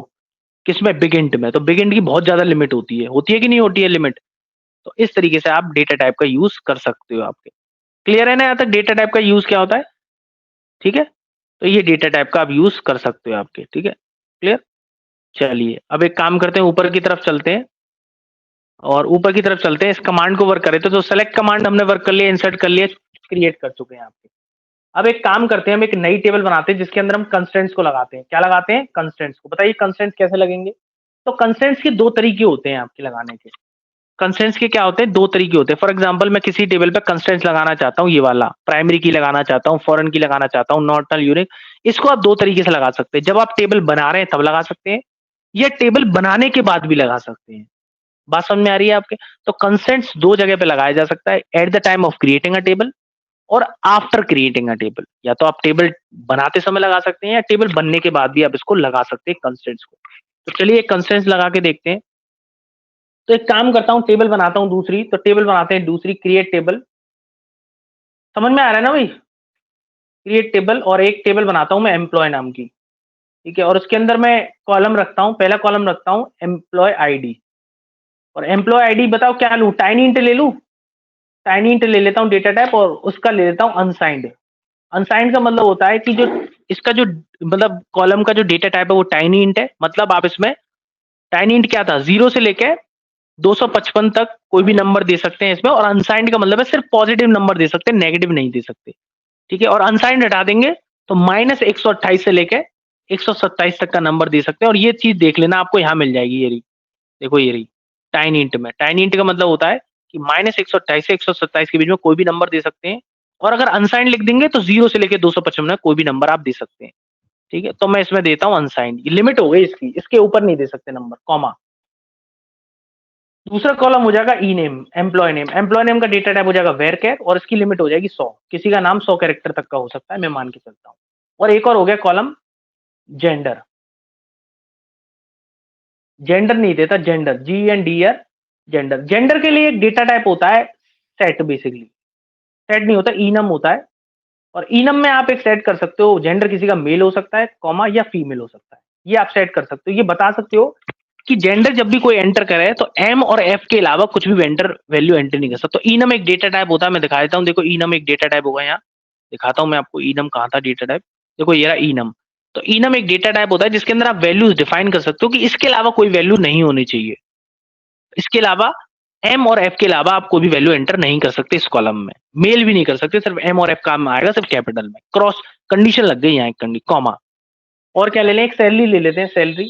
किसमें? बिग इंट में। तो बिग इंट की बहुत ज्यादा लिमिट होती है कि नहीं होती है लिमिट? तो इस तरीके से आप डेटा टाइप का यूज कर सकते हो आपके। क्लियर है ना यहाँ तक डेटा टाइप का यूज क्या होता है? ठीक है, तो ये डेटा टाइप का आप यूज कर सकते हो आपके। ठीक है, क्लियर? चलिए अब एक काम करते हैं, ऊपर की तरफ चलते हैं, और ऊपर की तरफ चलते हैं, इस कमांड को वर्क करें। तो सेलेक्ट कमांड हमने वर्क कर लिया, इंसर्ट कर लिया, क्रिएट कर चुके हैं आपके। अब एक काम करते हैं, हम एक नई टेबल बनाते हैं जिसके अंदर हम कंस्टेंट्स को लगाते हैं। क्या लगाते हैं? कंस्टेंट्स को। बताइए कंस्टेंट्स कैसे लगेंगे? तो कंस्टेंट्स के दो तरीके होते हैं आपके लगाने के। कंस्टेंट्स के क्या होते हैं? दो तरीके होते हैं। फॉर एग्जांपल मैं किसी टेबल पे कंस्टेंट्स लगाना चाहता हूँ, ये वाला प्राइमरी की लगाना चाहता हूँ, फॉरेन की लगाना चाहता हूँ, नॉट नल, यूनिक। इसको आप दो तरीके से लगा सकते हैं। जब आप टेबल बना रहे हैं तब लगा सकते हैं, या टेबल बनाने के बाद भी लगा सकते हैं। बात समझ में आ रही है आपके? तो कंस्टेंट्स दो जगह पे लगाया जा सकता है, at the time of creating a table और आफ्टर क्रिएटिंग अ टेबल। या तो आप टेबल बनाते समय लगा सकते हैं, या टेबल बनने के बाद भी आप इसको लगा सकते हैं कंस्टेंट्स को। तो चलिए एक कंस्टेंट्स लगा के देखते हैं। तो एक काम करता हूँ, टेबल बनाता हूँ दूसरी, तो टेबल बनाते हैं दूसरी, क्रिएट टेबल। समझ में आ रहा है ना भाई? क्रिएट टेबल, और एक टेबल बनाता हूँ मैं एम्प्लॉय नाम की। ठीक है, और उसके अंदर मैं कॉलम रखता हूँ, पहला कॉलम रखता हूँ एम्प्लॉय आईडी। और एम्प्लॉय आईडी बताओ क्या लूँ? टाइनी इंट ले लूँ? टाइनी इंट ले लेता हूँ डेटा टाइप, और उसका ले लेता हूँ अनसाइंड। अनसाइंड का मतलब होता है कि जो इसका जो मतलब कॉलम का जो डेटा टाइप है वो टाइनी इंट है। मतलब आप इसमें टाइनी इंट क्या था, 0 से लेके 255 तक कोई भी नंबर दे सकते हैं इसमें। और अनसाइंड का मतलब है सिर्फ पॉजिटिव नंबर दे सकते हैं, नेगेटिव नहीं दे सकते। ठीक है, और अनसाइंड हटा देंगे तो -128 से लेके 127 तक का नंबर दे सकते हैं। और ये चीज देख लेना, आपको यहाँ मिल जाएगी, ये रही, देखो ये रही टाइनी इंट में। टाइनी इंट का मतलब होता है कि -128 से 127 के बीच में कोई भी नंबर दे सकते हैं, और अगर अनसाइंड लिख देंगे तो 0 से लेके 255 कोई भी नंबर आप दे सकते हैं, ठीक है। तो मैं इसमें देता हूँ अनसाइंड, ये लिमिट हो गई इसकी, इसके ऊपर नहीं दे सकते नंबर, कॉमा। दूसरा कॉलम हो जाएगा e name, employee name. Employee name का डेटा टाइप हो जाएगा वेरकेर और इसकी लिमिट हो जाएगी 100। किसी का नाम 100 कैरेक्टर तक का हो सकता है, मैं मान के चलता हूँ। और एक और हो गया कॉलम जेंडर। जेंडर नहीं देता, जेंडर, GNDR, जेंडर। जेंडर के लिए एक डेटा टाइप होता है सेट, बेसिकली सेट नहीं होता, इनम होता है। और इनम में आप एक सेट कर सकते हो, जेंडर किसी का मेल हो सकता है, कॉमा, या फीमेल हो सकता है, ये आप सेट कर सकते हो। ये बता सकते हो कि जेंडर जब भी कोई एंटर करे तो एम और एफ के अलावा कुछ भी वेंटर वैल्यू एंटर नहीं कर सकता। तो इनम एक डेटा टाइप होता है, मैं दिखा देता हूँ। देखो इनम एक डेटा टाइप होगा, यहाँ दिखाता हूँ मैं आपको। इनम कहाँ था डेटा टाइप, देखो ये रहा इनम। तो इनम एक डेटा टाइप होता है जिसके अंदर आप वैल्यूज डिफाइन कर सकते हो कि इसके अलावा कोई वैल्यू नहीं होनी चाहिए। इसके अलावा एम और एफ के अलावा आप कोई भी वैल्यू एंटर नहीं कर सकते इस कॉलम में, मेल भी नहीं कर सकते, सिर्फ एम और एफ काम आएगा, सिर्फ कैपिटल में। क्रॉस कंडीशन लग गई यहाँ, एक कॉमा। और क्या ले लें, एक सैलरी ले लेते हैं, सैलरी।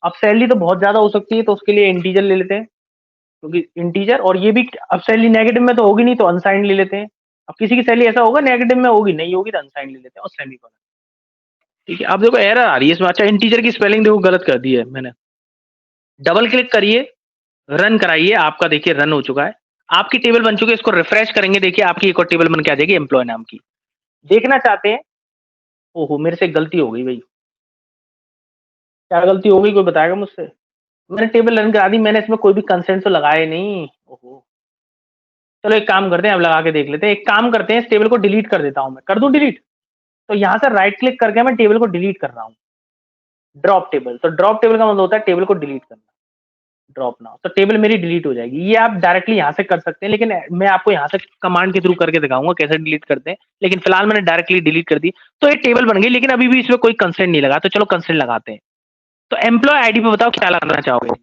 अब सैलरी तो बहुत ज्यादा हो सकती है, तो उसके लिए इंटीजर ले लेते हैं, क्योंकि इंटीजर, और ये भी अब सैलरी नेगेटिव में तो होगी नहीं, तो अनसाइंड ले लेते हैं। अब किसी की सैलरी ऐसा होगा नेगेटिव में होगी, नहीं होगी तो अनसाइंड ले लेते हैं और सेमीकोलन। ठीक है, अब देखो एरर आ रही है इसमें। अच्छा, इंटीजर की स्पेलिंग देखो गलत कर दी है मैंने। डबल क्लिक करिए, रन कराइए, आपका देखिए रन हो चुका है, आपकी टेबल बन चुकी है। इसको रिफ्रेश करेंगे, देखिए आपकी एक और टेबल बन के आ जाएगी एम्प्लॉय नाम की। देखना चाहते हैं, ओहो मेरे से गलती हो गई भाई, क्या गलती हो गई, कोई बताएगा मुझसे? मैंने टेबल रन करा दी, मैंने इसमें कोई भी कंसेंट तो लगाए नहीं। ओहो, चलो एक काम करते हैं, अब लगा के देख लेते हैं। एक काम करते हैं, इस टेबल को डिलीट कर देता हूं मैं, कर दूं डिलीट? तो यहां से राइट क्लिक करके मैं टेबल को डिलीट कर रहा हूँ, ड्रॉप टेबल। तो ड्रॉप टेबल का मतलब होता है टेबल को डिलीट करना, ड्रॉप नाउ। तो टेबल मेरी डिलीट हो जाएगी। ये आप डायरेक्टली यहाँ से कर सकते हैं, लेकिन मैं आपको यहाँ से कमांड के थ्रू करके दिखाऊंगा कैसे डिलीट करते हैं। लेकिन फिलहाल मैंने डायरेक्टली डिलीट कर दी, तो ये टेबल बन गई, लेकिन अभी भी इसमें कोई कंसेंट नहीं लगा। तो चलो कंसेंट लगाते हैं। तो एम्प्लॉय आईडी पे बताओ क्या लगाना चाहोगे?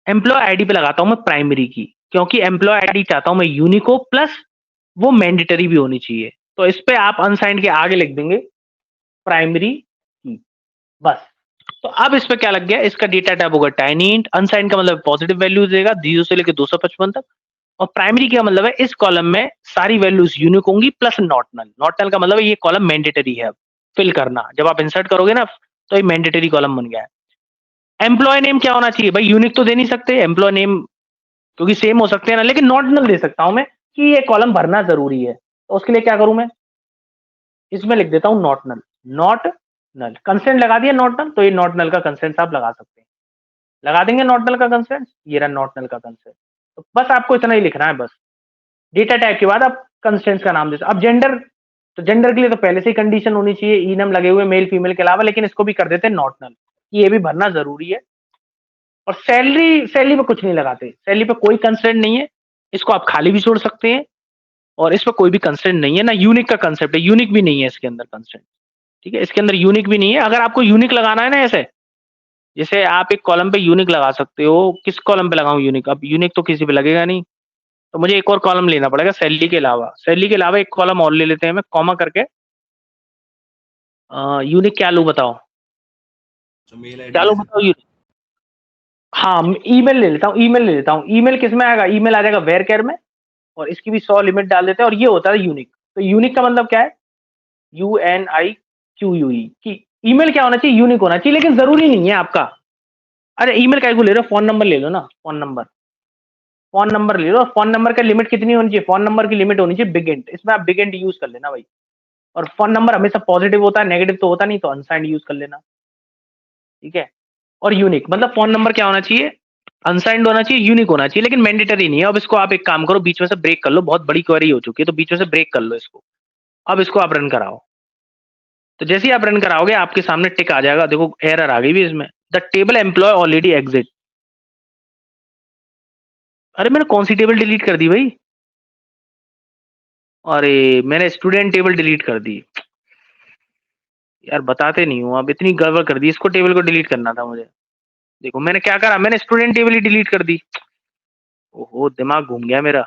एम्प्लॉय आईडी पे लगाता हूं मैं प्राइमरी की, क्योंकि एम्प्लॉय आईडी चाहता हूं मैं यूनिक हो, प्लस वो मैंडेटरी भी होनी चाहिए। तो इस पे आप अनसाइंड के आगे लिख देंगे प्राइमरी की, बस। तो अब इस पे क्या लग गया, इसका डेटा टाइप होगा टाइनी इंट। अनसाइंड का मतलब पॉजिटिव वैल्यूज देगा 0 से लेकर 255 तक। और प्राइमरी का मतलब है इस कॉलम में सारी वैल्यूज यूनिक होंगी, plus not null. Not null का मतलब है ये कॉलम मैंडेटरी है फिल करना, जब आप इंसर्ट करोगे ना तो ये मैंडेटरी कॉलम बन गया है। एम्प्लॉय नेम क्या होना चाहिए भाई, यूनिक तो दे नहीं सकते एम्प्लॉय नेम, क्योंकि सेम हो सकते हैं ना, लेकिन नॉट नल दे सकता हूं मैं कि ये कॉलम भरना जरूरी है। तो उसके लिए क्या करूं मैं, इसमें लिख देता हूं not null. Not null constraint लगा दिया नॉट नल, तो ये नॉट नल का कंसेंट आप लगा सकते हैं, लगा देंगे नॉट नल का कंसेंट, ये रहा नॉट नल का कंसेंट। तो बस आपको इतना ही लिखना है, बस डेटा टाइप के बाद आप कंस्टेंट्स का नाम देते। अब जेंडर, तो जेंडर के लिए तो पहले से ही कंडीशन होनी चाहिए, इनम लगे हुए मेल फीमेल के अलावा, लेकिन इसको भी कर देते हैं नॉट नल, ये भी भरना जरूरी है। और सैलरी, सैलरी पे कुछ नहीं लगाते, सैलरी पे कोई कंस्टेंट नहीं है, इसको आप खाली भी छोड़ सकते हैं। और इस पर कोई भी कंस्टेंट नहीं है ना, यूनिक का कंसेप्ट है, यूनिक भी नहीं है इसके अंदर कंस्टेंट। ठीक है, इसके अंदर यूनिक भी नहीं है। अगर आपको यूनिक लगाना है ना, ऐसे जैसे आप एक कॉलम पे यूनिक लगा सकते हो, किस कॉलम पे लगाऊं यूनिक? अब यूनिक तो किसी पे लगेगा नहीं, तो मुझे एक और कॉलम लेना पड़ेगा सैलरी के अलावा। सैलरी के अलावा एक कॉलम और ले लेते हैं, मैं कॉमा करके यूनिक क्या लूं बताओ, तो मेल क्या आईडी लूं बताओ यूनिक? हाँ, ईमेल ले लेता हूँ, ईमेल ले लेता हूँ। ईमेल किस में आएगा, ईमेल आ जाएगा वेर केयर में, और इसकी भी 100 लिमिट डाल देते हैं, और ये होता है यूनिक। तो यूनिक का मतलब क्या है, UNIQUE कि ईमेल क्या होना चाहिए, यूनिक होना चाहिए, लेकिन जरूरी नहीं है आपका। अरे ईमेल का ले रहे हो, फोन नंबर ले लो ना, फोन नंबर, फोन नंबर ले लो। फोन नंबर का लिमिट कितनी होनी चाहिए, फोन नंबर की लिमिट होनी चाहिए बिग इंट, इसमें आप बिग इंट यूज कर लेना भाई। और फोन नंबर हमेशा पॉजिटिव होता है, नेगेटिव तो होता नहीं, तो अनसाइंड यूज कर लेना, ठीक है। और यूनिक मतलब फोन नंबर क्या होना चाहिए, अनसाइंड होना चाहिए, यूनिक होना चाहिए, लेकिन मैंडेटरी नहीं है। अब इसको आप एक काम करो, बीच में से ब्रेक कर लो, बहुत बड़ी क्वेरी हो चुकी है, तो बीच में से ब्रेक कर लो इसको। अब इसको आप रन कराओ, तो जैसे ही आप रन कराओगे आपके सामने टिक आ जाएगा, देखो एरर आ गई भी इसमें, the table employ already exist. अरे मैंने कौन सी टेबल डिलीट कर दी भाई, अरे मैंने स्टूडेंट टेबल डिलीट कर दी यार, बताते नहीं हूँ, अब इतनी गड़बड़ कर दी, इसको टेबल को डिलीट करना था मुझे। देखो मैंने क्या करा, मैंने स्टूडेंट टेबल ही डिलीट कर दी। ओहो दिमाग घूम गया मेरा।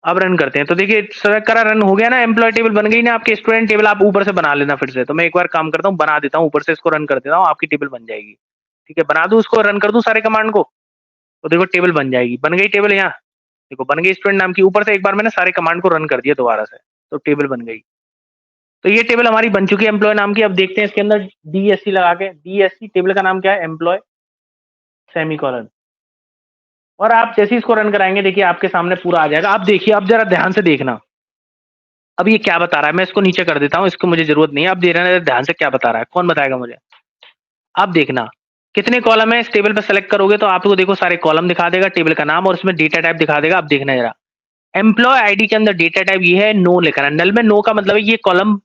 अब रन करते हैं, तो देखिए सेलेक्ट करा, रन हो गया ना, एम्प्लॉय टेबल बन गई ना आपकी। स्टूडेंट टेबल आप ऊपर से बना लेना फिर से, तो मैं एक बार काम करता हूँ, बना देता हूँ ऊपर से, इसको रन कर देता हूँ, आपकी टेबल बन जाएगी। ठीक है, बना दूं उसको, रन कर दूं सारे कमांड को, तो देखो टेबल बन जाएगी, बन गई टेबल यहाँ, देखो बन गई स्टूडेंट नाम की। ऊपर से एक बार मैंने सारे कमांड को रन कर दिया दोबारा से, तो टेबल बन गई। तो ये टेबल हमारी बन चुकी है एम्प्लॉय नाम की। अब देखते हैं इसके अंदर डीएससी लगा के। डीएससी टेबल का नाम क्या है? Employ semicolon. और आप जैसे ही इसको रन कराएंगे, देखिए आपके सामने पूरा आ जाएगा। आप देखिए, अब जरा ध्यान से देखना। अब ये क्या बता रहा है, मैं इसको नीचे कर देता हूँ, इसको मुझे जरूरत नहीं है। अब देख रहे हैं ध्यान से क्या बता रहा है, कौन बताएगा मुझे? अब देखना कितने कॉलम है इस टेबल पर सेलेक्ट करोगे तो आपको देखो सारे कॉलम दिखा देगा, टेबल का नाम और इसमें डेटा टाइप दिखा देगा। अब देखना जरा, एम्प्लॉय आईडी के अंदर डेटा टाइप ये है, नो लिखा है। नल में नो का मतलब है ये कॉलम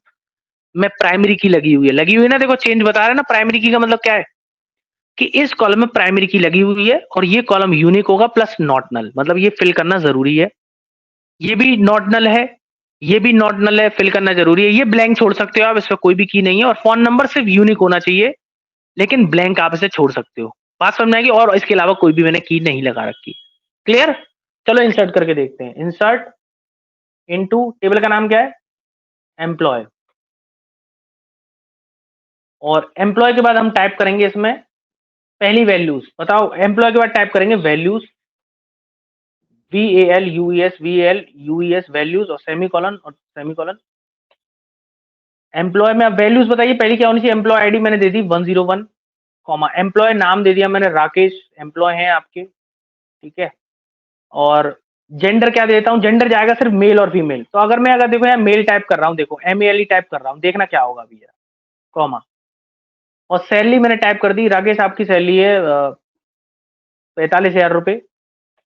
में प्राइमरी की लगी हुई है। लगी हुई है ना, देखो चेंज बता रहा है ना। प्राइमरी की का मतलब क्या है कि इस कॉलम में प्राइमरी की लगी हुई है और ये कॉलम यूनिक होगा प्लस नॉट नल, मतलब ये फिल करना जरूरी है। ये भी नॉट नल है, ये भी नॉट नल है, फिल करना जरूरी है। ये ब्लैंक छोड़ सकते हो आप, इसमें कोई भी की नहीं है। और फोन नंबर सिर्फ यूनिक होना चाहिए, लेकिन ब्लैंक आप इसे छोड़ सकते हो। बात समझ में आएगी? और इसके अलावा कोई भी मैंने की नहीं लगा रखी। क्लियर? चलो इंसर्ट करके देखते हैं। इंसर्ट इनटू, टेबल का नाम क्या है? एम्प्लॉय। और एम्प्लॉय के बाद हम टाइप करेंगे इसमें पहली वैल्यूज। बताओ, एम्प्लॉय के बाद टाइप करेंगे वैल्यूज, VALUES वैल्यूज और सेमीकोलन और सेमीकोलन। एम्प्लॉय में अब वैल्यूज बताइए पहली क्या होनी चाहिए? एम्प्लॉय आईडी मैंने दे दी 101, कॉमा एम्प्लॉय नाम दे दिया मैंने राकेश, एम्प्लॉय हैं आपके, ठीक है। और जेंडर क्या देता हूँ? जेंडर जाएगा सिर्फ मेल और फीमेल। तो अगर मैं देखो यहाँ मेल टाइप कर रहा हूँ, देखो MELE टाइप कर रहा हूँ, देखना क्या होगा अभी यार, कॉमा। और सैलरी मैंने टाइप कर दी, राकेश आपकी सैलरी है 45,000 रुपए,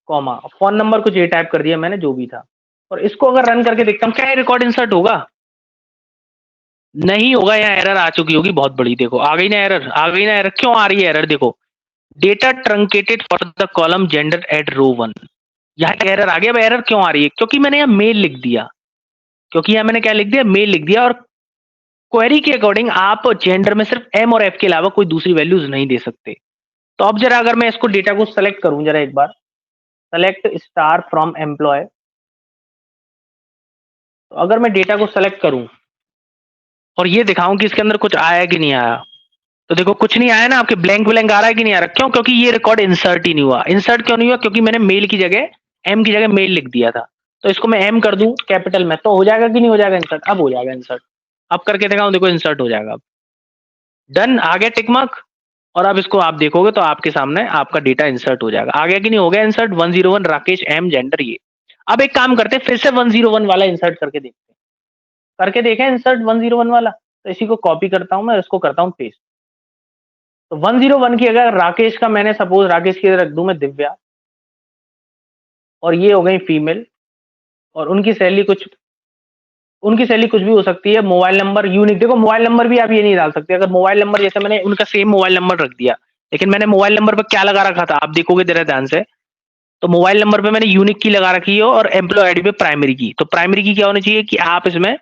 कॉमा। फोन नंबर कुछ ये टाइप कर दिया मैंने, जो भी था। और इसको अगर रन करके देखता हूँ, क्या ये रिकॉर्ड इंसर्ट होगा? नहीं होगा। यहाँ एरर आ चुकी होगी बहुत बड़ी। देखो आ गई ना एरर, आ गई ना एरर। क्यों आ रही है एरर? देखो, data truncated for the column gender at row 1। यहाँ एरर आ गया। अब एरर क्यों आ रही है? क्योंकि मैंने यहाँ मेल लिख दिया, क्योंकि यहाँ मैंने क्या लिख दिया? मेल लिख दिया। और क्वेरी के अकॉर्डिंग आप जेंडर में सिर्फ M और F के अलावा कोई दूसरी वैल्यूज नहीं दे सकते। तो अब जरा अगर मैं इसको डेटा को सेलेक्ट करूं जरा एक बार, सेलेक्ट स्टार फ्रॉम एम्प्लॉय। तो अगर मैं डेटा को सेलेक्ट करूं और ये दिखाऊं कि इसके अंदर कुछ आया कि नहीं आया, तो देखो कुछ नहीं आया ना। आपके ब्लैंक ब्लैंक आ रहा है कि नहीं आ रहा? क्यों? क्योंकि ये रिकॉर्ड इंसर्ट ही नहीं हुआ। इंसर्ट क्यों नहीं हुआ? क्योंकि मैंने मेल की जगह M की जगह मेल लिख दिया था। तो इसको मैं M कर दूं कैपिटल में, तो हो जाएगा कि नहीं हो जाएगा इंसर्ट? अब हो जाएगा इंसर्ट। अब करके दिखाऊं, देखो इंसर्ट हो जाएगा। अब डन, आ गया टिक मार्क। और अब इसको आप देखोगे तो आपके सामने आपका डेटा इंसर्ट हो जाएगा। आ गया कि नहीं हो गया इंसर्ट? 101 राकेश M जेंडर ये। अब एक काम करते हैं, फिर से 101 वाला इंसर्ट करके देखते हैं। करके देखें इंसर्ट 101 वाला। तो इसी को कॉपी करता हूं मैं, इसको करता हूं पेस्ट। तो 101 की अगर राकेश का मैंने सपोज राकेश की रख दूं मैं दिव्या, और ये हो गई फीमेल, और उनकी सैलरी कुछ भी हो सकती है। मोबाइल नंबर यूनिक, देखो मोबाइल नंबर भी आप ये नहीं डाल सकते। अगर मोबाइल नंबर जैसे मैंने उनका सेम मोबाइल नंबर रख दिया, लेकिन मैंने मोबाइल नंबर पर क्या लगा रखा था आप देखोगे जरा ध्यान से। तो मोबाइल नंबर पे मैंने यूनिक की लगा रखी है और एम्प्लॉय आईडी पे प्राइमरी की। तो प्राइमरी की क्या होनी चाहिए कि आप इसमें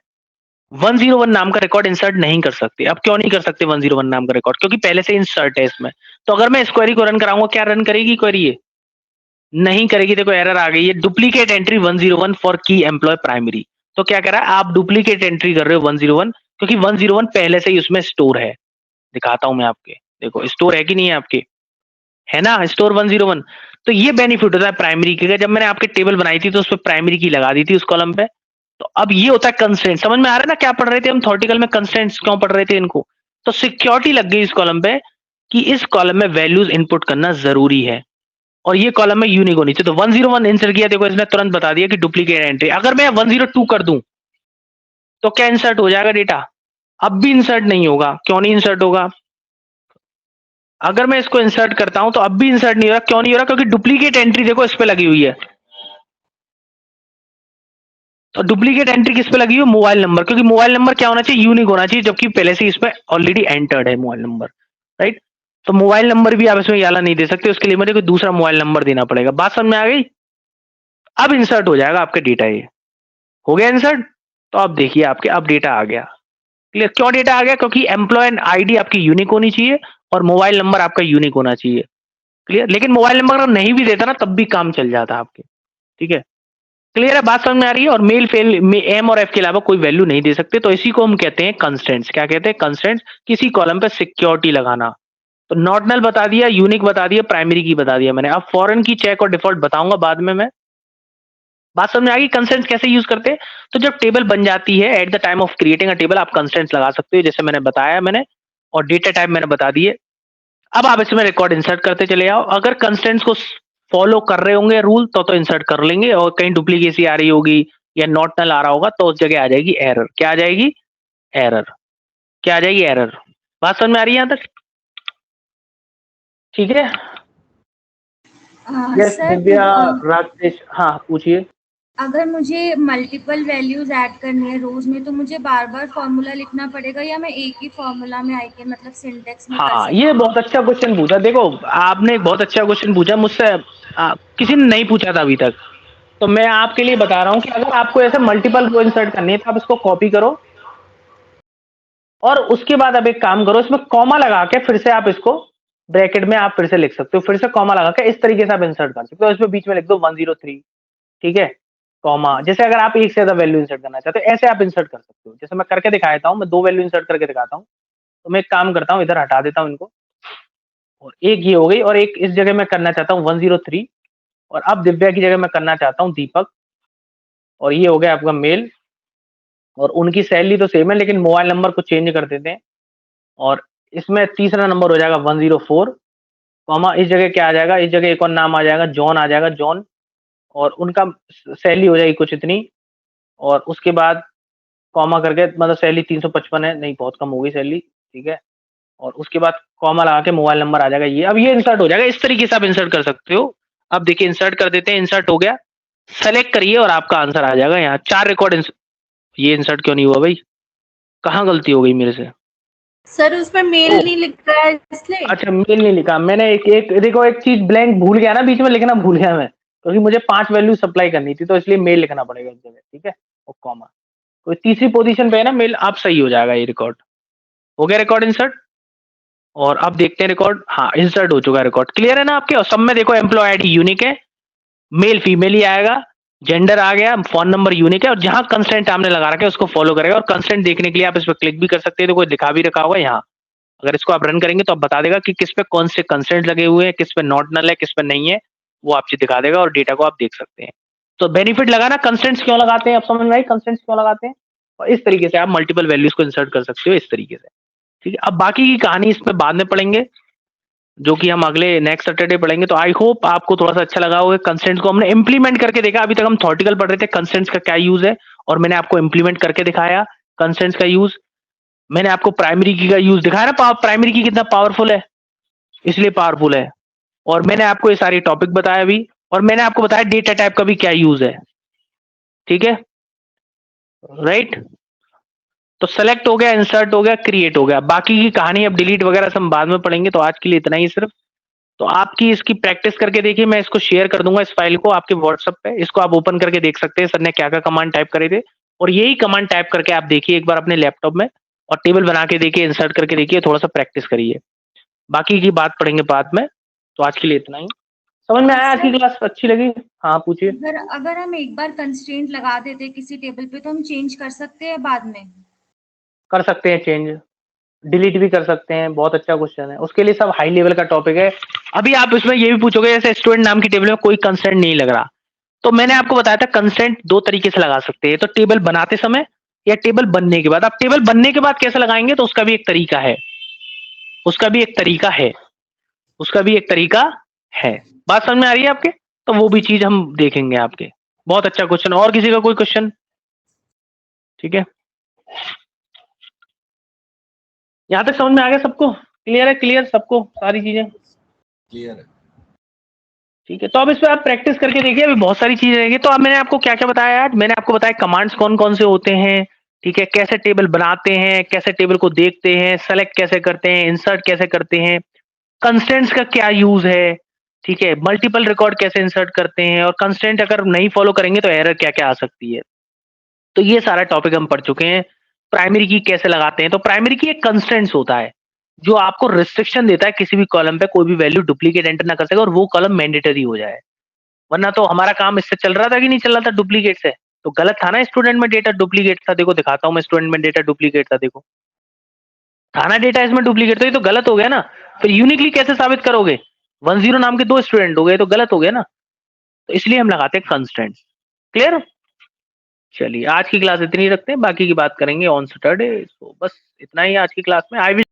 101 नाम का रिकॉर्ड इंसर्ट नहीं कर सकते। अब क्यों नहीं कर सकते 101 नाम का रिकॉर्ड? क्योंकि पहले से इंसर्ट है इसमें। तो अगर मैं इस क्वेरी को रन कराऊंगा, क्या रन करेगी क्वेरी? ये नहीं करेगी। देखो एरर आ गई है, डुप्लीकेट एंट्री 101 फॉर की एम्प्लॉय प्राइमरी। तो क्या करा? आप डुप्लीकेट एंट्री कर रहे हो 101, क्योंकि 101 पहले से ही उसमें स्टोर है। दिखाता हूं मैं आपके, देखो स्टोर है कि नहीं है आपके, है ना स्टोर 101। तो ये बेनिफिट होता है प्राइमरी की। जब मैंने आपके टेबल बनाई थी तो उस पर प्राइमरी की लगा दी थी उस कॉलम पे। तो अब ये होता है कंस्ट्रेंट। समझ में आ रहा है ना क्या पढ़ रहे थे हम थॉर्टिकल में? कंस्ट्रेंट्स क्यों पढ़ रहे थे इनको? तो सिक्योरिटी लग गई इस कॉलम पे कि इस कॉलम में वैल्यूज इनपुट करना जरूरी है और ये कॉलम में यूनिक होनी चाहिए। तो 101 इंसर्ट किया, देखो इसने तुरंत बता दिया कि डुप्लीकेट एंट्री। अगर मैं 102 कर दूं तो क्या इंसर्ट हो जाएगा डेटा? अब भी इंसर्ट नहीं होगा। क्यों नहीं इंसर्ट होगा? अगर मैं इसको इंसर्ट करता हूं तो अब भी इंसर्ट नहीं हो रहा। क्यों नहीं हो रहा? क्योंकि डुप्लीकेट एंट्री देखो इस पे लगी हुई है। तो डुप्लीकेट एंट्री किस पे लगी हुई है? Mobile number. क्योंकि मोबाइल नंबर क्या होना चाहिए? यूनिक होना चाहिए, जबकि पहले से इसमें ऑलरेडी एंटर्ड है मोबाइल नंबर, राइट। तो मोबाइल नंबर भी आप इसमें याला नहीं दे सकते, उसके लिए मुझे कोई दूसरा मोबाइल नंबर देना पड़ेगा। बात समझ में आ गई? अब इंसर्ट हो जाएगा आपका डेटा। ये हो गया इंसर्ट। तो अब देखिए आपके अब डेटा आ गया। क्लियर? क्यों डेटा आ गया? क्योंकि एम्प्लॉय आईडी आपकी यूनिक होनी चाहिए और मोबाइल नंबर आपका यूनिक होना चाहिए। क्लियर? लेकिन मोबाइल नंबर अगर नहीं भी देता ना तब भी काम चल जाता आपके। ठीक है? क्लियर है? बात समझ में आ रही है? और मेल फेल में M और F के अलावा कोई वैल्यू नहीं दे सकते। तो इसी को हम कहते हैं कंस्टेंट्स। क्या कहते हैं? कंस्टेंट्स। किसी कॉलम पे सिक्योरिटी लगाना। तो नॉट नल बता दिया, यूनिक बता दिया, प्राइमरी की बता दिया मैंने। अब फॉरेन की, चेक और डिफॉल्ट बताऊंगा बाद में मैं। बात समझ में आ गई? कंस्ट्रेंट्स कैसे यूज करते हैं? तो जब टेबल बन जाती है at the time of creating a table आप कंस्ट्रेंट्स लगा सकते हो, जैसे मैंने बताया और डेटा टाइप मैंने बता दिए। अब आप इसमें रिकॉर्ड इंसर्ट करते चले जाओ। अगर कंस्ट्रेंट्स को फॉलो कर रहे होंगे रूल तो इंसर्ट कर लेंगे, और कहीं डुप्लीकेसी आ रही होगी या नॉट नल आ रहा होगा तो उस जगह आ जाएगी एरर। क्या आ जाएगी? एरर। क्या आ जाएगी? एरर। बात समझ में आ रही है यहाँ तक? ठीक है। यस सर दिव्या, राकेश, हाँ पूछिए। अगर मुझे मल्टीपल वैल्यूज ऐड करनी है रोज में तो मुझे बार बार फॉर्मूला लिखना पड़ेगा या मैं एक ही फॉर्मूला में आई कैन मतलब सिंटेक्स में कर हाँ, सकती ये हूँ? बहुत अच्छा क्वेश्चन पूछा। देखो आपने एक बहुत अच्छा क्वेश्चन पूछा मुझसे, किसी ने नहीं पूछा था अभी तक। तो मैं आपके लिए बता रहा हूँ कि अगर आपको ऐसे मल्टीपल रो इंसर्ट करनी है तो आप इसको कॉपी करो, और उसके बाद अब एक काम करो, इसमें कॉमा लगा के फिर से आप इसको ब्रैकेट में आप फिर से लिख सकते हो, फिर से कॉमा लगा के इस तरीके से आप इंसर्ट कर सकते हो। इसमें बीच में लिख दो 103, ठीक है, कॉमा। जैसे अगर आप एक से ज्यादा वैल्यू इंसर्ट करना चाहते हो ऐसे आप इंसर्ट कर सकते हो। जैसे मैं करके दिखा देता हूँ, मैं 2 वैल्यू इंसर्ट करके दिखाता हूँ। तो मैं एक काम करता हूँ, इधर हटा देता हूँ इनको, और एक ये हो गई, और एक इस जगह मैं करना चाहता हूँ 103, और अब दिव्या की जगह मैं करना चाहता हूँ दीपक, और ये हो गया आपका मेल। और उनकी सैलरी तो सेम है लेकिन मोबाइल नंबर को चेंज कर देते हैं, और इसमें तीसरा नंबर हो जाएगा 104, कॉमा इस जगह क्या आ जाएगा, इस जगह एक और नाम आ जाएगा, जॉन आ जाएगा, जॉन। और उनका सैलरी हो जाएगी कुछ इतनी, और उसके बाद कॉमा करके, मतलब सैलरी 355 है, नहीं बहुत कम हो गई सैलरी, ठीक है। और उसके बाद कॉमा लगा के मोबाइल नंबर आ जाएगा ये। अब ये इंसर्ट हो जाएगा, इस तरीके से आप इंसर्ट कर सकते हो। अब देखिए इंसर्ट कर देते हैं, इंसर्ट हो गया, सेलेक्ट करिए और आपका आंसर आ जाएगा यहाँ। 4 रिकॉर्ड ये इंसर्ट क्यों नहीं हुआ भाई? कहाँ गलती हो गई मेरे से? सर उसमें मेल ओह नहीं लिख रहा है इसलिए। अच्छा, मेल नहीं लिखा मैंने। एक एक देखो, एक चीज ब्लैंक भूल गया ना, बीच में लिखना भूल गया मैं, क्योंकि मुझे 5 वैल्यू सप्लाई करनी थी तो इसलिए मेल लिखना पड़ेगा इस जगह, ठीक है, और कॉमा। तो तीसरी पोजीशन पे है ना मेल, आप सही हो जाएगा ये रिकॉर्ड। हो गया रिकॉर्ड इंसर्ट। और अब देखते हैं रिकॉर्ड, हाँ इंसर्ट हो चुका है रिकॉर्ड। क्लियर है ना आपके? और सब में देखो एम्प्लॉय आईडी यूनिक है, मेल फीमेल ही आएगा, जेंडर आ गया, फोन नंबर यूनिक है, और जहां कंस्टेंट आपने लगा रखा है उसको फॉलो करेगा। और कंस्टेंट देखने के लिए आप इस पर क्लिक भी कर सकते हैं, तो कोई दिखा भी रखा होगा यहाँ। अगर इसको आप रन करेंगे तो आप बता देगा कि किस पे कौन से कंस्टेंट लगे हुए हैं, किस पे नॉट नल है, किस पे नहीं है, वो आपसे दिखा देगा, और डेटा को आप देख सकते हैं। तो बेनिफिट लगा ना, कंस्टेंट्स क्यों लगाते हैं, आप समझ में आई कंस्टेंट्स क्यों लगाते हैं। और इस तरीके से आप मल्टीपल वैल्यूज को इंसर्ट कर सकते हो इस तरीके से, ठीक है। अब बाकी की कहानी इसमें बाद में पढ़ेंगे, जो कि हम अगले नेक्स्ट सैटरडे पढ़ेंगे। तो आई होप आपको थोड़ा सा अच्छा लगा होगा। कंस्टेंट्स को हमने इंप्लीमेंट करके देखा। अभी तक हम थॉटिकल पढ़ रहे थे कंस्टेंट्स का क्या यूज है, और मैंने आपको इंप्लीमेंट करके दिखाया कंस्टेंट्स का यूज। मैंने आपको प्राइमरी की का यूज दिखाया ना, प्राइमरी की कितना पावरफुल है, इसलिए पावरफुल है। और मैंने आपको ये सारी टॉपिक बताया अभी, और मैंने आपको बताया डेटा टाइप का भी क्या यूज है, ठीक है, राइट। तो सेलेक्ट हो गया, इंसर्ट हो गया, क्रिएट हो गया। बाकी की कहानी अब डिलीट वगैरह सब बाद में पढ़ेंगे। तो आज के लिए इतना ही सिर्फ। तो आपकी इसकी प्रैक्टिस करके देखिए, मैं इसको शेयर कर दूंगा इस फाइल को आपके व्हाट्सएप पे। इसको आप ओपन करके देख सकते हैं सर ने क्या क्या कमांड टाइप करे थे, और यही कमांड टाइप करके आप देखिए एक बार अपने लैपटॉप में, और टेबल बना के देखिए, इंसर्ट करके देखिए, थोड़ा सा प्रैक्टिस करिए। बाकी की बात पढ़ेंगे बाद में। तो आज के लिए इतना ही। समझ में आया? आज की क्लास अच्छी लगी? हाँ पूछिए। अगर हम एक बार कंस्ट्रेंट लगा देते किसी टेबल पे तो हम चेंज कर सकते हैं बाद में? कर सकते हैं चेंज, डिलीट भी कर सकते हैं। बहुत अच्छा क्वेश्चन है, उसके लिए सब हाई लेवल का टॉपिक है। अभी आप इसमें ये भी पूछोगे जैसे स्टूडेंट नाम की टेबल में कोई कंस्टेंट नहीं लग रहा, तो मैंने आपको बताया था कंस्टेंट 2 तरीके से लगा सकते हैं, तो टेबल बनाते समय या टेबल बनने के बाद। आप टेबल बनने के बाद कैसे लगाएंगे, तो उसका भी एक तरीका है, उसका भी एक तरीका है, उसका भी एक तरीका है। बात समझ में आ रही है आपके? तो वो भी चीज हम देखेंगे आपके। बहुत अच्छा क्वेश्चन। और किसी का कोई क्वेश्चन? ठीक है, यहां तक समझ में आ गया सबको? क्लियर है? क्लियर सबको सारी चीजें? क्लियर है। ठीक है, तो अब इस पे आप प्रैक्टिस करके देखिए। अभी बहुत सारी चीजें रहेंगी। तो अब मैंने आपको क्या क्या बताया आज? मैंने आपको बताया कमांड्स कौन कौन से होते हैं, ठीक है, कैसे टेबल बनाते हैं, कैसे टेबल को देखते हैं, सेलेक्ट कैसे करते हैं, इंसर्ट कैसे करते हैं, कंस्टेंट्स का क्या यूज है, ठीक है, मल्टीपल रिकॉर्ड कैसे इंसर्ट करते हैं, और कंस्टेंट अगर नहीं फॉलो करेंगे तो एरर क्या क्या आ सकती है। तो ये सारा टॉपिक हम पढ़ चुके हैं। प्राइमरी की कैसे लगाते हैं, तो प्राइमरी की एक कंस्टेंट्स होता है जो आपको रिस्ट्रिक्शन देता है किसी भी कॉलम पे कोई भी वैल्यू डुप्लीकेट एंटर ना कर सके, और वो कॉलम मैंडेटरी हो जाए। वरना तो हमारा काम इससे चल रहा था कि नहीं चल रहा था, डुप्लीकेट से। तो गलत था ना, स्टूडेंट में डेटा डुप्लीकेट था। देखो दिखाता हूं मैं, स्टूडेंट में डेटा डुप्लीकेट था, देखो था ना डेटा इसमें डुप्लीकेट, तो ये तो गलत हो गया ना। फिर यूनिकली कैसे साबित करोगे? 10 नाम के 2 स्टूडेंट हो गए तो गलत हो गया ना। तो इसलिए हम लगाते हैं कंस्टेंट्स। क्लियर? चलिए आज की क्लास इतनी रखते हैं, बाकी की बात करेंगे ऑन सैटरडे। तो बस इतना ही आज की क्लास में। I will